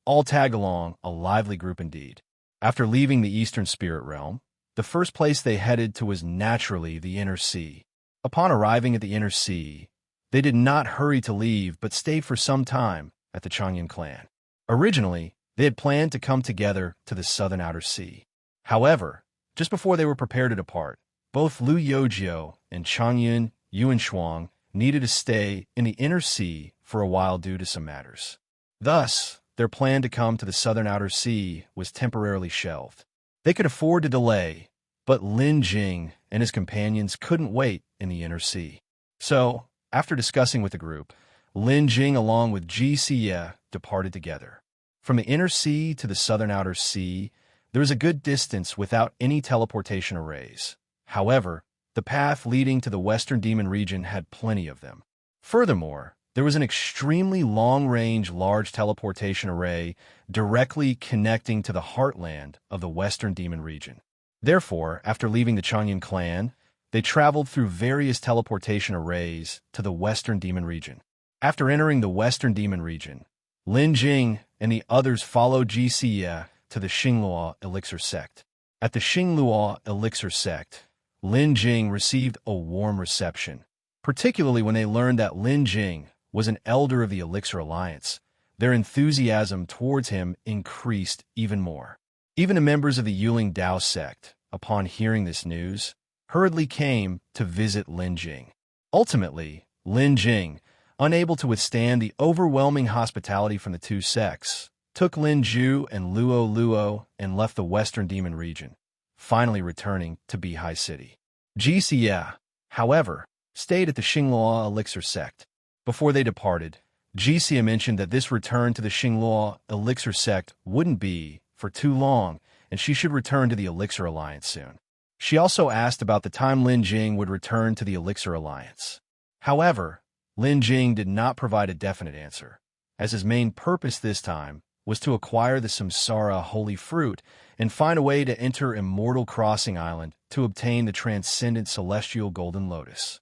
all tagged along, a lively group indeed. After leaving the Eastern Spirit Realm, the first place they headed to was naturally the Inner Sea. Upon arriving at the Inner Sea, they did not hurry to leave but stayed for some time at the Changyin clan. Originally, they had planned to come together to the southern outer sea. However, just before they were prepared to depart, both Lu Yojio and Changyin Yuanshuang needed to stay in the Inner Sea for a while due to some matters. Thus, their plan to come to the southern outer sea was temporarily shelved. They could afford to delay, but Lin Jing and his companions couldn't wait in the Inner Sea. So, after discussing with the group, Lin Jing along with Jixie departed together. From the Inner Sea to the southern outer sea, there was a good distance without any teleportation arrays. However, the path leading to the western demon region had plenty of them. Furthermore, there was an extremely long-range large teleportation array directly connecting to the heartland of the western demon region. Therefore, after leaving the Changyin clan, they traveled through various teleportation arrays to the western demon region. After entering the western demon region, Lin Jing and the others followed Jixie to the Xinglua elixir sect. At the Xinglua elixir sect, Lin Jing received a warm reception, particularly when they learned that Lin Jing was an elder of the Elixir Alliance. Their enthusiasm towards him increased even more. Even the members of the Yuling Dao sect, upon hearing this news, hurriedly came to visit Lin Jing. Ultimately, Lin Jing, unable to withstand the overwhelming hospitality from the two sects, took Lin Ju and Luo Luo and left the western demon region, finally returning to Beihai City. Jixia, however, stayed at the Xinglua elixir sect. Before they departed, Jixia mentioned that this return to the Xinglua elixir sect wouldn't be for too long, and she should return to the Elixir Alliance soon. She also asked about the time Lin Jing would return to the Elixir Alliance. However, Lin Jing did not provide a definite answer, as his main purpose this time was to acquire the Samsara holy fruit and find a way to enter Immortal Crossing Island to obtain the transcendent celestial golden lotus.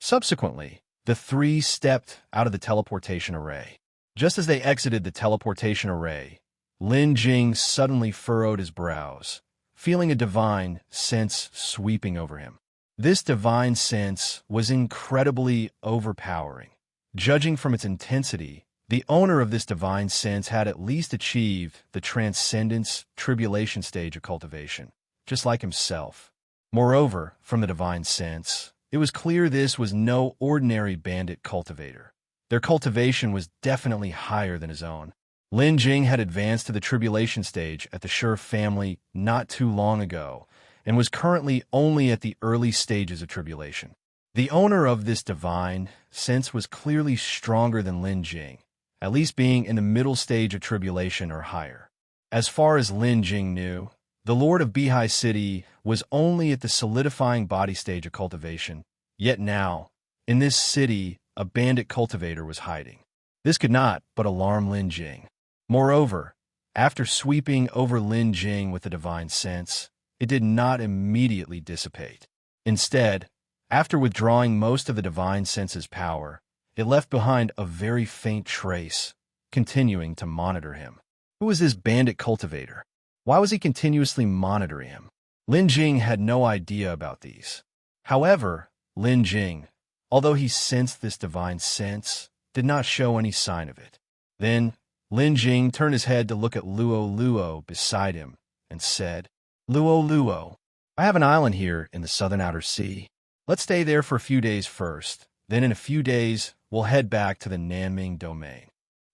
Subsequently, the three stepped out of the teleportation array. Just as they exited the teleportation array, Lin Jing suddenly furrowed his brows, feeling a divine sense sweeping over him. This divine sense was incredibly overpowering. Judging from its intensity, the owner of this divine sense had at least achieved the transcendence tribulation stage of cultivation, just like himself. Moreover, from the divine sense, it was clear this was no ordinary bandit cultivator. Their cultivation was definitely higher than his own. Lin Jing had advanced to the tribulation stage at the Sure family not too long ago, and was currently only at the early stages of tribulation. The owner of this divine sense was clearly stronger than Lin Jing, at least being in the middle stage of tribulation or higher. As far as Lin Jing knew, the Lord of Beihai City was only at the solidifying body stage of cultivation, yet now, in this city, a bandit cultivator was hiding. This could not but alarm Lin Jing. Moreover, after sweeping over Lin Jing with the divine sense, it did not immediately dissipate. Instead, after withdrawing most of the divine sense's power, it left behind a very faint trace, continuing to monitor him. Who was this bandit cultivator? Why was he continuously monitoring him? Lin Jing had no idea about these. However, Lin Jing, although he sensed this divine sense, did not show any sign of it. Then, Lin Jing turned his head to look at Luo Luo beside him and said, "Luo Luo, I have an island here in the southern outer sea. Let's stay there for a few days first. Then in a few days, we'll head back to the Nanming domain."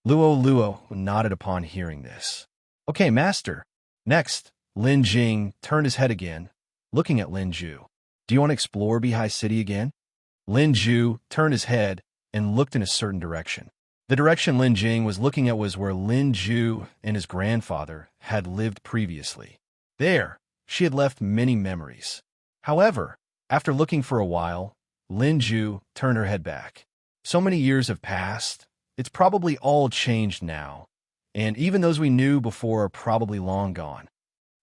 Luo Luo nodded upon hearing this. "Okay, master." Next, Lin Jing turned his head again, looking at Lin Ju. "Do you want to explore Beihai City again?" Lin Ju turned his head and looked in a certain direction. The direction Lin Jing was looking at was where Lin Ju and his grandfather had lived previously. There, she had left many memories. However, after looking for a while, Lin Ju turned her head back. So many years have passed, it's probably all changed now, and even those we knew before are probably long gone.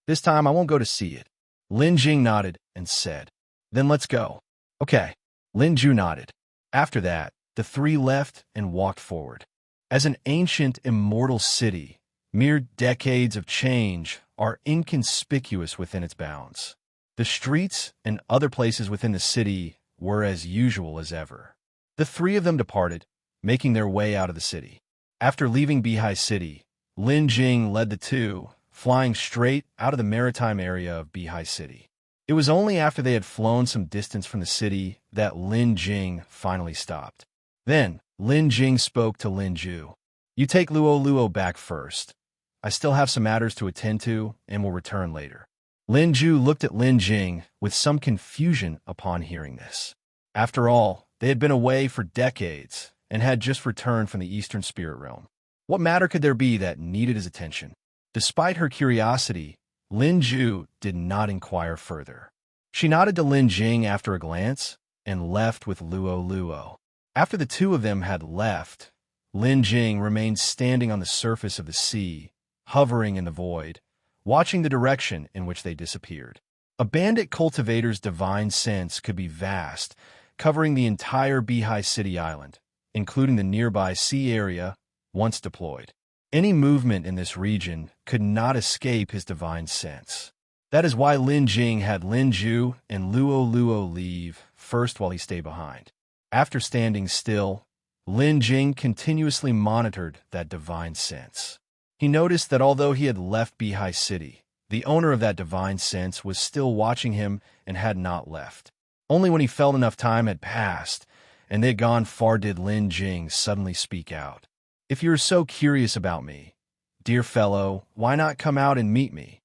This time I won't go to see it. Lin Jing nodded and said, "Then let's go." "Okay." Lin Ju nodded. After that, the three left and walked forward. As an ancient immortal city, mere decades of change are inconspicuous within its bounds. The streets and other places within the city were as usual as ever. The three of them departed, making their way out of the city. After leaving Beihai City, Lin Jing led the two, flying straight out of the maritime area of Beihai City. It was only after they had flown some distance from the city that Lin Jing finally stopped. Then, Lin Jing spoke to Lin Ju. "You take Luo Luo back first. I still have some matters to attend to and will return later." Lin Ju looked at Lin Jing with some confusion upon hearing this. After all, they had been away for decades and had just returned from the Eastern Spirit Realm. What matter could there be that needed his attention? Despite her curiosity, Lin Ju did not inquire further. She nodded to Lin Jing after a glance and left with Luo Luo. After the two of them had left, Lin Jing remained standing on the surface of the sea, hovering in the void, watching the direction in which they disappeared. A bandit cultivator's divine sense could be vast, covering the entire Beihai City Island, including the nearby sea area, once deployed. Any movement in this region could not escape his divine sense. That is why Lin Jing had Lin Ju and Luo Luo leave first while he stayed behind. After standing still, Lin Jing continuously monitored that divine sense. He noticed that although he had left Beihai City, the owner of that divine sense was still watching him and had not left. Only when he felt enough time had passed, and they had gone far did Lin Jing suddenly speak out. "If you are so curious about me, dear fellow, why not come out and meet me?"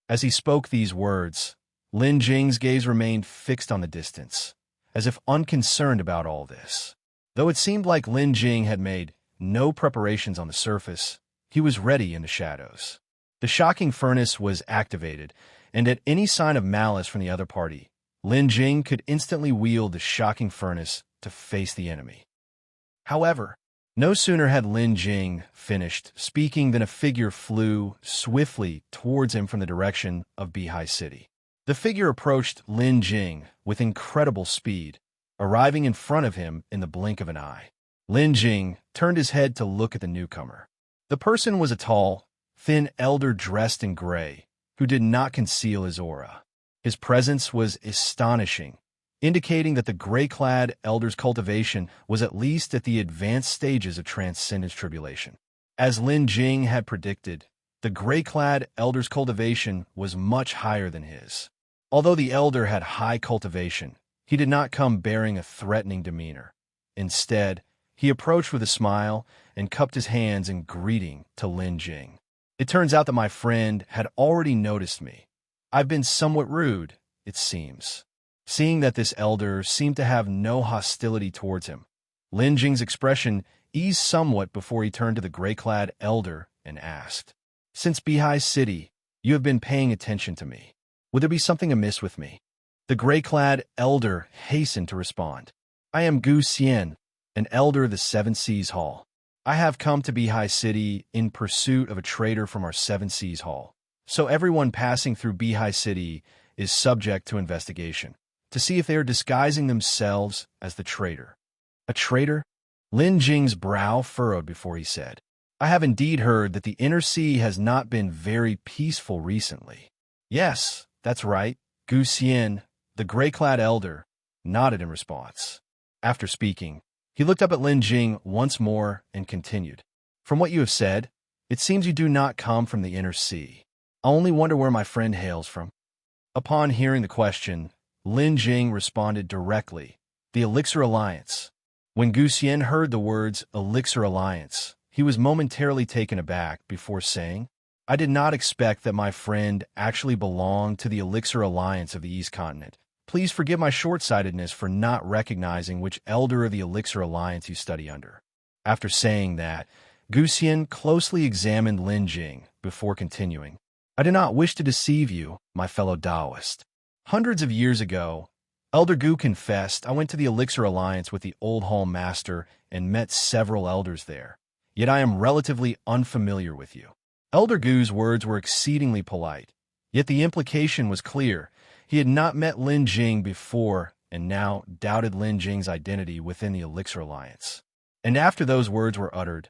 As he spoke these words, Lin Jing's gaze remained fixed on the distance, as if unconcerned about all this. Though it seemed like Lin Jing had made no preparations on the surface, he was ready in the shadows. The shocking furnace was activated, and at any sign of malice from the other party, Lin Jing could instantly wield the shocking furnace to face the enemy. However, no sooner had Lin Jing finished speaking than a figure flew swiftly towards him from the direction of Bihai City. The figure approached Lin Jing with incredible speed, arriving in front of him in the blink of an eye. Lin Jing turned his head to look at the newcomer. The person was a tall, thin elder dressed in gray, who did not conceal his aura. His presence was astonishing, indicating that the gray-clad elder's cultivation was at least at the advanced stages of transcendence tribulation. As Lin Jing had predicted, the gray-clad elder's cultivation was much higher than his. Although the elder had high cultivation, he did not come bearing a threatening demeanor. Instead, he approached with a smile and cupped his hands in greeting to Lin Jing. "It turns out that my friend had already noticed me. I've been somewhat rude, it seems." Seeing that this elder seemed to have no hostility towards him, Lin Jing's expression eased somewhat before he turned to the gray-clad elder and asked, "Since Bihai City, you have been paying attention to me. Would there be something amiss with me?" The gray-clad elder hastened to respond, "I am Xian, an elder of the Seven Seas Hall. I have come to Bihai City in pursuit of a trader from our Seven Seas Hall. So everyone passing through Bihai City is subject to investigation, to see if they are disguising themselves as the traitor." "A traitor?" Lin Jing's brow furrowed before he said, "I have indeed heard that the inner sea has not been very peaceful recently." "Yes, that's right." Xian, the gray-clad elder, nodded in response. After speaking, he looked up at Lin Jing once more and continued, "From what you have said, it seems you do not come from the inner sea. I only wonder where my friend hails from." Upon hearing the question, Lin Jing responded directly, "The Elixir Alliance." When Xian heard the words Elixir Alliance, he was momentarily taken aback before saying, "I did not expect that my friend actually belonged to the Elixir Alliance of the East Continent. Please forgive my short-sightedness for not recognizing which elder of the Elixir Alliance you study under." After saying that, Xian closely examined Lin Jing before continuing, "I do not wish to deceive you, my fellow Taoist. Hundreds of years ago, Elder Gu confessed I went to the Elixir Alliance with the Old Hall Master and met several elders there, yet I am relatively unfamiliar with you." Elder Gu's words were exceedingly polite, yet the implication was clear. He had not met Lin Jing before and now doubted Lin Jing's identity within the Elixir Alliance. And after those words were uttered,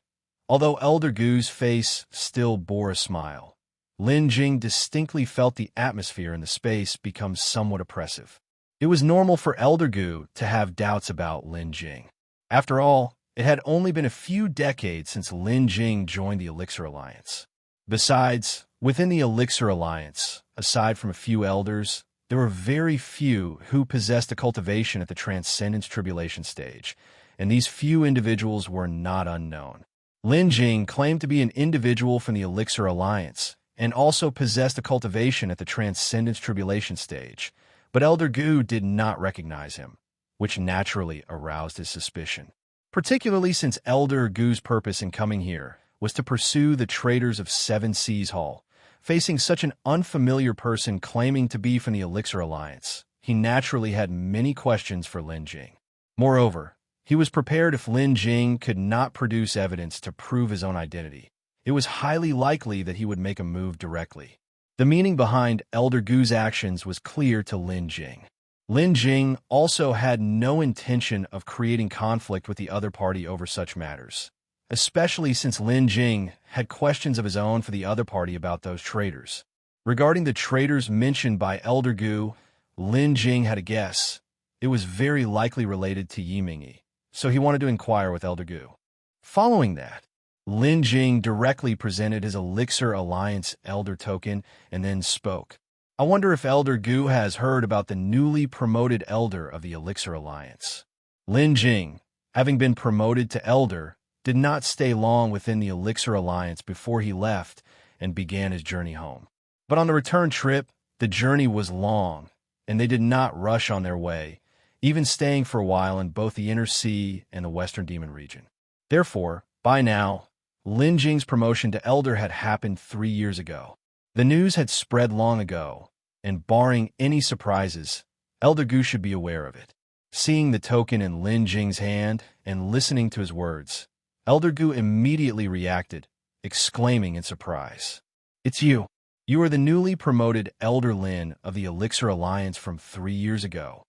although Elder Gu's face still bore a smile, Lin Jing distinctly felt the atmosphere in the space become somewhat oppressive. It was normal for Elder Gu to have doubts about Lin Jing. After all, it had only been a few decades since Lin Jing joined the Elixir Alliance. Besides, within the Elixir Alliance, aside from a few elders, there were very few who possessed a cultivation at the Transcendence Tribulation stage, and these few individuals were not unknown. Lin Jing claimed to be an individual from the Elixir Alliance, and also possessed a cultivation at the Transcendence Tribulation stage, but Elder Gu did not recognize him, which naturally aroused his suspicion, particularly since Elder Gu's purpose in coming here was to pursue the traders of Seven Seas Hall. Facing such an unfamiliar person claiming to be from the Elixir Alliance, he naturally had many questions for Lin Jing. Moreover, he was prepared if Lin Jing could not produce evidence to prove his own identity. It was highly likely that he would make a move directly. The meaning behind Elder Gu's actions was clear to Lin Jing. Lin Jing also had no intention of creating conflict with the other party over such matters, especially since Lin Jing had questions of his own for the other party about those traders. Regarding the traders mentioned by Elder Gu, Lin Jing had a guess. It was very likely related to Yimingyi, so he wanted to inquire with Elder Gu. Following that, Lin Jing directly presented his Elixir Alliance Elder token and then spoke. "I wonder if Elder Gu has heard about the newly promoted Elder of the Elixir Alliance." Lin Jing, having been promoted to elder, did not stay long within the Elixir Alliance before he left and began his journey home. But on the return trip, the journey was long, and they did not rush on their way, even staying for a while in both the Inner Sea and the Western Demon region. Therefore, by now, Lin Jing's promotion to elder had happened 3 years ago. The news had spread long ago, and barring any surprises, Elder Gu should be aware of it. Seeing the token in Lin Jing's hand and listening to his words, Elder Gu immediately reacted, exclaiming in surprise, "It's you! You are the newly promoted Elder Lin of the Elixir Alliance from 3 years ago."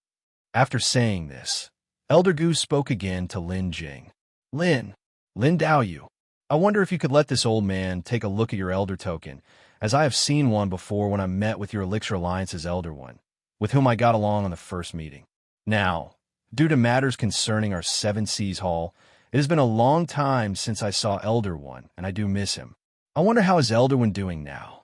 After saying this, Elder Gu spoke again to Lin Jing. Lin Daoyu, I wonder if you could let this old man take a look at your elder token, as I have seen one before when I met with your Elixir Alliance's Elder One, with whom I got along on the first meeting. Now, due to matters concerning our Seven Seas Hall, it has been a long time since I saw Elder One, and I do miss him. I wonder how is Elder One doing now?"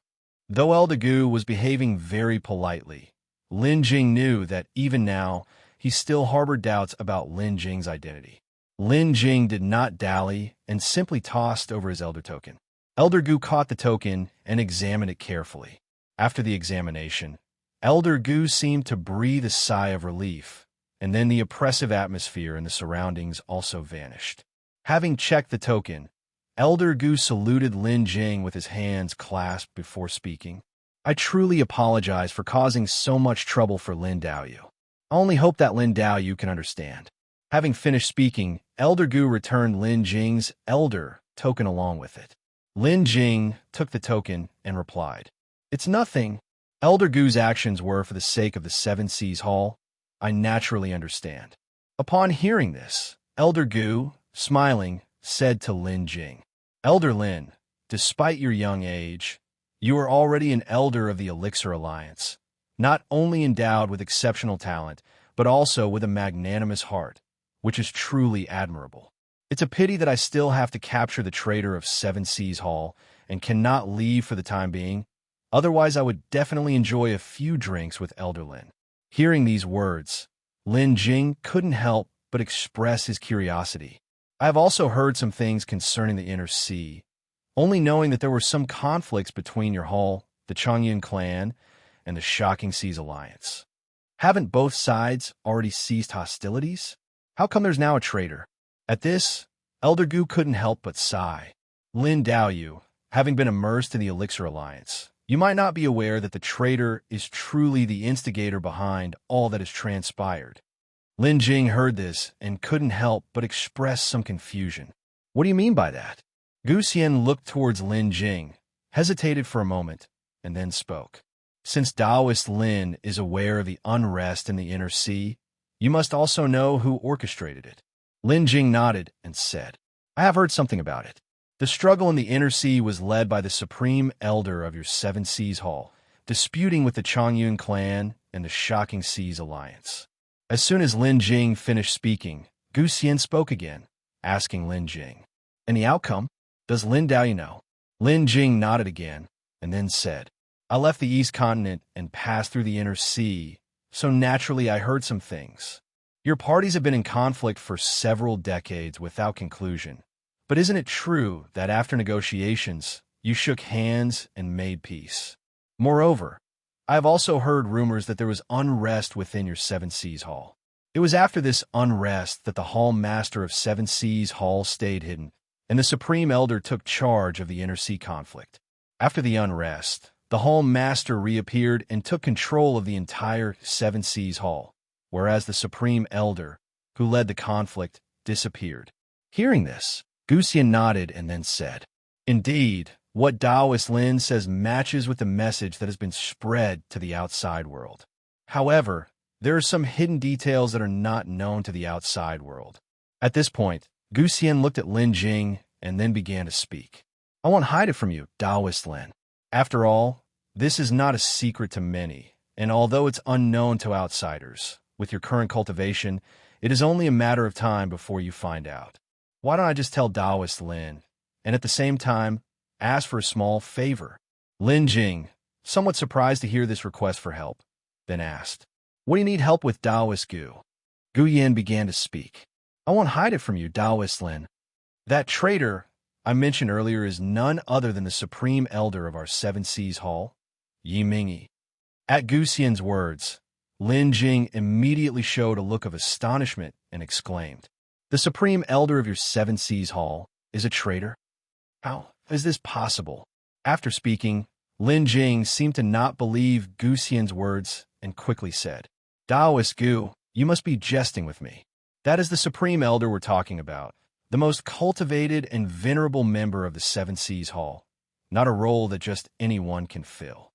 Though Elder Gu was behaving very politely, Lin Jing knew that even now, he still harbored doubts about Lin Jing's identity. Lin Jing did not dally and simply tossed over his elder token. Elder Gu caught the token and examined it carefully. After the examination, Elder Gu seemed to breathe a sigh of relief, and then the oppressive atmosphere in the surroundings also vanished. Having checked the token, Elder Gu saluted Lin Jing with his hands clasped before speaking. "I truly apologize for causing so much trouble for Lin Daoyu. I only hope that Lin Daoyu can understand." Having finished speaking, Elder Gu returned Lin Jing's elder token along with it. Lin Jing took the token and replied, "It's nothing. Elder Gu's actions were for the sake of the Seven Seas Hall. I naturally understand." Upon hearing this, Elder Gu, smiling, said to Lin Jing, "Elder Lin, despite your young age, you are already an elder of the Elixir Alliance, not only endowed with exceptional talent, but also with a magnanimous heart, which is truly admirable. It's a pity that I still have to capture the traitor of Seven Seas Hall and cannot leave for the time being. Otherwise, I would definitely enjoy a few drinks with Elder Lin." Hearing these words, Lin Jing couldn't help but express his curiosity. "I have also heard some things concerning the Inner Sea, only knowing that there were some conflicts between your hall, the Yunxian clan, and the Shocking Seas Alliance. Haven't both sides already ceased hostilities? How come there's now a traitor?" At this, Elder Gu couldn't help but sigh. "Lin Daoyu, having been immersed in the Elixir Alliance, you might not be aware that the traitor is truly the instigator behind all that has transpired." Lin Jing heard this and couldn't help but express some confusion. "What do you mean by that?" Xian looked towards Lin Jing, hesitated for a moment, and then spoke. "Since Taoist Lin is aware of the unrest in the Inner Sea, you must also know who orchestrated it." Lin Jing nodded and said, "I have heard something about it. The struggle in the Inner Sea was led by the Supreme Elder of your Seven Seas Hall, disputing with the Yunxian clan and the Shocking Seas Alliance." As soon as Lin Jing finished speaking, Xian spoke again, asking Lin Jing, "And the outcome? Does Lin Daoyu know?" Lin Jing nodded again, and then said, "I left the East Continent and passed through the Inner Sea, so naturally I heard some things. Your parties have been in conflict for several decades without conclusion. But isn't it true that after negotiations, you shook hands and made peace? Moreover, I have also heard rumors that there was unrest within your Seven Seas Hall. It was after this unrest that the Hall Master of Seven Seas Hall stayed hidden, and the Supreme Elder took charge of the Inner Sea conflict. After the unrest, the Hall Master reappeared and took control of the entire Seven Seas Hall, whereas the Supreme Elder, who led the conflict, disappeared." Hearing this, Xian nodded and then said, "Indeed, what Taoist Lin says matches with the message that has been spread to the outside world. However, there are some hidden details that are not known to the outside world." At this point, Xian looked at Lin Jing and then began to speak. "I won't hide it from you, Taoist Lin. After all, this is not a secret to many, and although it's unknown to outsiders, with your current cultivation, it is only a matter of time before you find out. Why don't I just tell Taoist Lin, and at the same time, ask for a small favor?" Lin Jing, somewhat surprised to hear this request for help, then asked, "What do you need help with, Taoist Gu?" Xian began to speak. "I I won't hide it from you, Taoist Lin. That traitor I mentioned earlier is none other than the Supreme Elder of our Seven Seas Hall, Yimingyi. At Xian's words, Lin Jing immediately showed a look of astonishment and exclaimed, "The Supreme Elder of your Seven Seas Hall is a traitor? How is this possible?" After speaking, Lin Jing seemed to not believe Xian's words and quickly said, "Taoist Gu, you must be jesting with me. That is the Supreme Elder we're talking about, the most cultivated and venerable member of the Seven Seas Hall, not a role that just anyone can fill.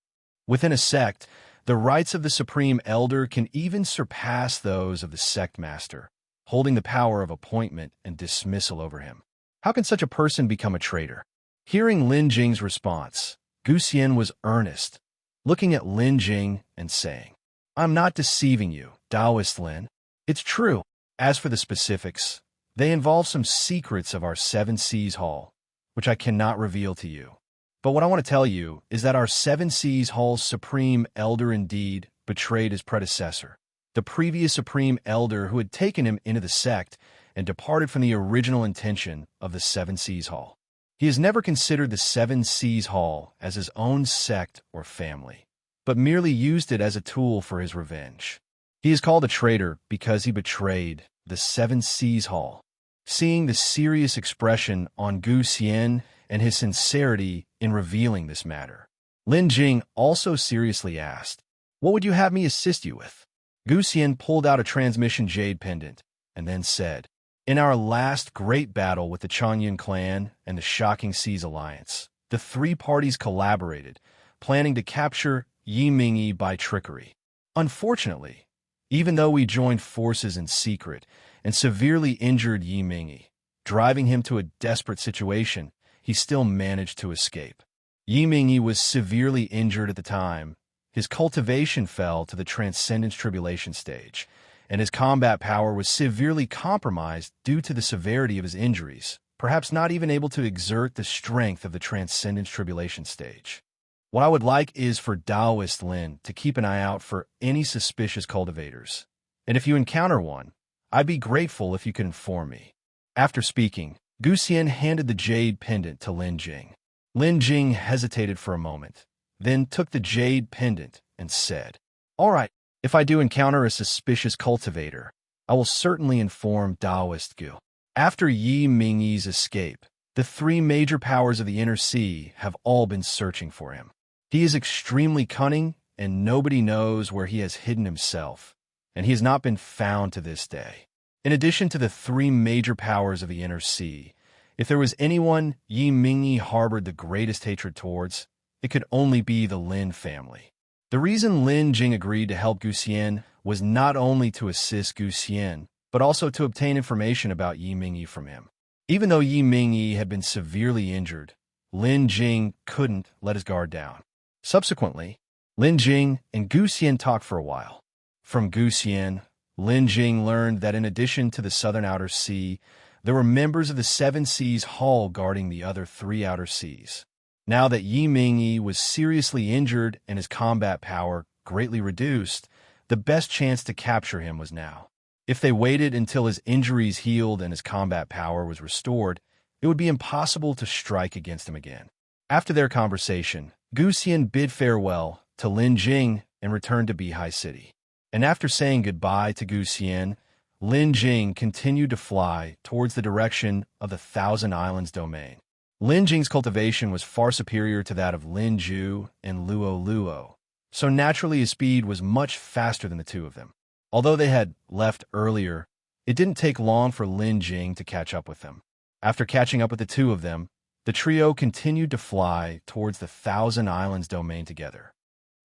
Within a sect, the rights of the Supreme Elder can even surpass those of the sect master, holding the power of appointment and dismissal over him. How can such a person become a traitor?" Hearing Lin Jing's response, Xian was earnest, looking at Lin Jing and saying, "I'm not deceiving you, Taoist Lin. It's true. As for the specifics, they involve some secrets of our Seven Seas Hall, which I cannot reveal to you. But what I want to tell you is that our Seven Seas Hall's Supreme Elder indeed betrayed his predecessor, the previous Supreme Elder who had taken him into the sect and departed from the original intention of the Seven Seas Hall. He has never considered the Seven Seas Hall as his own sect or family, but merely used it as a tool for his revenge. He is called a traitor because he betrayed the Seven Seas Hall." Seeing the serious expression on Xian and his sincerity in revealing this matter, Lin Jing also seriously asked, "What would you have me assist you with?" Xian pulled out a transmission jade pendant and then said, "In our last great battle with the Changyun clan and the Shocking Seas Alliance, the three parties collaborated, planning to capture Yimingyi by trickery. Unfortunately, even though we joined forces in secret and severely injured Yimingyi, driving him to a desperate situation, he still managed to escape. Yimingyi was severely injured at the time. His cultivation fell to the Transcendence Tribulation stage, and his combat power was severely compromised due to the severity of his injuries, perhaps not even able to exert the strength of the Transcendence Tribulation stage. What I would like is for Taoist Lin to keep an eye out for any suspicious cultivators, and if you encounter one, I'd be grateful if you could inform me." After speaking, Xian handed the jade pendant to Lin Jing. Lin Jing hesitated for a moment, then took the jade pendant and said, "All right, if I do encounter a suspicious cultivator, I will certainly inform Taoist Gu." After Yimingyi's escape, the three major powers of the Inner Sea have all been searching for him. He is extremely cunning, and nobody knows where he has hidden himself, and he has not been found to this day. In addition to the three major powers of the Inner Sea, if there was anyone Yimingyi harbored the greatest hatred towards, it could only be the Lin family. The reason Lin Jing agreed to help Xian was not only to assist Xian, but also to obtain information about Yimingyi from him. Even though Yimingyi had been severely injured, Lin Jing couldn't let his guard down. Subsequently, Lin Jing and Xian talked for a while. From Xian, Lin Jing learned that in addition to the Southern Outer Sea, there were members of the Seven Seas Hall guarding the other three outer seas. Now that Yimingyi was seriously injured and his combat power greatly reduced, the best chance to capture him was now. If they waited until his injuries healed and his combat power was restored, it would be impossible to strike against him again. After their conversation, Xian bid farewell to Lin Jing and returned to Beihai City. And after saying goodbye to Xian, Lin Jing continued to fly towards the direction of the Thousand Islands domain. Lin Jing's cultivation was far superior to that of Lin Ju and Luo Luo, so naturally his speed was much faster than the two of them. Although they had left earlier, it didn't take long for Lin Jing to catch up with them. After catching up with the two of them, the trio continued to fly towards the Thousand Islands domain together.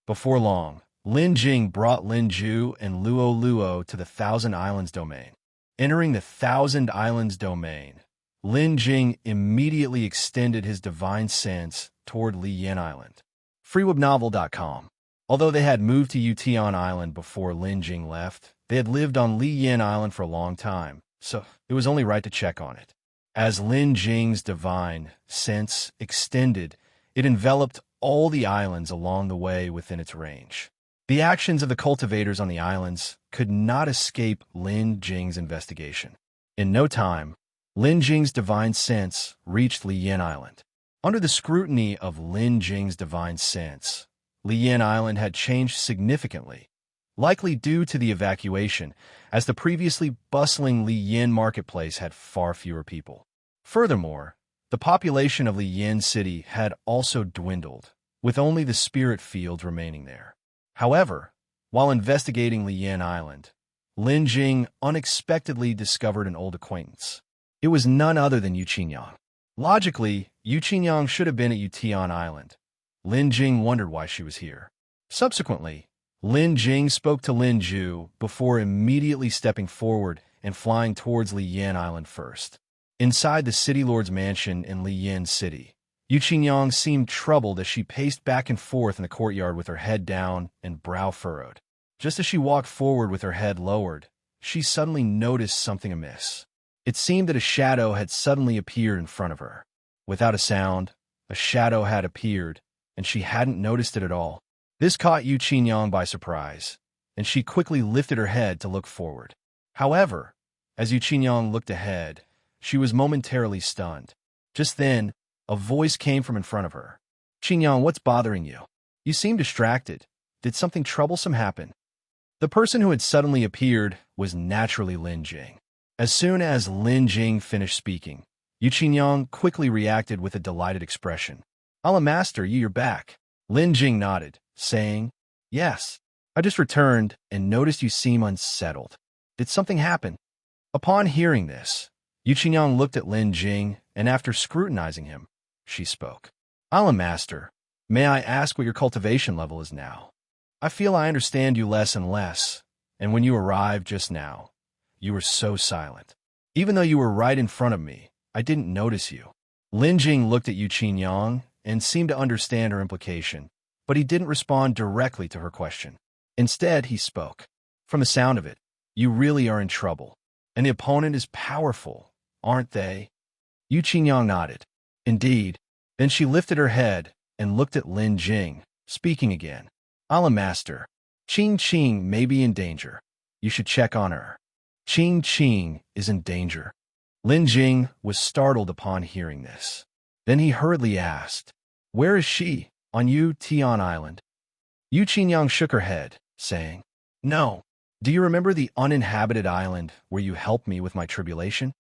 Before long, Lin Jing brought Lin Ju and Luo Luo to the Thousand Islands domain. Entering the Thousand Islands domain, Lin Jing immediately extended his divine sense toward Liyan Island. FreeWebNovel.com. Although they had moved to Yunxian Island before Lin Jing left, they had lived on Liyan Island for a long time, so it was only right to check on it. As Lin Jing's divine sense extended, it enveloped all the islands along the way within its range. The actions of the cultivators on the islands could not escape Lin Jing's investigation. In no time, Lin Jing's divine sense reached Lian Island. Under the scrutiny of Lin Jing's divine sense, Lian Island had changed significantly, likely due to the evacuation, as the previously bustling Lian marketplace had far fewer people. Furthermore, the population of Lian City had also dwindled, with only the spirit field remaining there. However, while investigating Lian Island, Lin Jing unexpectedly discovered an old acquaintance. It was none other than Yunxian. Logically, Yunxian should have been at Yutian Island. Lin Jing wondered why she was here. Subsequently, Lin Jing spoke to Lin Ju before immediately stepping forward and flying towards Lian Island first. Inside the city lord's mansion in Lian City, Yunxian seemed troubled as she paced back and forth in the courtyard with her head down and brow furrowed. Just as she walked forward with her head lowered, she suddenly noticed something amiss. It seemed that a shadow had suddenly appeared in front of her. Without a sound, a shadow had appeared, and she hadn't noticed it at all. This caught Yunxian by surprise, and she quickly lifted her head to look forward. However, as Yunxian looked ahead, she was momentarily stunned. Just then, a voice came from in front of her. "Yunxian, what's bothering you? You seem distracted. Did something troublesome happen?" The person who had suddenly appeared was naturally Lin Jing. As soon as Lin Jing finished speaking, Yunxian quickly reacted with a delighted expression. "Allah Master, you're back." Lin Jing nodded, saying, "Yes, I just returned and noticed you seem unsettled. Did something happen?" Upon hearing this, Yunxian looked at Lin Jing, and after scrutinizing him, she spoke. "Allah Master, may I ask what your cultivation level is now? I feel I understand you less and less, and when you arrived just now, you were so silent. Even though you were right in front of me, I didn't notice you." Lin Jing looked at Yunxian and seemed to understand her implication, but he didn't respond directly to her question. Instead, he spoke. "From the sound of it, you really are in trouble, and the opponent is powerful, aren't they?" Yunxian nodded. "Indeed." Then she lifted her head and looked at Lin Jing, speaking again. "Allah Master, Qing may be in danger. You should check on her." Qing is in danger. Lin Jing was startled upon hearing this. Then he hurriedly asked, "Where is she? On Yutian Island?" Yunxian shook her head, saying, "No. Do you remember the uninhabited island where you helped me with my tribulation?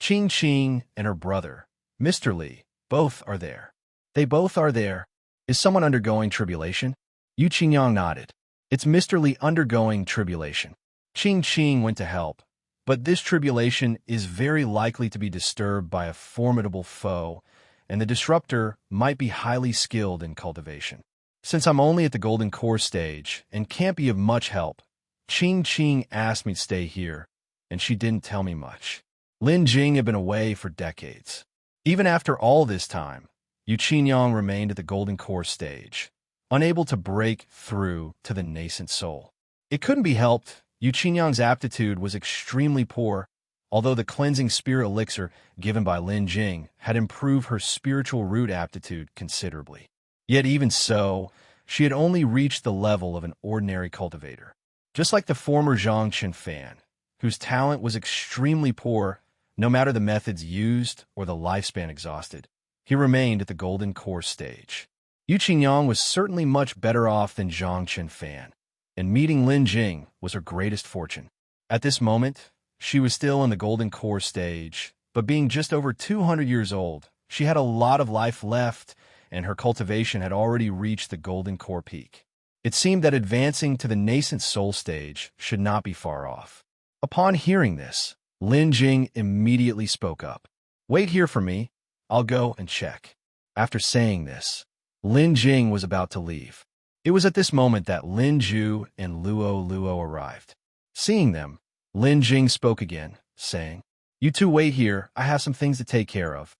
Qing and her brother, Mr. Li, both are there." "They both are there. Is someone undergoing tribulation?" Yunxian nodded. "It's Mr. Li undergoing tribulation. Qing went to help, but this tribulation is very likely to be disturbed by a formidable foe, and the disruptor might be highly skilled in cultivation. Since I'm only at the golden core stage and can't be of much help, Qing asked me to stay here, and she didn't tell me much." Lin Jing had been away for decades. Even after all this time, Yunxian remained at the golden core stage, unable to break through to the nascent soul. It couldn't be helped. Yunxian's aptitude was extremely poor, although the cleansing spirit elixir given by Lin Jing had improved her spiritual root aptitude considerably. Yet even so, she had only reached the level of an ordinary cultivator. Just like the former Yunxian fan, whose talent was extremely poor, no matter the methods used or the lifespan exhausted, he remained at the golden core stage. Yunxian was certainly much better off than Yunxian fan, and meeting Lin Jing was her greatest fortune. At this moment, she was still in the golden core stage, but being just over 200 years old, she had a lot of life left, and her cultivation had already reached the golden core peak. It seemed that advancing to the nascent soul stage should not be far off. Upon hearing this, Lin Jing immediately spoke up. "Wait here for me. I'll go and check." After saying this, Lin Jing was about to leave. It was at this moment that Lin Ju and Luo arrived. Seeing them, Lin Jing spoke again, saying, "You two wait here, I have some things to take care of."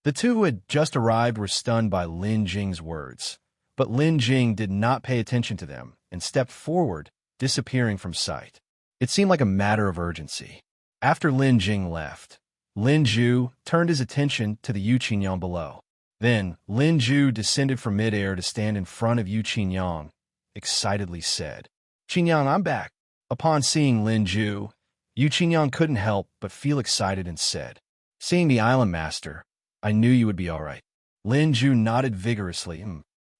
The two who had just arrived were stunned by Lin Jing's words, but Lin Jing did not pay attention to them and stepped forward, disappearing from sight. It seemed like a matter of urgency. After Lin Jing left, Lin Ju turned his attention to the Yunxian below. Then, Lin Ju descended from midair to stand in front of Yunxian, excitedly said, "Xian, I'm back." Upon seeing Lin Ju, Yuan couldn't help but feel excited and said, "Seeing the island master, I knew you would be all right." Lin Jing nodded vigorously.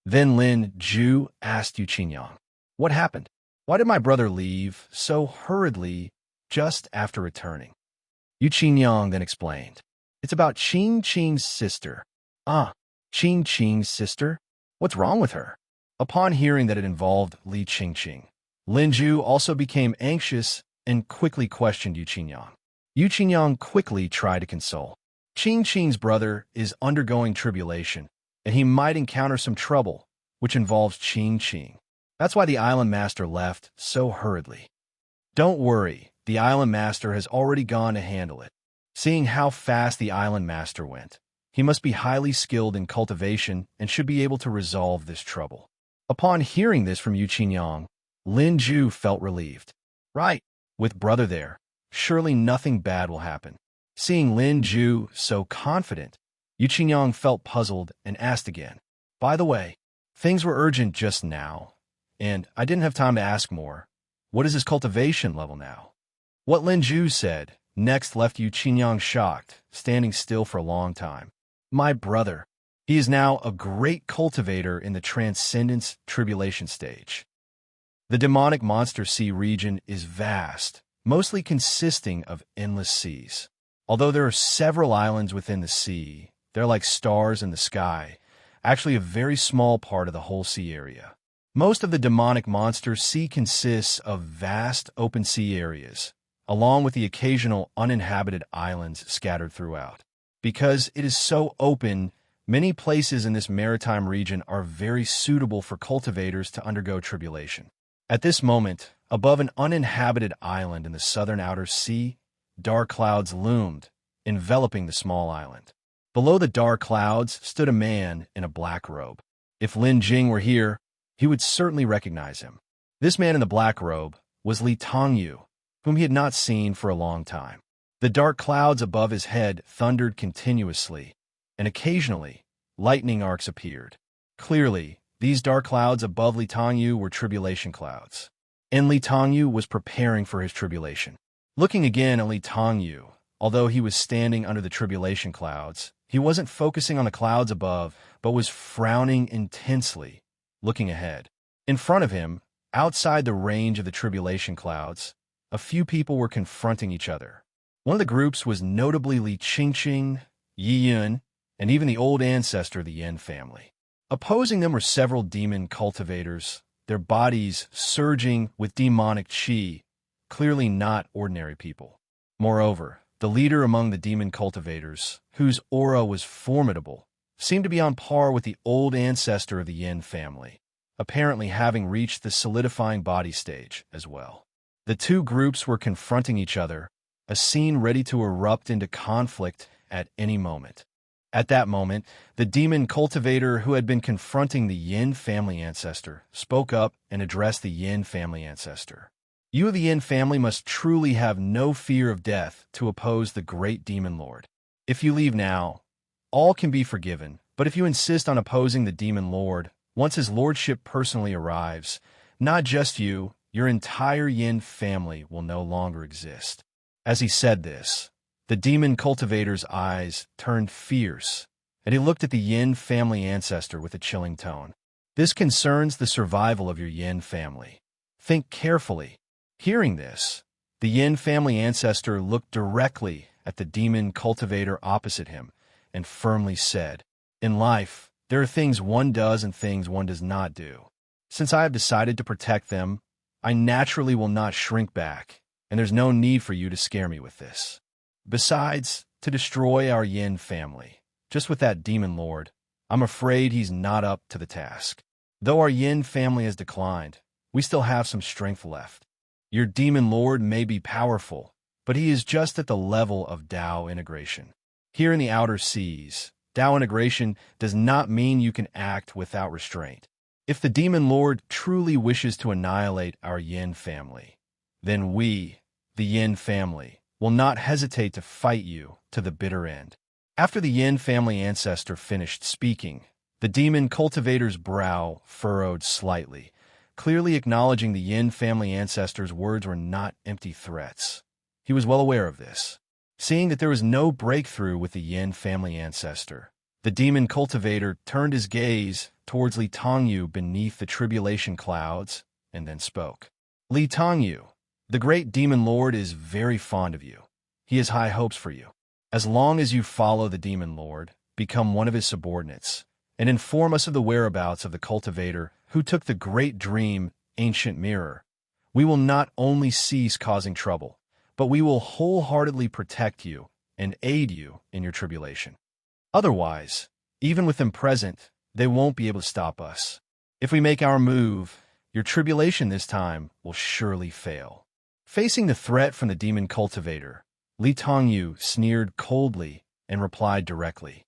Then Lin Jing asked Yuan, "What happened? Why did my brother leave so hurriedly just after returning?" Yuan then explained, "It's about Qing's sister." "Ah, Qing's sister? What's wrong with her?" Upon hearing that it involved Li Qingqing, Lin Jing also became anxious and quickly questioned Yuan. Yuan quickly tried to console. Qing's brother is undergoing tribulation, and he might encounter some trouble, which involves Qing. That's why the island master left so hurriedly. Don't worry, the island master has already gone to handle it. Seeing how fast the island master went, he must be highly skilled in cultivation and should be able to resolve this trouble. Upon hearing this from Yuan, Lin Jing felt relieved. Right, with brother there, surely nothing bad will happen. Seeing Lin Jing so confident, Yuan felt puzzled and asked again, "By the way, things were urgent just now, and I didn't have time to ask more. What is his cultivation level now?" What Lin Jing said next left Yuan shocked, standing still for a long time. "My brother. He is now a great cultivator in the Transcendence Tribulation stage." The demonic monster sea region is vast, mostly consisting of endless seas. Although there are several islands within the sea, they're like stars in the sky, actually a very small part of the whole sea area. Most of the demonic monster sea consists of vast open sea areas, along with the occasional uninhabited islands scattered throughout. Because it is so open, many places in this maritime region are very suitable for cultivators to undergo tribulation. At this moment, above an uninhabited island in the southern outer sea, dark clouds loomed, enveloping the small island. Below the dark clouds stood a man in a black robe. If Lin Jing were here, he would certainly recognize him. This man in the black robe was Li Tongyu, whom he had not seen for a long time. The dark clouds above his head thundered continuously, and occasionally, lightning arcs appeared. Clearly, these dark clouds above Li Tongyu were tribulation clouds, and Li Tongyu was preparing for his tribulation. Looking again at Li Tongyu, although he was standing under the tribulation clouds, he wasn't focusing on the clouds above, but was frowning intensely, looking ahead. In front of him, outside the range of the tribulation clouds, a few people were confronting each other. One of the groups was notably Li Qingqing, Yuan, and even the old ancestor of the Yin family. Opposing them were several demon cultivators, their bodies surging with demonic qi, clearly not ordinary people. Moreover, the leader among the demon cultivators, whose aura was formidable, seemed to be on par with the old ancestor of the Yin family, apparently having reached the solidifying body stage as well. The two groups were confronting each other, a scene ready to erupt into conflict at any moment. At that moment, the demon cultivator who had been confronting the Yin family ancestor spoke up and addressed the Yin family ancestor. "You of the Yin family must truly have no fear of death to oppose the great demon lord. If you leave now, all can be forgiven, but if you insist on opposing the demon lord, once his lordship personally arrives, not just you, your entire Yin family will no longer exist." As he said this, the demon cultivator's eyes turned fierce, and he looked at the Yin family ancestor with a chilling tone. "This concerns the survival of your Yin family. Think carefully." Hearing this, the Yin family ancestor looked directly at the demon cultivator opposite him and firmly said, "In life, there are things one does and things one does not do. Since I have decided to protect them, I naturally will not shrink back, and there's no need for you to scare me with this. Besides, to destroy our Yin family, just with that demon lord, I'm afraid he's not up to the task. Though our Yin family has declined, we still have some strength left. Your demon lord may be powerful, but he is just at the level of Tao integration. Here in the outer seas, Tao integration does not mean you can act without restraint. If the demon lord truly wishes to annihilate our Yin family, then we, the Yin family, will not hesitate to fight you to the bitter end." After the Yin family ancestor finished speaking, the demon cultivator's brow furrowed slightly, clearly acknowledging the Yin family ancestor's words were not empty threats. He was well aware of this. Seeing that there was no breakthrough with the Yin family ancestor, the demon cultivator turned his gaze towards Li Tongyu beneath the tribulation clouds and then spoke. Li Tongyu, the great demon lord is very fond of you. He has high hopes for you. As long as you follow the demon lord, become one of his subordinates, and inform us of the whereabouts of the cultivator who took the great dream, ancient mirror, we will not only cease causing trouble, but we will wholeheartedly protect you and aid you in your tribulation. Otherwise, even with them present, they won't be able to stop us. If we make our move, your tribulation this time will surely fail. Facing the threat from the demon cultivator, Li Tongyu sneered coldly and replied directly,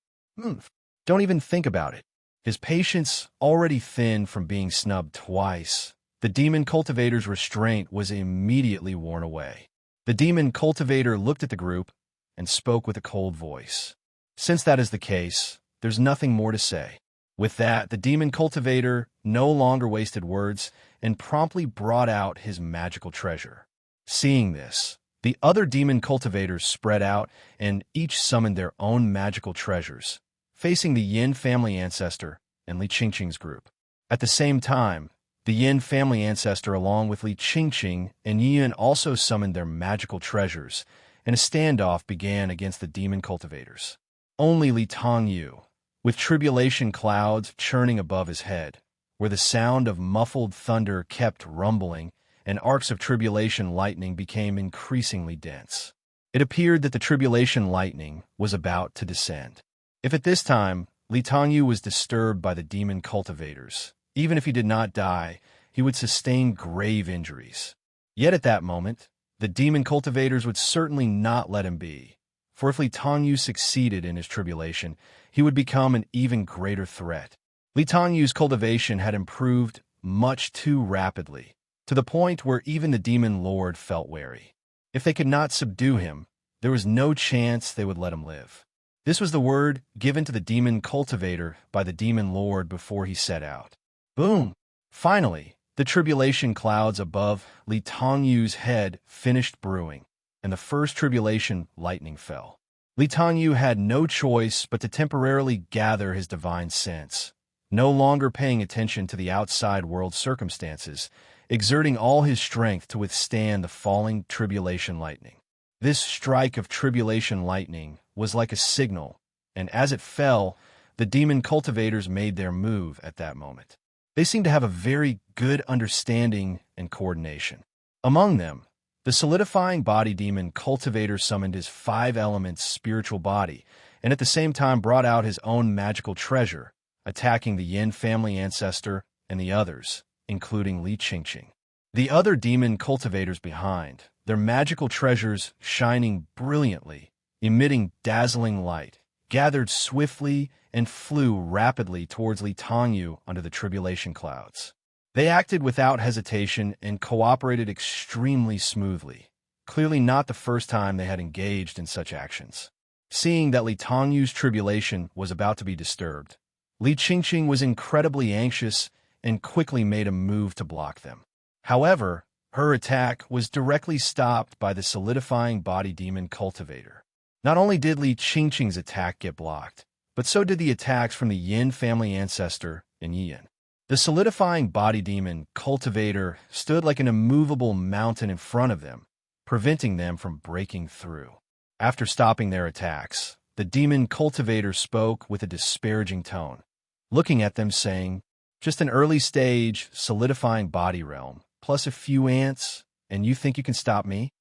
Don't even think about it. His patience, already thin from being snubbed twice, the demon cultivator's restraint was immediately worn away. The demon cultivator looked at the group and spoke with a cold voice. Since that is the case, there's nothing more to say. With that, the demon cultivator no longer wasted words and promptly brought out his magical treasure. Seeing this, the other demon cultivators spread out and each summoned their own magical treasures, facing the Yin family ancestor and Li Qingqing's group. At the same time, the Yin family ancestor along with Li Qingqing and Yuan also summoned their magical treasures, and a standoff began against the demon cultivators. Only Li Tongyu, with tribulation clouds churning above his head, where the sound of muffled thunder kept rumbling and arcs of tribulation lightning became increasingly dense. It appeared that the tribulation lightning was about to descend. If at this time Li Tongyu was disturbed by the demon cultivators, even if he did not die, he would sustain grave injuries. Yet at that moment, the demon cultivators would certainly not let him be, for if Li Tongyu succeeded in his tribulation, he would become an even greater threat. Li Tongyu's cultivation had improved much too rapidly, to the point where even the demon lord felt wary. If they could not subdue him, there was no chance they would let him live. This was the word given to the demon cultivator by the demon lord before he set out. Boom! Finally, the tribulation clouds above Li Tongyu's head finished brewing, and the first tribulation lightning fell. Li Tongyu had no choice but to temporarily gather his divine sense, no longer paying attention to the outside world circumstances, exerting all his strength to withstand the falling tribulation lightning. This strike of tribulation lightning was like a signal, and as it fell, the demon cultivators made their move at that moment. They seemed to have a very good understanding and coordination. Among them, the solidifying body demon cultivator summoned his 5 elements spiritual body, and at the same time brought out his own magical treasure, attacking the Yin family ancestor and the others, including Li Qingqing. The other demon cultivators behind, their magical treasures shining brilliantly, emitting dazzling light, gathered swiftly and flew rapidly towards Li Tongyu under the tribulation clouds. They acted without hesitation and cooperated extremely smoothly, clearly not the first time they had engaged in such actions. Seeing that Li Tongyu's tribulation was about to be disturbed, Li Qingqing was incredibly anxious and quickly made a move to block them. However, her attack was directly stopped by the solidifying body demon cultivator. Not only did Li Qingqing's attack get blocked, but so did the attacks from the Yin family ancestor and Xian. The solidifying body demon cultivator stood like an immovable mountain in front of them, preventing them from breaking through. After stopping their attacks, the demon cultivator spoke with a disparaging tone, looking at them saying, "Just an early stage solidifying body realm, plus a few ants, and you think you can stop me?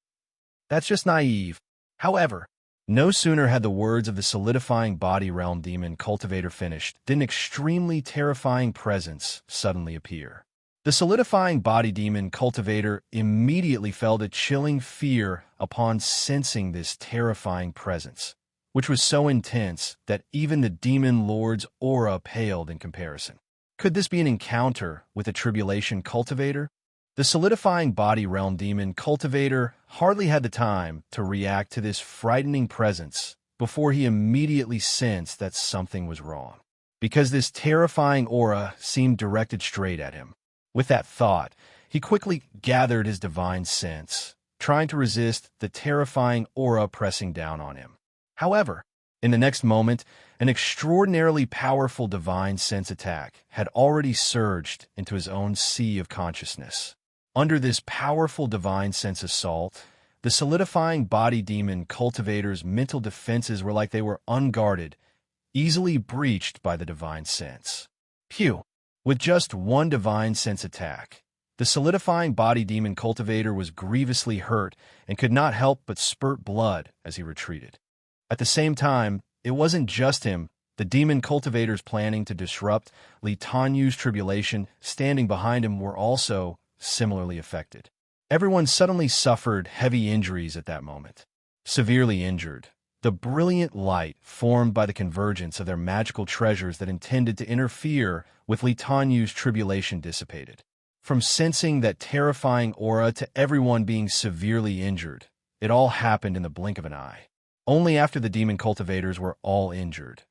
That's just naive." However, no sooner had the words of the solidifying body realm demon cultivator finished than an extremely terrifying presence suddenly appear. The solidifying body demon cultivator immediately felt a chilling fear upon sensing this terrifying presence, which was so intense that even the demon lord's aura paled in comparison. Could this be an encounter with a tribulation cultivator? The solidifying body realm demon cultivator hardly had the time to react to this frightening presence before he immediately sensed that something was wrong, because this terrifying aura seemed directed straight at him. With that thought, he quickly gathered his divine sense, trying to resist the terrifying aura pressing down on him. However, in the next moment, an extraordinarily powerful divine sense attack had already surged into his own sea of consciousness. Under this powerful divine sense assault, the solidifying body demon cultivator's mental defenses were like they were unguarded, easily breached by the divine sense. Phew! With just one divine sense attack, the solidifying body demon cultivator was grievously hurt and could not help but spurt blood as he retreated. At the same time, it wasn't just him. The demon cultivators planning to disrupt Li Tanyu's tribulation standing behind him were also similarly affected. Everyone suddenly suffered heavy injuries at that moment. Severely injured, the brilliant light formed by the convergence of their magical treasures that intended to interfere with Li Tanyu's tribulation dissipated. From sensing that terrifying aura to everyone being severely injured, it all happened in the blink of an eye. Only after the demon cultivators were all injured.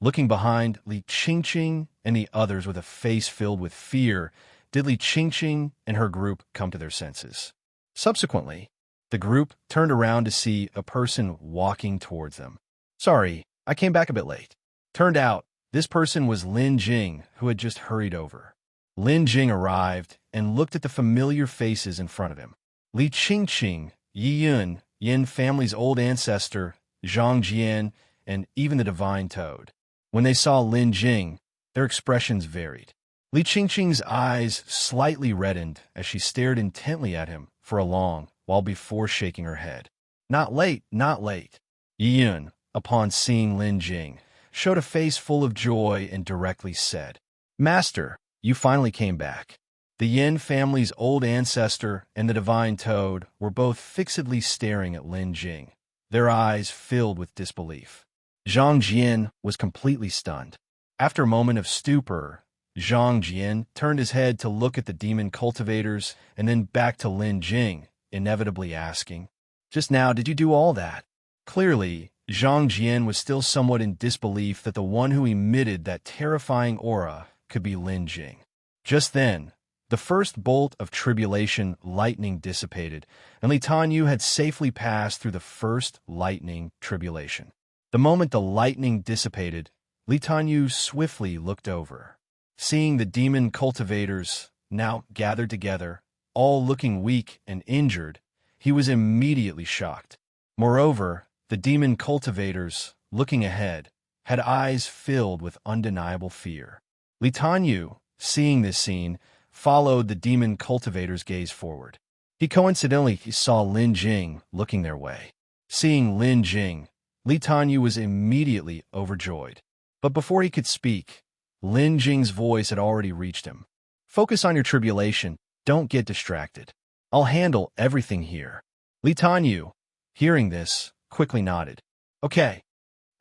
Looking behind Li Qingqing and the others with a face filled with fear, did Li Qingqing and her group come to their senses. Subsequently, the group turned around to see a person walking towards them. Sorry, I came back a bit late. Turned out, this person was Lin Jing, who had just hurried over. Lin Jing arrived and looked at the familiar faces in front of him. Li Qingqing, Yuan family's old ancestor, Xian, and even the divine toad. When they saw Lin Jing, their expressions varied. Li Qingqing's eyes slightly reddened as she stared intently at him for a long while before shaking her head. Not late, not late. Yuan, upon seeing Lin Jing, showed a face full of joy and directly said, "Master, you finally came back." The Yin family's old ancestor and the divine toad were both fixedly staring at Lin Jing, their eyes filled with disbelief. Xian was completely stunned. After a moment of stupor, Xian turned his head to look at the demon cultivators and then back to Lin Jing, inevitably asking, "Just now, did you do all that?" Clearly, Xian was still somewhat in disbelief that the one who emitted that terrifying aura could be Lin Jing. Just then, the first bolt of tribulation lightning dissipated, and Li Tanyu had safely passed through the first lightning tribulation. The moment the lightning dissipated, Li Tanyu swiftly looked over. Seeing the demon cultivators now gathered together, all looking weak and injured, he was immediately shocked. Moreover, the demon cultivators, looking ahead, had eyes filled with undeniable fear. Li Tanyu, seeing this scene, followed the demon cultivator's gaze forward. He coincidentally saw Lin Jing looking their way. Seeing Lin Jing, Li Tanyu was immediately overjoyed. But before he could speak, Lin Jing's voice had already reached him. "Focus on your tribulation. Don't get distracted. I'll handle everything here." Li Tanyu, hearing this, quickly nodded. "Okay."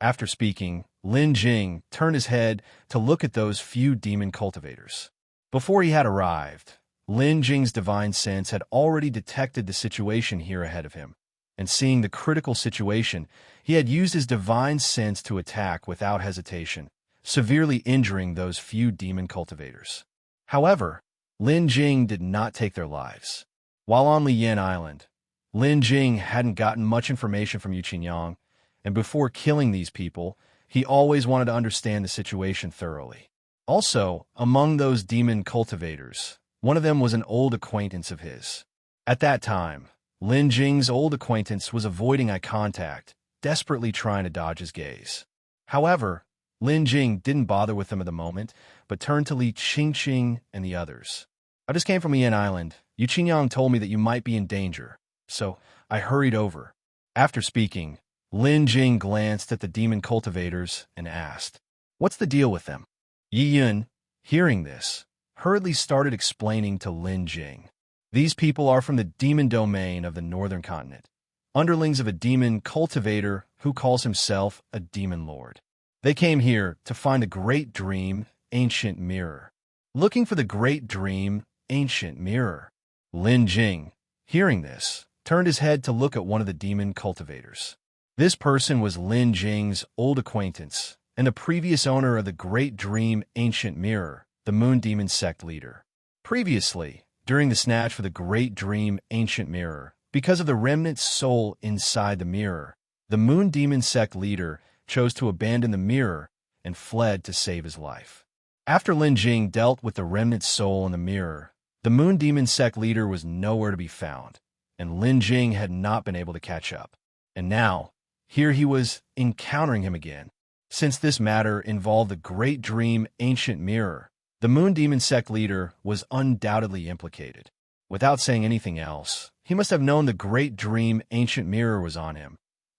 After speaking, Lin Jing turned his head to look at those few demon cultivators. Before he had arrived, Lin Jing's divine sense had already detected the situation here ahead of him, and seeing the critical situation, he had used his divine sense to attack without hesitation, severely injuring those few demon cultivators. However, Lin Jing did not take their lives. While on Liyan Island, Lin Jing hadn't gotten much information from Yunxian, and before killing these people, he always wanted to understand the situation thoroughly. Also, among those demon cultivators, one of them was an old acquaintance of his. At that time, Lin Jing's old acquaintance was avoiding eye contact, desperately trying to dodge his gaze. However, Lin Jing didn't bother with them at the moment, but turned to Li Qingqing and the others. "I just came from Liyan Island. Yunxian told me that you might be in danger, so I hurried over." After speaking, Lin Jing glanced at the demon cultivators and asked, "What's the deal with them?" Yuan, hearing this, hurriedly started explaining to Lin Jing. "These people are from the demon domain of the northern continent, underlings of a demon cultivator who calls himself a demon lord. They came here to find the great dream, ancient mirror." Looking for the great dream, ancient mirror. Lin Jing, hearing this, turned his head to look at one of the demon cultivators. This person was Lin Jing's old acquaintance, and the previous owner of the Great Dream Ancient Mirror, the Moon Demon Sect leader. Previously, during the snatch for the Great Dream Ancient Mirror, Because of the remnant soul inside the mirror, the Moon Demon Sect leader chose to abandon the mirror and fled to save his life. After Lin Jing dealt with the remnant soul in the mirror, the Moon Demon Sect leader was nowhere to be found, and Lin Jing had not been able to catch up. And now, here he was encountering him again. Since this matter involved the Great Dream Ancient Mirror, the Moon Demon Sect leader was undoubtedly implicated. Without saying anything else, he must have known the Great Dream Ancient Mirror was on him,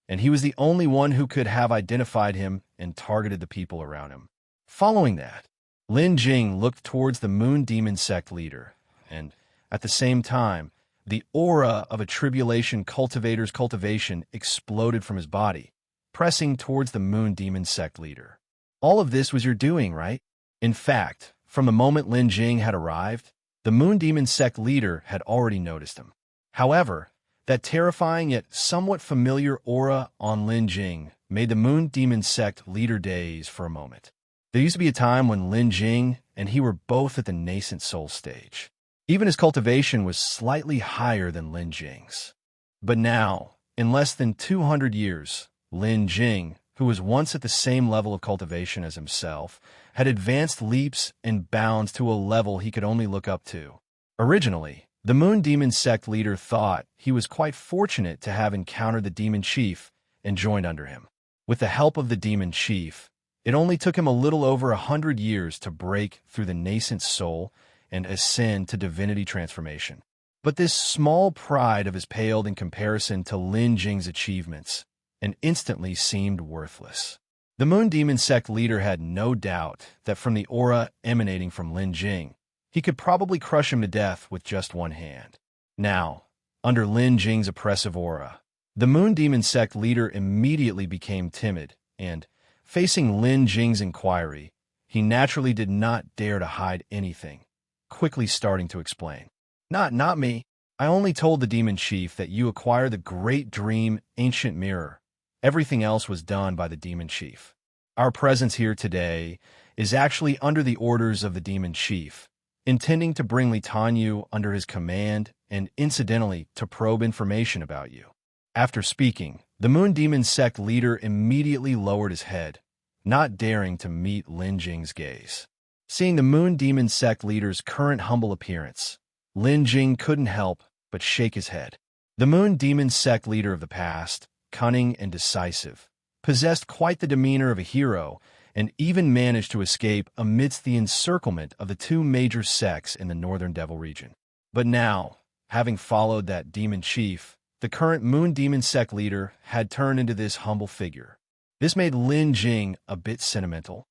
and he was the only one who could have identified him and targeted the people around him. Following that, Lin Jing looked towards the Moon Demon Sect leader, and, at the same time, the aura of a tribulation cultivator's cultivation exploded from his body, pressing towards the Moon Demon Sect leader. All of this was your doing, right? In fact, from the moment Lin Jing had arrived, the Moon Demon Sect leader had already noticed him. However, that terrifying yet somewhat familiar aura on Lin Jing made the Moon Demon Sect leader daze for a moment. There used to be a time when Lin Jing and he were both at the nascent soul stage. Even his cultivation was slightly higher than Lin Jing's. But now, in less than 200 years, Lin Jing, who was once at the same level of cultivation as himself, had advanced leaps and bounds to a level he could only look up to. Originally, the Moon Demon Sect leader thought he was quite fortunate to have encountered the Demon Chief and joined under him. With the help of the Demon Chief, it only took him a little over 100 years to break through the nascent soul and ascend to divinity transformation. But this small pride of his paled in comparison to Lin Jing's achievements and instantly seemed worthless. The Moon Demon Sect leader had no doubt that from the aura emanating from Lin Jing, he could probably crush him to death with just one hand. Now, under Lin Jing's oppressive aura, the Moon Demon Sect leader immediately became timid and, facing Lin Jing's inquiry, he naturally did not dare to hide anything, quickly starting to explain. Not me. I only told the Demon Chief that you acquired the Great Dream Ancient Mirror. Everything else was done by the Demon Chief. Our presence here today is actually under the orders of the Demon Chief, intending to bring Li Tanyu under his command and incidentally to probe information about you. After speaking, the Moon Demon Sect leader immediately lowered his head, not daring to meet Lin Jing's gaze. Seeing the Moon Demon Sect leader's current humble appearance, Lin Jing couldn't help but shake his head. The Moon Demon Sect leader of the past, cunning and decisive, possessed quite the demeanor of a hero and even managed to escape amidst the encirclement of the two major sects in the Northern Devil region. But now, having followed that Demon Chief, the current Moon Demon Sect leader had turned into this humble figure. This made Lin Jing a bit sentimental.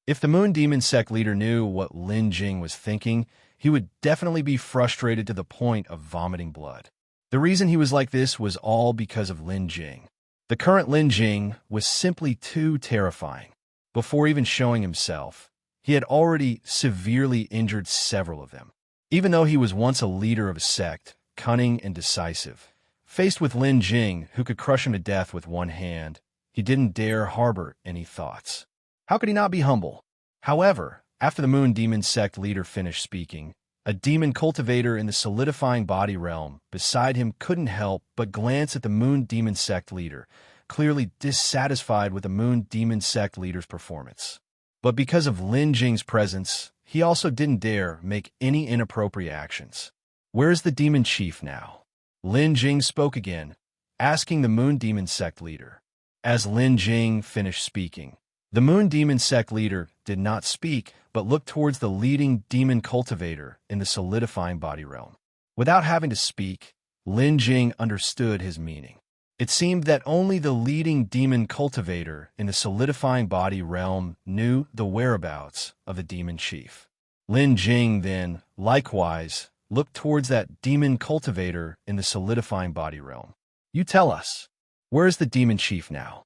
If the Moon Demon Sect leader knew what Lin Jing was thinking, he would definitely be frustrated to the point of vomiting blood. The reason he was like this was all because of Lin Jing. The current Lin Jing was simply too terrifying. Before even showing himself, he had already severely injured several of them. Even though he was once a leader of a sect, cunning and decisive, faced with Lin Jing, who could crush him to death with one hand, he didn't dare harbor any thoughts. How could he not be humble? However, after the Moon Demon Sect leader finished speaking, a demon cultivator in the solidifying body realm beside him couldn't help but glance at the Moon Demon Sect leader, clearly dissatisfied with the Moon Demon Sect leader's performance. But because of Lin Jing's presence, he also didn't dare make any inappropriate actions. Where's the Demon Chief now? Lin Jing spoke again, asking the Moon Demon Sect leader. As Lin Jing finished speaking, the Moon Demon Sect leader did not speak, but looked towards the leading demon cultivator in the solidifying body realm. Without having to speak, Lin Jing understood his meaning. It seemed that only the leading demon cultivator in the solidifying body realm knew the whereabouts of the Demon Chief. Lin Jing then, likewise, looked towards that demon cultivator in the solidifying body realm. You tell us, where's the Demon Chief now?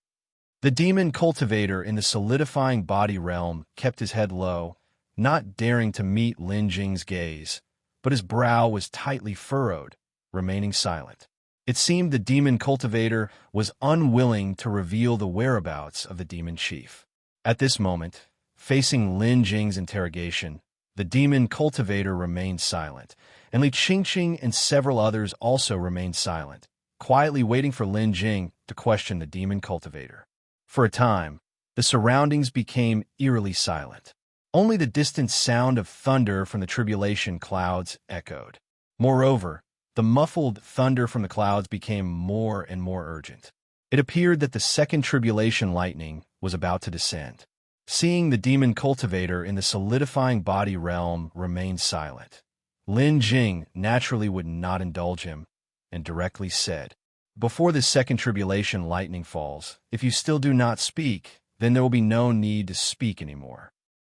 The demon cultivator in the solidifying body realm kept his head low, not daring to meet Lin Jing's gaze, but his brow was tightly furrowed, remaining silent. It seemed the demon cultivator was unwilling to reveal the whereabouts of the Demon Chief. At this moment, facing Lin Jing's interrogation, The demon cultivator remained silent, and Li Qingqing and several others also remained silent, quietly waiting for Lin Jing to question the demon cultivator. For a time, the surroundings became eerily silent. Only the distant sound of thunder from the tribulation clouds echoed. Moreover, the muffled thunder from the clouds became more and more urgent. It appeared that the second tribulation lightning was about to descend. Seeing the demon cultivator in the solidifying body realm remain silent, Lin Jing naturally would not indulge him, and directly said, "Before the second tribulation lightning falls, if you still do not speak, then there will be no need to speak anymore."